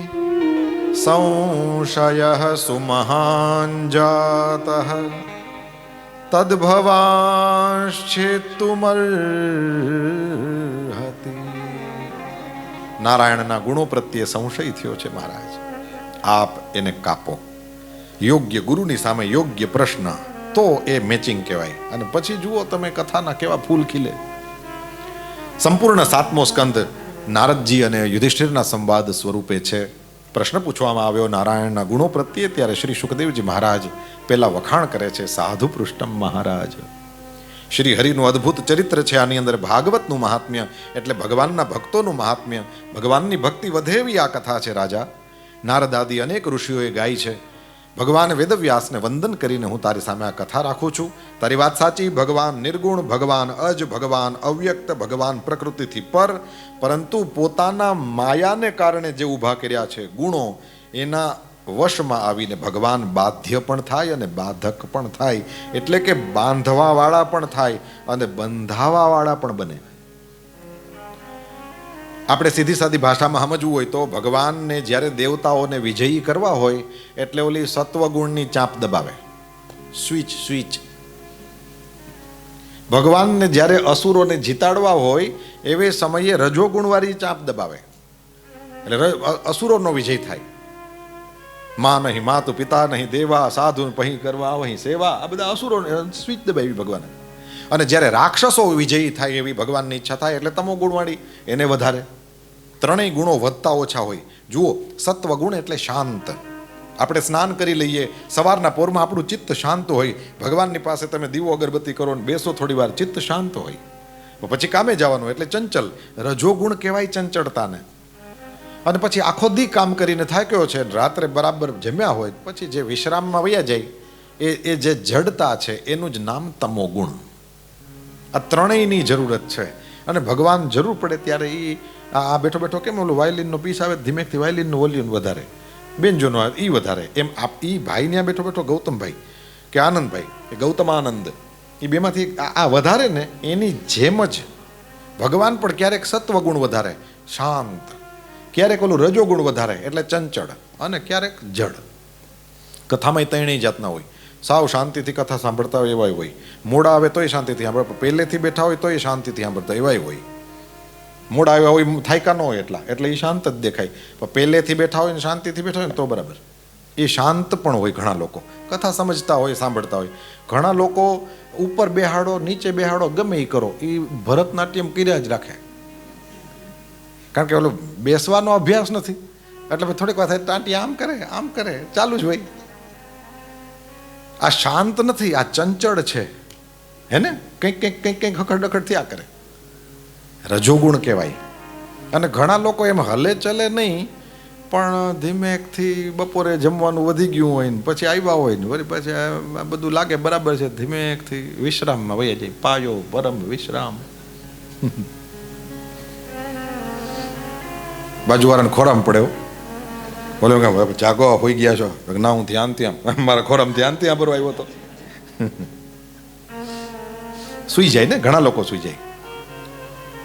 સંશયઃ સુમહાન જાતઃ તદ્ભવાંશ્ચેતુમર્હતિ. નારાયણના ગુણો પ્રત્યે સંશય થયો છે મહારાજ, આપ એને કાપો. યોગ્ય ગુરુની સામે યોગ્ય પ્રશ્ન, તો એ મેચિંગ કહેવાય. અને પછી જુઓ તમે કથાના કેવા ફૂલ ખીલે. સંપૂર્ણ 7મો સ્કંદ નારદજી અને યુધિષ્ઠિરના સંવાદ સ્વરૂપે છે. પ્રશ્ન પૂછવામાં આવ્યો નારાયણના ગુણો પ્રત્યે, ત્યારે શ્રી સુખદેવજી મહારાજ પેલા વખાણ કરે છે, સાધુ પૃષ્ઠમ મહારાજ. શ્રી હરિનું અદ્ભુત ચરિત્ર છે. આની અંદર ભાગવતનું મહાત્મ્ય એટલે ભગવાનના ભક્તોનું મહાત્મ્ય, ભગવાનની ભક્તિ વધે એવી આ કથા છે. રાજા નારદ આદિ અનેક ઋષિઓએ ગાઈ છે. ભગવાન વેદવ્યાસને વંદન કરીને હું તારી સામે આ કથા રાખું છું. તારી વાત સાચી, ભગવાન નિર્ગુણ, ભગવાન અજ, ભગવાન અવ્યક્ત, ભગવાન પ્રકૃતિથી પર, પરંતુ પોતાના માયાને કારણે જે ઊભા કર્યા છે ગુણો, એના વશમાં આવીને ભગવાન બાધ્ય પણ થાય અને બાધક પણ થાય. એટલે કે બાંધવાવાળા પણ થાય અને બંધાવાવાળા પણ બને. આપણે સીધી સાદી ભાષામાં સમજવું હોય તો ભગવાનને જ્યારે દેવતાઓને વિજયી કરવા હોય એટલે ઓલી સત્વગુણની ચાંપ દબાવે, સ્વિચ. ભગવાનને જ્યારે અસુરોને જીતાડવા હોય એવે સમયે રજોગુણવાળી ચાંપ દબાવે, એટલે અસુરોનો વિજય થાય. માં નહીં માતુ પિતા નહીં દેવા, સાધુ પહી કરવા વહી સેવા, આ બધા અસુરો સ્વિચ દબાવી ભગવાને. અને જ્યારે રાક્ષસો વિજયી થાય એવી ભગવાનની ઈચ્છા થાય એટલે તમો ગુણવાળી એને વધારે. ત્રણેય ગુણો વધતા ઓછા હોય. જુઓ, સત્વગુણ એટલે શાંત. આપણે સ્નાન કરી લઈએ, સવારના પોરમાં આપણું ચિત્ત શાંત હોય. ભગવાનની પાસે તમે દીવો અગરબત્તી કરો ને બેસો થોડી વાર, ચિત્ત શાંત હોય. પછી કામે જવાનું એટલે ચંચલ. રજોગુણ કહેવાય ચંચળતાને. અને પછી આખો દી કામ કરીને થાક્યો છે, રાત્રે બરાબર જમ્યા હોય પછી જે વિશ્રામમાં વયા જાય એ જે જડતા છે એનું જ નામ તમો ગુણ. આ ત્રણેયની જરૂરત છે. અને ભગવાન જરૂર પડે ત્યારે એ આ બેઠો બેઠો કેમ ઓલું વાયલિનનો પીસ આવે ધીમેકથી વાયલિનનું વોલ્યુમ વધારે, બેન્જોનો આવે એ વધારે, એમ એ ભાઈ ત્યાં બેઠો બેઠો ગૌતમભાઈ કે આનંદભાઈ એ ગૌતમાનંદ, એ બેમાંથી આ વધારે ને એની જેમ જ ભગવાન પણ ક્યારેક સત્વગુણ વધારે શાંત, ક્યારેક ઓલું રજોગુણ વધારે એટલે ચંચળ, અને ક્યારેક જડ. કથામાં ત્રણેય જાતના હોય. સાવ શાંતિથી કથા સાંભળતા હોય એવાય હોય, મોડા આવે તોય શાંતિથી સાંભળતા, પહેલેથી બેઠા હોય તોય શાંતિથી સાંભળતા એવાય હોય. મોડા આવ્યા હોય થાયકા ન હોય એટલે એ શાંત જ દેખાય. પણ પહેલેથી બેઠા હોય ને શાંતિથી બેઠા હોય ને તો બરાબર એ શાંત પણ હોય. ઘણા લોકો કથા સમજતા હોય, સાંભળતા હોય. ઘણા લોકો ઉપર બેહાડો નીચે બેહાડો ગમે એ કરો, એ ભરતનાટ્યમ કર્યા જ રાખે, કારણ કે ઓલો બેસવાનો અભ્યાસ નથી. એટલે થોડીક વાર થાય ટાંટી આમ કરે ચાલુ જ હોય. આ શાંત નથી, આ ચંચળ છે, હે ને? કંઈક ખખડ ડખડ થયા કરે, રજોગુણ કહેવાય. અને ઘણા લોકો એમ હલે ચલે નહીં, પણ ધીમેકથી બપોરે જમવાનું વધી ગયું હોય ને પછી આવ્યા હોય ને વળી પછી આ બધું લાગે બરાબર છે, ધીમેકથી વિશ્રામમાં વહી જાય. પાયો પરમ વિશ્રામ. બાજુવાળાને ખોરામ પડ્યો, બોલો કે જાગો હોઈ ગયા છો? ના, હું ધ્યાન ત્યાં મારા ખોરામ ધ્યાન ત્યાં ભરવા આવ્યો હતો. સુઈ જાય ને, ઘણા લોકો સુઈ જાય.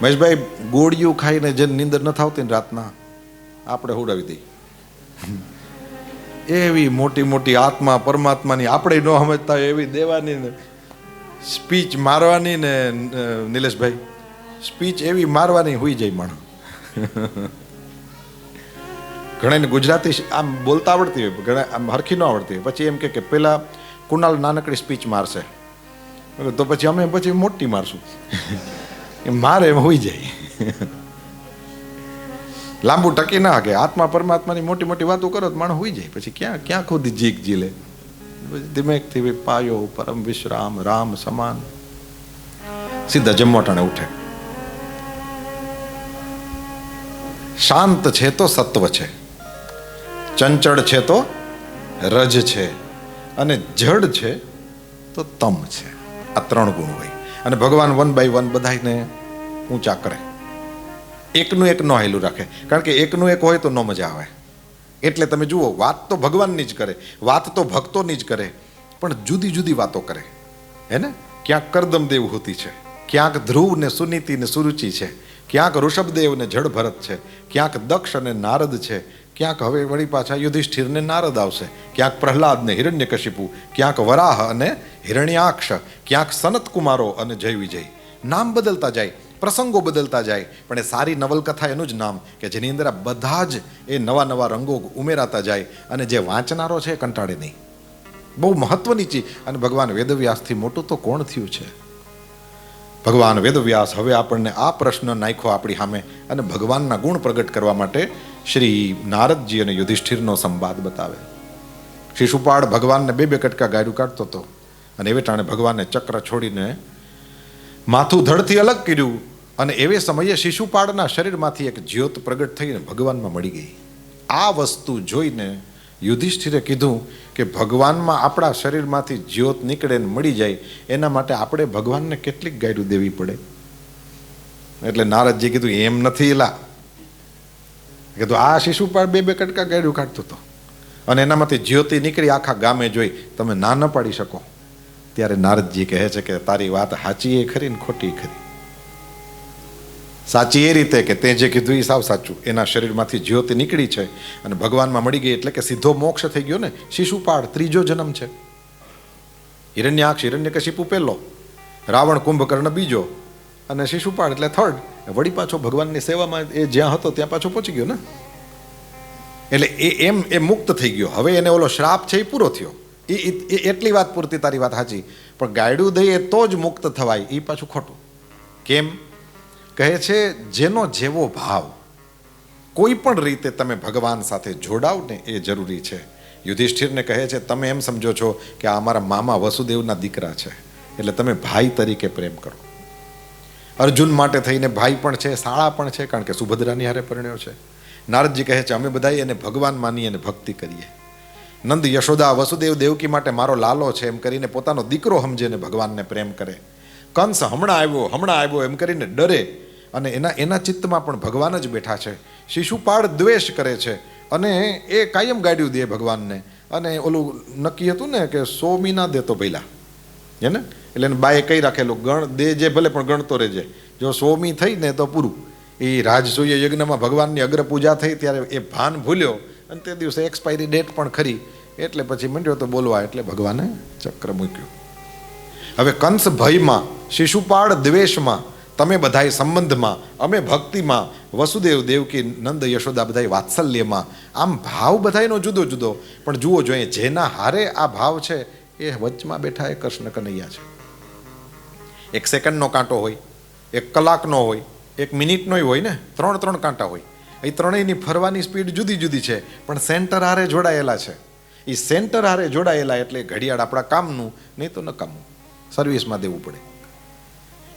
મહેશભાઈ ગોળિયું ખાઈને જે નીંદર ન આવતી ને રાતના, આપણે હુડાવી દઈએ. એવી મોટી મોટી આત્મા પરમાત્માની આપણે ન સમજતા એવી દેવાની ને સ્પીચ મારવાની ને નિલેશભાઈ, સ્પીચ એવી મારવાની હોઈ જાય માણસ. ઘણાને ગુજરાતી આમ બોલતા આવડતી હોય, ઘણા આમ હરખી ન આવડતી હોય. પછી એમ કે પેલા કુણાલ નાનકડી સ્પીચ મારશે તો પછી અમે પછી મોટી મારશું. મારે એમ હોઈ જાય. લાંબુ ટકી ના કે આત્મા પરમાત્માની મોટી મોટી વાતો કરો તો માણસ હોઈ જાય. પછી ક્યાં ખુદ જીક જી લે. ધીમેકથી પાયો પરમ વિશ્રામ રામ સમાન, સીધા જમવાટાણે ઉઠે. શાંત છે તો સત્વ છે, ચંચળ છે તો રજ છે, અને જડ છે તો તમ છે. આ ત્રણ ગુણ હોય. અને ભગવાન 1 by 1 બધાને ઊંચા કરે, એકનું એક ન હાયલું રાખે. કારણ કે એકનું એક હોય તો ન મજા આવે. એટલે તમે જુઓ, વાત તો ભગવાનની જ કરે, વાત તો ભક્તોની જ કરે. પણ જુદી જુદી વાતો કરે, હે ને? ક્યાંક કરદમ દેવહૂતિ છે, ક્યાંક ધ્રુવ ને સુનીતિ ને સુરુચિ છે, ક્યાંક ઋષભદેવ ને જડ ભરત છે, ક્યાંક દક્ષ અને નારદ છે, ક્યાંક હવે વળી પાછા યુધિષ્ઠિર ને નારદ આવશે, ક્યાંક પ્રહલાદ ને હિરણ્યકશિપુ, ક્યાંક વરાહ અને હિરણ્યાક્ષ, ક્યાંક સનત કુમારો અને જય વિજય. નામ બદલતા જાય, પ્રસંગો બદલતા જાય, પણ એ સારી નવલકથા એનું જ નામ કે જેની અંદર આ બધા જ એ નવા નવા રંગો ઉમેરાતા જાય અને જે વાંચનારો છે એ કંટાળે નહીં. બહુ મહત્વની ચીજ. અને ભગવાન વેદવ્યાસથી મોટું તો કોણ થયું છે? ભગવાન વેદવ્યાસ હવે આપણને આ પ્રશ્ન નાખ્યો આપણી સામે અને ભગવાનના ગુણ પ્રગટ કરવા માટે શ્રી નારદજી અને યુધિષ્ઠિરનો સંવાદ બતાવે. શિશુપાળ ભગવાનને બે બે કટકા ગાયડું કાઢતો હતો અને એવે ટાણે ભગવાનને ચક્ર છોડીને માથું ધડથી અલગ કર્યું અને એવે સમયે શિશુપાળના શરીરમાંથી એક જ્યોત પ્રગટ થઈને ભગવાનમાં મળી ગઈ. આ વસ્તુ જોઈને યુધિષ્ઠિરે કીધું કે ભગવાનમાં આપણા શરીરમાંથી જ્યોત નીકળે ને મળી જાય એના માટે આપણે ભગવાનને કેટલીક ગાયડું દેવી પડે. એટલે નારદજી કીધું એમ નથી એલા. કીધું આ શિશુપાળ બે બે કટકા ગાયડું કાઢતો હતો અને એનામાંથી જ્યોતિ નીકળી આખા ગામે જોઈ, તમે ના ન પાડી શકો. ત્યારે નારદજી કહે છે કે તારી વાત સાચી એ ખરી ને ખોટી ખરી. સાચી એ રીતે કે તે જે કીધું એ સાવ સાચું. એના શરીરમાંથી જ્યોતિ નીકળી છે અને ભગવાનમાં મળી ગઈ એટલે કે સીધો મોક્ષ થઈ ગયો ને. શિશુપાળ ત્રીજો જન્મ છે. હિરણ્યાક્ષ હિરણ્યકશિપુ પહેલો, રાવણ કુંભકર્ણ બીજો અને શિશુપાળ એટલે થર્ડ. વળી પાછો ભગવાનની સેવામાં એ જ્યાં હતો ત્યાં પાછો પહોંચી ગયો ને. એટલે એ મુક્ત થઈ ગયો. હવે એને ઓલો શ્રાપ છે એ પૂરો થયો. એ એટલી વાત પૂરતી, તારી વાત સાચી. પણ ગાયડું દઈએ તો જ મુક્ત થવાય એ પાછું ખોટું. કેમ? કહે છે જેનો જેવો ભાવ કોઈ પણ રીતે તમે ભગવાન સાથે જોડાવ ને એ જરૂરી છે. યુધિષ્ઠિરને કહે છે તમે એમ સમજો છો કે આ અમારા મામા વસુદેવના દીકરા છે એટલે તમે ભાઈ તરીકે પ્રેમ કરો. અર્જુન માટે થઈને ભાઈ પણ છે, શાળા પણ છે, કારણ કે સુભદ્રાની હારે પરણ્યો છે. નારદજી કહે છે અમે બધા એને ભગવાન માની અને ભક્તિ કરીએ. નંદ યશોદા વસુદેવ દેવકી માટે મારો લાલો છે એમ કરીને પોતાનો દીકરો સમજીને ભગવાનને પ્રેમ કરે. કંસ હમણાં આવ્યો એમ કરીને ડરે અને એના ચિત્તમાં પણ ભગવાન જ બેઠા છે. શિશુપાળ દ્વેષ કરે છે અને એ કાયમ ગાડ્યું દે ભગવાનને. અને ઓલું નક્કી હતું ને કે 100 મી દેતો પહેલા, હે ને? એટલે એને બાએ કઈ રાખેલું ગણ દે જે ભલે પણ ગણતો રહેજે, જો 100 મી થઈ ને તો પૂરું. એ રાજસૂય યજ્ઞમાં ભગવાનની અગ્ર પૂજા થઈ ત્યારે એ ભાન ભૂલ્યો અને તે દિવસે એક્સપાયરી ડેટ પણ ખરી એટલે પછી મંડ્યો તો બોલવા એટલે ભગવાને ચક્ર મૂક્યું. હવે કંસ ભયમાં, શિશુપાળ દ્વેષમાં, તમે બધાય સંબંધમાં, અમે ભક્તિમાં, વસુદેવ દેવકી નંદ યશોદા બધાય વાત્સલ્યમાં. આમ ભાવ બધાયનો જુદો જુદો. પણ જુઓ જોઈએ જેના હારે આ ભાવ છે એ વચમાં બેઠા એ કૃષ્ણ કનૈયા છે. 1 સેકન્ડનો કાંટો હોય, 1 કલાકનો હોય, 1 મિનિટનો હોય ને, 3 કાંટા હોય. એ ત્રણેયની ફરવાની સ્પીડ જુદી જુદી છે પણ સેન્ટર હારે જોડાયેલા છે. એ સેન્ટર હારે જોડાયેલા એટલે ઘડિયાળ આપણા કામનું, નહીં તો નકામું, સર્વિસમાં દેવું પડે.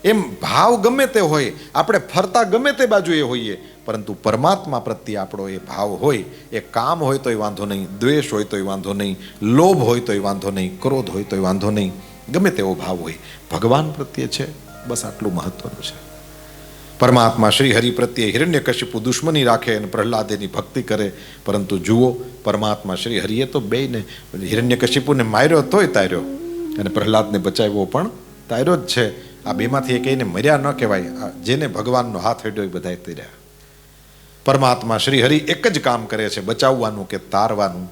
એમ ભાવ ગમે તે હોય, આપણે ફરતા ગમે તે બાજુએ હોઈએ, પરંતુ પરમાત્મા પ્રત્યે આપણો એ ભાવ હોય, એ કામ હોય તોય વાંધો નહીં, દ્વેષ હોય તોય વાંધો નહીં, લોભ હોય તોય વાંધો નહીં, ક્રોધ હોય તોય વાંધો નહીં, ગમે તેવો ભાવ હોય, ભગવાન પ્રત્યે છે, બસ આટલું મહત્વનું છે. પરમાત્મા શ્રી હરિ પ્રત્યે હિરણ્યકશિપુ દુશ્મની રાખે અને પ્રહલાદ એની ભક્તિ કરે, પરંતુ જુઓ પરમાત્મા શ્રી હરિએ તો બેયને, હિરણ્યકશિપુને માર્યો તોય તાર્યો અને પ્રહલાદને બચાવ્યો પણ તાર્યો જ છે. આ બેમાંથી એક એને મર્યા ન કહેવાય. જેને ભગવાનનો હાથ હેડ્યો એ બધા તર્યા. પરમાત્મા શ્રી હરિ એક જ કામ કરે છે, બચાવવાનું કે તારવાનું.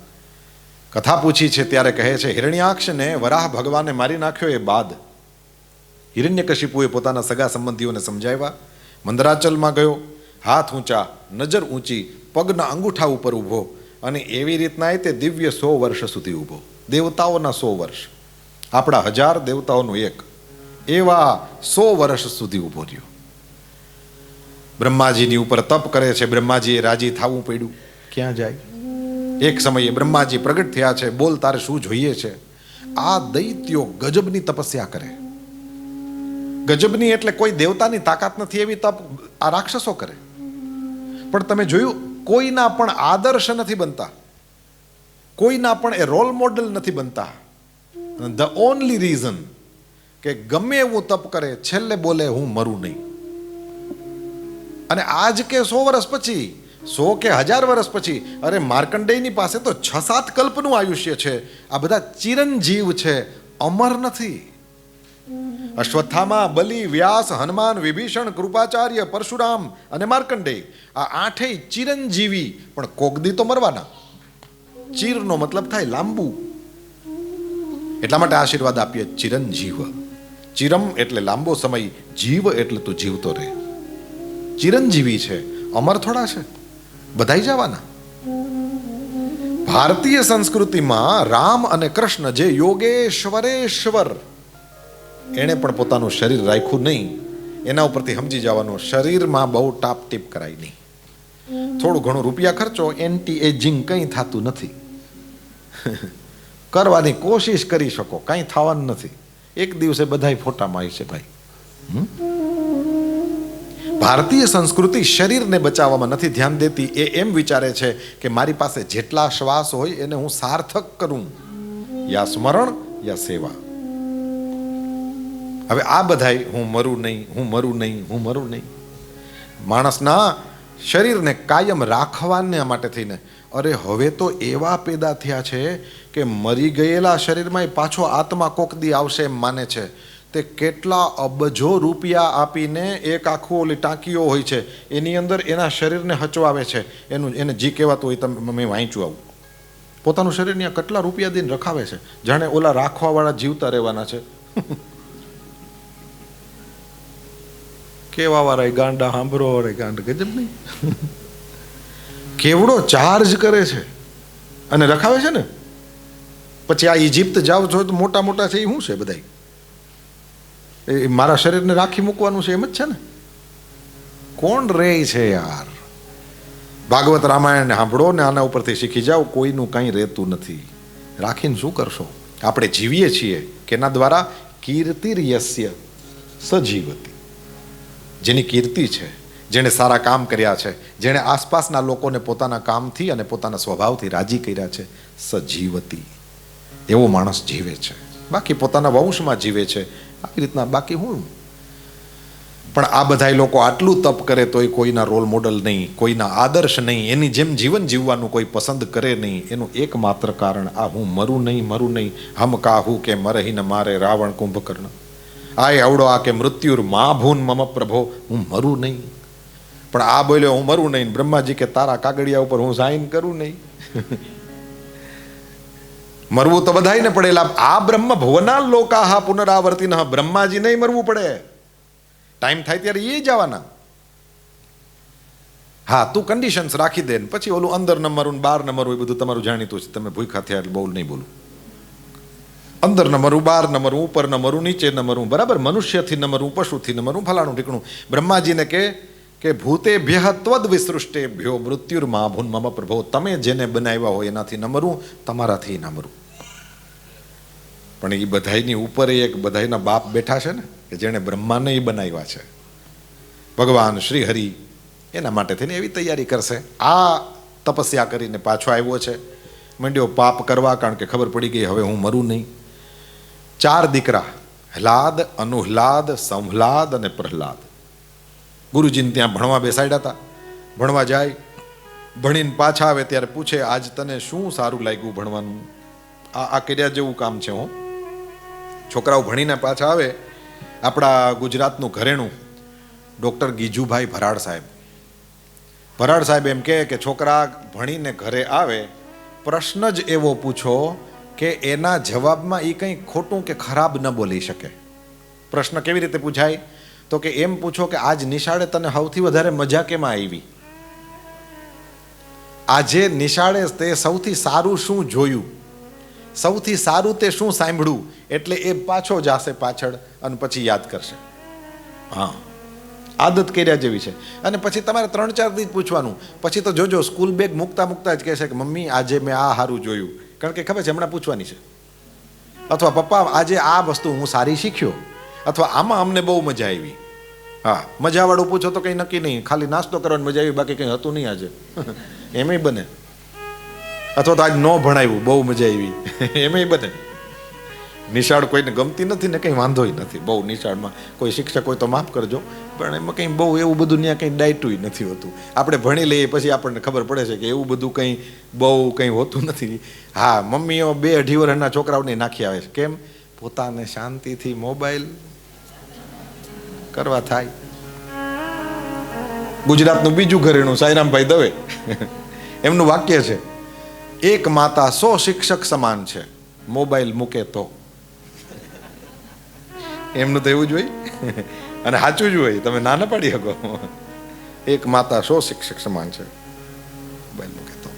કથા પૂછી છે ત્યારે કહે છે હિરણ્યાક્ષને વરાહ ભગવાને મારી નાખ્યો એ બાદ હિરણ્યકશિપુએ પોતાના સગા સંબંધીઓને સમજાવ્યા. મંદરાચલમાં ગયો, હાથ ઊંચા, નજર ઊંચી, પગના અંગૂઠા ઉપર ઊભો અને એવી રીતના તે દિવ્ય 100 વર્ષ સુધી ઊભો. દેવતાઓના 100 વર્ષ, આપણા 1000 દેવતાઓનું એક, એવા 100 વર્ષ સુધી ઊભો રહ્યો. બ્રહ્માજીની ઉપર તપ કરે છે. બ્રહ્માજીએ રાજી થવું પડ્યું. ક્યાં જાય? એક સમયે બ્રહ્માજી પ્રગટ થયા છે. બોલ તારે શું જોઈએ છે? આ દૈત્યો ગજબની તપસ્યા કરે. ગજબની એટલે કોઈ દેવતાની તાકાત નથી એવી તપ આ રાક્ષસો કરે. પણ તમે જોયું, કોઈના પણ આદર્શ નથી બનતા, કોઈના પણ એ રોલ મોડલ નથી બનતા. ધ ઓનલી રીઝન કે ગમે એવું તપ કરે છેલ્લે બોલે હું મરું નહીં. અને આજ કે 100 વર્ષ પછી 100 કે 1000 વર્ષ પછી, અરે માર્કંડેયની પાસે તો 6-7 કલ્પનું આયુષ્ય છે. આ બધા ચિરંજીવ છે, અમર નથી. અશ્વત્થામા, બલિ, વ્યાસ, હનુમાન, વિભીષણ, કૃપાચાર્ય, પરશુરામ અને માર્કંડેય, આ 8 ચિરંજીવી, પણ કોગદી તો મરવાના. ચીરનો મતલબ થાય લાંબુ. એટલા માટે આશીર્વાદ આપીએ ચિરંજીવ. ચિરમ એટલે લાંબો સમય, જીવ એટલે તું જીવતો રહે. ચિરંજીવી છે, અમર થોડા છે, બધાય જવાના. ભારતીય સંસ્કૃતિમાં રામ અને કૃષ્ણ જે યોગેશ્વરેશ્વર, એણે પણ પોતાનું શરીર રાખ્યું નહીં. એના ઉપરથી સમજી જવાનું શરીરમાં બહુ ટાપટીપ કરાય નહીં. થોડું ઘણું રૂપિયા ખર્ચો, એન્ટી એજિંગ કંઈ થતું નથી. કરવાની કોશિશ કરી શકો, કંઈ થવાનું નથી. એક દિવસે બધાય ફોટામાં આવી છે ભાઈ. ભારતીય સંસ્કૃતિ શરીરને બચાવવામાં નથી ધ્યાન દેતી. એ એમ વિચારે છે કે મારી પાસે જેટલા શ્વાસ હોય એને હું સાર્થક કરું, યા સ્મરણ યા સેવા. હવે આ બધાય હું મરું નહીં, હું મરું નહીં, હું મરું નહીં. માણસના શરીરને કાયમ રાખવાને માટે થઈને, અરે હવે તો એવા પેદા થયા છે કે મરી ગયેલા શરીરમાં પાછો આત્મા કોક દી આવશે એમ માને છે. તે કેટલા અબજો રૂપિયા આપીને એક આખું ઓલી ટાંકીઓ હોય છે એની અંદર એના શરીરને હચવાવે છે. એને જી કહેવાતું હોય, તમે મેં વાંચ્યું આવું. પોતાનું શરીરને કેટલા રૂપિયા દઈને રખાવે છે, જાણે ઓલા રાખવાવાળા જીવતા રહેવાના છે. કેવા વાળા ગાંડા, સાંભળો વાળા ગાંડા, ગજબ નહીં. કેવડો ચાર્જ કરે છે અને રખાવે છે ને. પછી આ ઇજિપ્ત જાઓ છો તો મોટા મોટા છે, એ શું છે બધા? એ મારા શરીરને રાખી મૂકવાનું છે એમ જ છે ને. કોણ રે છે યાર? ભાગવત રામાયણ સાંભળો ને આના ઉપરથી શીખી જાઓ, કોઈનું કંઈ રહેતું નથી. રાખીને શું કરશો? આપણે જીવીએ છીએ કેના દ્વારા? કીર્તિર્યસ્ય સજીવતી. જેની કીર્તિ છે, જેણે સારા કામ કર્યા છે, જેણે આસપાસના લોકોને પોતાના કામથી અને પોતાના સ્વભાવથી રાજી કર્યા છે, સજીવતી. એવો માણસ જીવે છે. બાકી પોતાના વંશમાં જીવે છે આવી રીતના. બાકી હું પણ આ બધા લોકો આટલું તપ કરે તોય કોઈના રોલ મોડલ નહીં, કોઈના આદર્શ નહીં, એની જેમ જીવન જીવવાનું કોઈ પસંદ કરે નહીં. એનું એકમાત્ર કારણ આ હું મરું નહીં, મરું નહીં. હમ કાહુ કે મરહી ન મારે રાવણ કુંભકર્ણ. આય આવડો આ કે મૃત્યુર મા ભૂન મમ પ્રભો, હું મરું નહીં. પણ આ બોલ્યો હું મરું નહીં. બ્રહ્માજી કે તારા કાગડિયા ઉપર હું સાઈન કરું નહીં. મરવું તો બધાયને પડેલા. આ બ્રહ્મ ભુવના લોકાહ પુનરાવર્તિન. બ્રહ્માજી નહીં મરવું પડે, ટાઈમ થાય ત્યારે એ જવાના. હા, તું કન્ડિશન્સ રાખી દે ને પછી ઓલું અંદર ન મરું, બહાર ન મરવું, એ બધું તમારું જાણીતું છે. તમે ભૂખા થયા એટલે બહુ નહીં બોલું. અંદર ન મરું, બહાર ન મરું, ઉપર ન મરું, નીચે ન મરું, બરાબર. મનુષ્યથી ન મરું, પશુથી ન મરું, ફલાણું ઠીકણું. બ્રહ્માજીને કે ભૂતેભ્યઃ ત્વદ વિસૃષ્ટેભ્યો મૃત્યુર્મા ભૂન મમ પ્રભો. તમે જેને બનાવ્યા હોય એનાથી ન મરું, તમારાથી ન મરું. પણ એ બધાયની ઉપર એક બધાયના બાપ બેઠા છે ને, કે જેણે બ્રહ્માને બનાવ્યા છે, ભગવાન શ્રી હરિ. એના માટે થઈને એવી તૈયારી કરશે. આ તપસ્યા કરીને પાછો આવ્યો છે, મંડ્યો પાપ કરવા, કારણ કે ખબર પડી ગઈ હવે હું મરું નહીં. 4 દીકરા, હલાદ, અનુહલાદ, સંહલાદ અને પ્રહલાદ, ગુરુજીને ત્યાં ભણવા બેસાડ્યા હતા. ભણવા જાય, ભણીને પાછા આવે ત્યારે પૂછે, આજ તને શું સારું લાગ્યું ભણવાનું? આ કર્યા જેવું કામ છે. હું છોકરાઓ ભણીને પાછા આવે. આપણા ગુજરાતનું ઘરેણું ડૉક્ટર ગીજુભાઈ ભરાડ સાહેબ. ભરાડ સાહેબ એમ કે છોકરા ભણીને ઘરે આવે, પ્રશ્ન જ એવો પૂછો કે એના જવાબમાં એ કંઈ ખોટું કે ખરાબ ન બોલી શકે. પ્રશ્ન કેવી રીતે પૂછાય? તો કે એમ પૂછો કે આજ નિશાળે તને સૌથી વધારે મજા કેમાં આવી? આજે નિશાળે તે સૌથી સારું શું જોયું, સૌથી સારું તે શું સાંભળ્યું? એટલે એ પાછો જાશે પાછળ અને પછી યાદ કરશે. હા, આદત કર્યા જેવી છે. અને પછી તમારે 3-4 દિવસ પૂછવાનું. પછી તો જોજો સ્કૂલ બેગ મૂકતા મૂકતા જ કહેશે કે મમ્મી આજે મેં આ સારું જોયું, કારણ કે ખબર છે હમણાં પૂછવાની છે. અથવા પપ્પા આજે આ વસ્તુ હું સારી શીખ્યો, અથવા આમાં અમને બહુ મજા આવી. હા, મજાવાળું પૂછો તો કંઈ નક્કી નહીં, ખાલી નાસ્તો કરવાની મજા આવી, બાકી કંઈ હતું નહીં આજે. એમાંય બને. અથવા તો આજ ન ભણાવ્યું, બહુ મજા આવી, એમાંય બને. નિશાળ કોઈને ગમતી નથી ને કંઈ વાંધોય નથી. બહુ નિશાળમાં કોઈ શિક્ષક હોય તો માફ કરજો, પણ એમાં કંઈ બહુ એવું બધું ત્યાં કંઈ ડાયટું નથી હોતું. આપણે ભણી લઈએ પછી આપણને ખબર પડે છે કે એવું બધું કંઈ બહુ કંઈ હોતું નથી. હા, મમ્મીઓ 2-2.5 વર્ષના છોકરાઓને નાખી આવે છે. કેમ? પોતાને શાંતિથી મોબાઈલ કરવા થાય. ગુજરાતનું બીજું ઘરેણું સાંઈરામભાઈ દવે, એમનું વાક્ય છે, એક માતા 100 શિક્ષક સમાન છે, મોબાઈલ મૂકે તો. એમનું તો એવું જ હોય અને સાચું જ હોય, તમે ના પાડી શકો. એક માતા 100 શિક્ષક સમાન છે, મોબાઈલ મૂકે તો.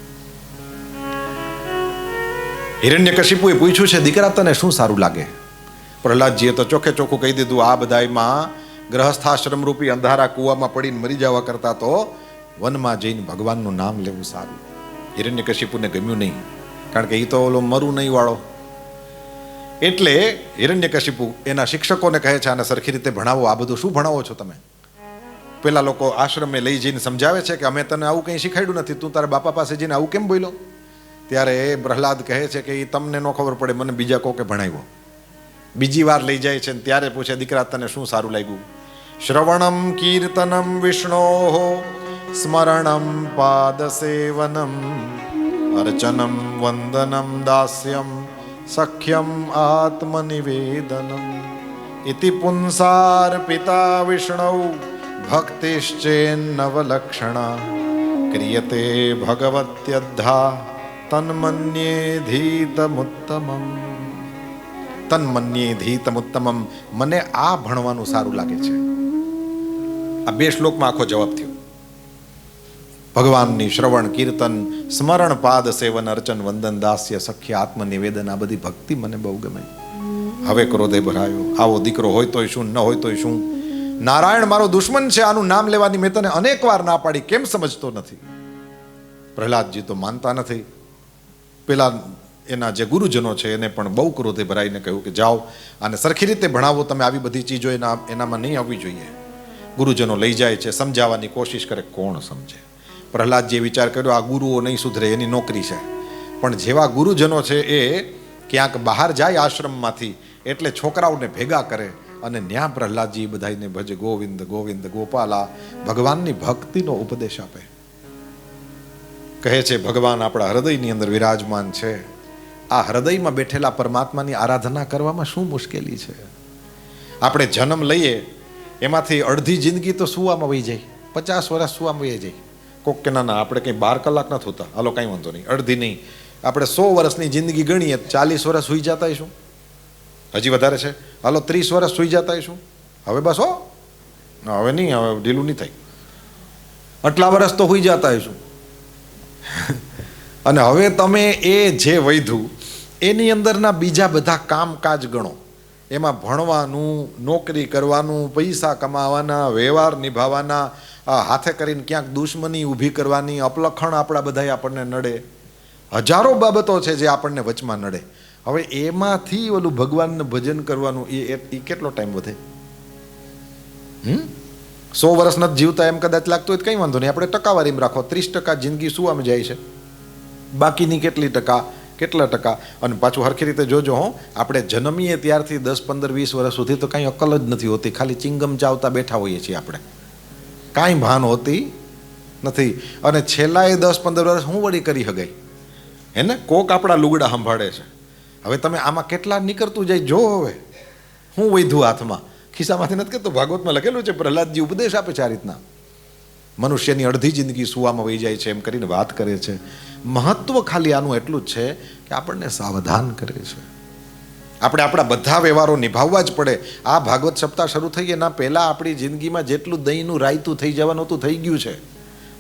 હિરણ્યકશિપુએ પૂછ્યું છે, દીકરા તને શું સારું લાગે? પ્રહલાદજીએ તો ચોખ્ખે ચોખ્ખું કહી દીધું, આ બધામાં ગ્રહસ્થાશ્રમ રૂપી અંધારા કૂવામાં પડીને મરી જવા કરતા તો વનમાં જઈને ભગવાનનું નામ લેવું સારું. હિરણ્યકશિપુને ગમ્યું નહીં, કારણ કે એ તો ઓલો મરું નહીં વાળો. એટલે હિરણ્યકશિપુ એના શિક્ષકોને કહે છે, આને સરખી રીતે ભણાવો. આ બધું શું ભણાવો છો તમે? પેલા લોકો આશ્રમે લઈ જઈને સમજાવે છે કે અમે તને આવું કંઈ શીખાડ્યું નથી, તું તારા બાપા પાસે જઈને આવું કેમ બોલ્યો? ત્યારે પ્રહલાદ કહે છે કે એ તમને ન ખબર પડે, મને બીજા કોકે ભણાવ્યો. બીજી વાર લઈ જાય છે, ત્યારે પૂછે, દીકરા તને શું સારું લાગ્યું? શ્રવણમ કીર્તનમ વિષ્ણોઃ સ્મરણમ પાદસેવનમ અર્ચનમ વંદનમ દાસ્યમ સખ્યમ આત્મનિવેદનમ ઇતિ પુંસાર્પિતા વિષ્ણૌ ભક્તિશ્ચેન્નવલક્ષણા ક્રિયતે ભગવત્યદ્ધા તન્મન્યેધીતમુત્તમમ. તન્મન્યેધીતમુત્તમમ, મને આ ભણવાનું સારું લાગે છે. આ 2 શ્લોકમાં આખો જવાબ થયો. ભગવાનની શ્રવણ, કીર્તન, સ્મરણ, પાદ સેવન, અર્ચન, વંદન, દાસ્ય, સખ્ય, આત્મનિવેદન, આ બધી ભક્તિ મને બહુ ગમે. હવે ક્રોધે ભરાયો, આવો દીકરો હોય તોય શું, ન હોય તોય શું? નારાયણ મારો દુશ્મન છે, આનું નામ લેવાની મેં તને અનેક વાર ના પાડી, કેમ સમજતો નથી? પ્રહલાદજી તો માનતા નથી. પેલા એના જે ગુરુજનો છે એને પણ બહુ ક્રોધે ભરાઈને કહ્યું કે જાઓ આને સરખી રીતે ભણાવો તમે, આવી બધી ચીજો એનામાં નહીં આવવી જોઈએ. ગુરુજનો લઈ જાય છે, સમજાવવાની કોશિશ કરે, કોણ સમજે? પ્રહલાદજીએ વિચાર કર્યો, આ ગુરુઓ નહીં સુધરે, એની નોકરી છે. પણ જેવા ગુરુજનો છે એ ક્યાંક બહાર જાય આશ્રમમાંથી એટલે છોકરાઓને ભેગા કરે અને ન્યા પ્રહલાદજી બધાને ભજે ગોવિંદ ગોવિંદ ગોપાલા, ભગવાનની ભક્તિનો ઉપદેશ આપે. કહે છે ભગવાન આપણા હૃદયની અંદર વિરાજમાન છે, આ હૃદયમાં બેઠેલા પરમાત્માની આરાધના કરવામાં શું મુશ્કેલી છે? આપણે જન્મ લઈએ એમાંથી અડધી જિંદગી તો સુવામાં વહી જાય, 50 વર્ષ સુવામાં વહી જાય. કોક કે ના આપણે કંઈ 12 કલાક નથી હોતા, હાલો કાંઈ વાંધો નહીં, અડધી નહીં, આપણે 100 વર્ષની જિંદગી ગણીએ 40 વર્ષ સુઈ જતા હશું, હજી વધારે છે, હાલો 30 વર્ષ સુઈ જતા હશું. હવે બસ હવે નહીં, હવે ઢીલું નહીં થાય, આટલા વર્ષ તો સુઈ જતા હશું. અને હવે તમે એ જે વૈધું એની અંદરના બીજા બધા કામકાજ ગણો, એમાં ભણવાનું, નોકરી કરવાનું, પૈસા કમાવાના, વ્યવહાર નિભાવવાના, હાથે કરીને ક્યાંક દુશ્મની ઊભી કરવાની, અપલખણ આપણા બધાય આપણને નડે, હજારો બાબતો છે જે આપણને વચમાં નડે. હવે એમાંથી ઓલું ભગવાનનું ભજન કરવાનું એ કેટલો ટાઈમ વધે? 100 વર્ષ નથી જીવતા એમ કદાચ લાગતું હોય તો કંઈ વાંધો નહીં, આપણે ટકાવારીમાં રાખો, 30% જિંદગી સુવામાં જાય છે, બાકીની કેટલા ટકા? અને પાછું હરખી રીતે જોજો, આપણે જન્મીએ ત્યારથી 10, 15, 20 વર્ષ સુધી તો કાંઈ અક્કલ જ નથી હોતી, ખાલી ચિંગમ ચાવતા બેઠા હોઈએ છીએ આપણે, કાંઈ ભાન હોતી નથી. અને છેલ્લા 10, 15 વર્ષ હું વળી કરી હગાઈ એને, કોક આપણા લુગડા સંભાળે છે. હવે તમે આમાં કેટલા નીકળતું જાય જો, હવે હું વૈધું હાથમાં, ખિસ્સામાંથી નથી કહેતો, ભાગવતમાં લખેલું છે, પ્રહલાદજી ઉપદેશ આપે છે આ રીતના. મનુષ્યની અડધી જિંદગી સુવામાં વહી જાય છે એમ કરીને વાત કરે છે. મહત્વ ખાલી આનું એટલું જ છે કે આપણને સાવધાન કરે છે. આપણે આપણા બધા વ્યવહારો નિભાવવા જ પડે. આ ભાગવત સપ્તાહ શરૂ થઈ એના પહેલાં આપણી જિંદગીમાં જેટલું દહીંનું રાયતું થઈ જવાનું હતું થઈ ગયું છે.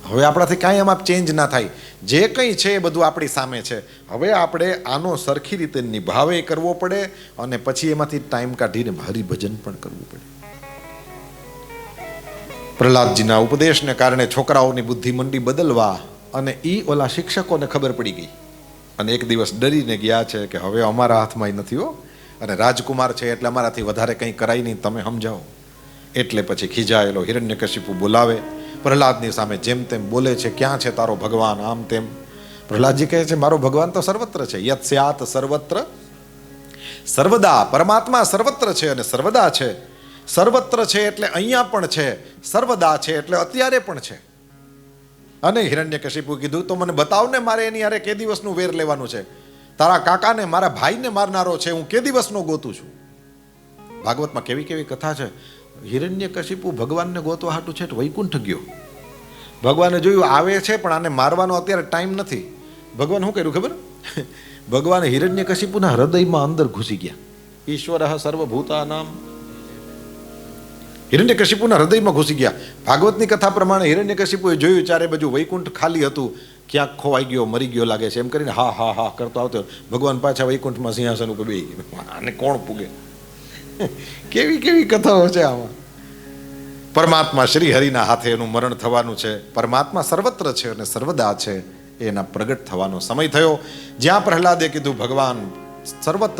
હવે આપણાથી કાંઈ આમાં ચેન્જ ના થાય, જે કંઈ છે એ બધું આપણી સામે છે. હવે આપણે આનો સરખી રીતે નિભાવે કરવો પડે અને પછી એમાંથી ટાઈમ કાઢીને હરિભજન પણ કરવું પડે. પ્રહલાદજીના ઉપદેશને કારણે છોકરાઓની બુદ્ધિ મંડી બદલવા અને ઓલા શિક્ષકોને ખબર પડી ગઈ અને એક દિવસ ડરીને ગયા છે કે હવે અમારા હાથમાં નથી હો, અને રાજકુમાર છે એટલે અમારાથી વધારે કંઈ કરાય નહીં, તમે સમજાવો. એટલે પછી ખીજાયેલો હિરણ્યકશિપુ બોલાવે, પ્રહલાદની સામે જેમ તેમ બોલે છે, ક્યાં છે તારો ભગવાન, આમ તેમ. પ્રહલાદજી કહે છે મારો ભગવાન તો સર્વત્ર છે, યત સ્યાત સર્વત્ર સર્વદા, પરમાત્મા સર્વત્ર છે અને સર્વદા છે. સર્વત્ર છે એટલે અહીંયા પણ છે, સર્વદા છે એટલે અત્યારે પણ છે. અને હિરણ્યકશિપુ કીધું તો મને બતાવ ને, મારે એની હારે કે દિવસનું વેર લેવાનું છે? તારા કાકાને, મારા ભાઈને મારનારો છે, હું કે દિવસનો ગોતું છું? ભાગવતમાં કેવી કેવી કથા છે. હિરણ્યકશિપુ ભગવાનને ગોતવા હાટું છે વૈકુંઠ ગયો. ભગવાને જોયું આવે છે પણ આને મારવાનો અત્યારે ટાઈમ નથી. ભગવાન શું કર્યું ખબર? ભગવાન હિરણ્યકશિપુના હૃદયમાં અંદર ઘૂસી ગયા. ઈશ્વર સર્વભૂતાનામ, હિરણ્યકશિપુના હૃદયમાં ઘૂસી ગયા. ભાગવતની કથા પ્રમાણે હિરણ્યકશિપુએ જોયું ચારે બાજુ વૈકુંઠ ખાલી હતું, ક્યાંક ખોવાઈ ગયો, મરી ગયો લાગે છે, એમ કરીને હા હા હા કરતો આવતો. ભગવાન પાછા વૈકુંઠમાં સિંહાસન ઉપર બેસી ગયા. આને કોણ પૂગે? કેવી કેવી કથાઓ છે આમાં. પરમાત્મા શ્રી હરિના હાથે એનું મરણ થવાનું છે. પરમાત્મા સર્વત્ર છે અને સર્વદા છે, એના પ્રગટ થવાનો સમય થયો. જ્યાં પ્રહલાદે કીધું ભગવાન સર્વત્ર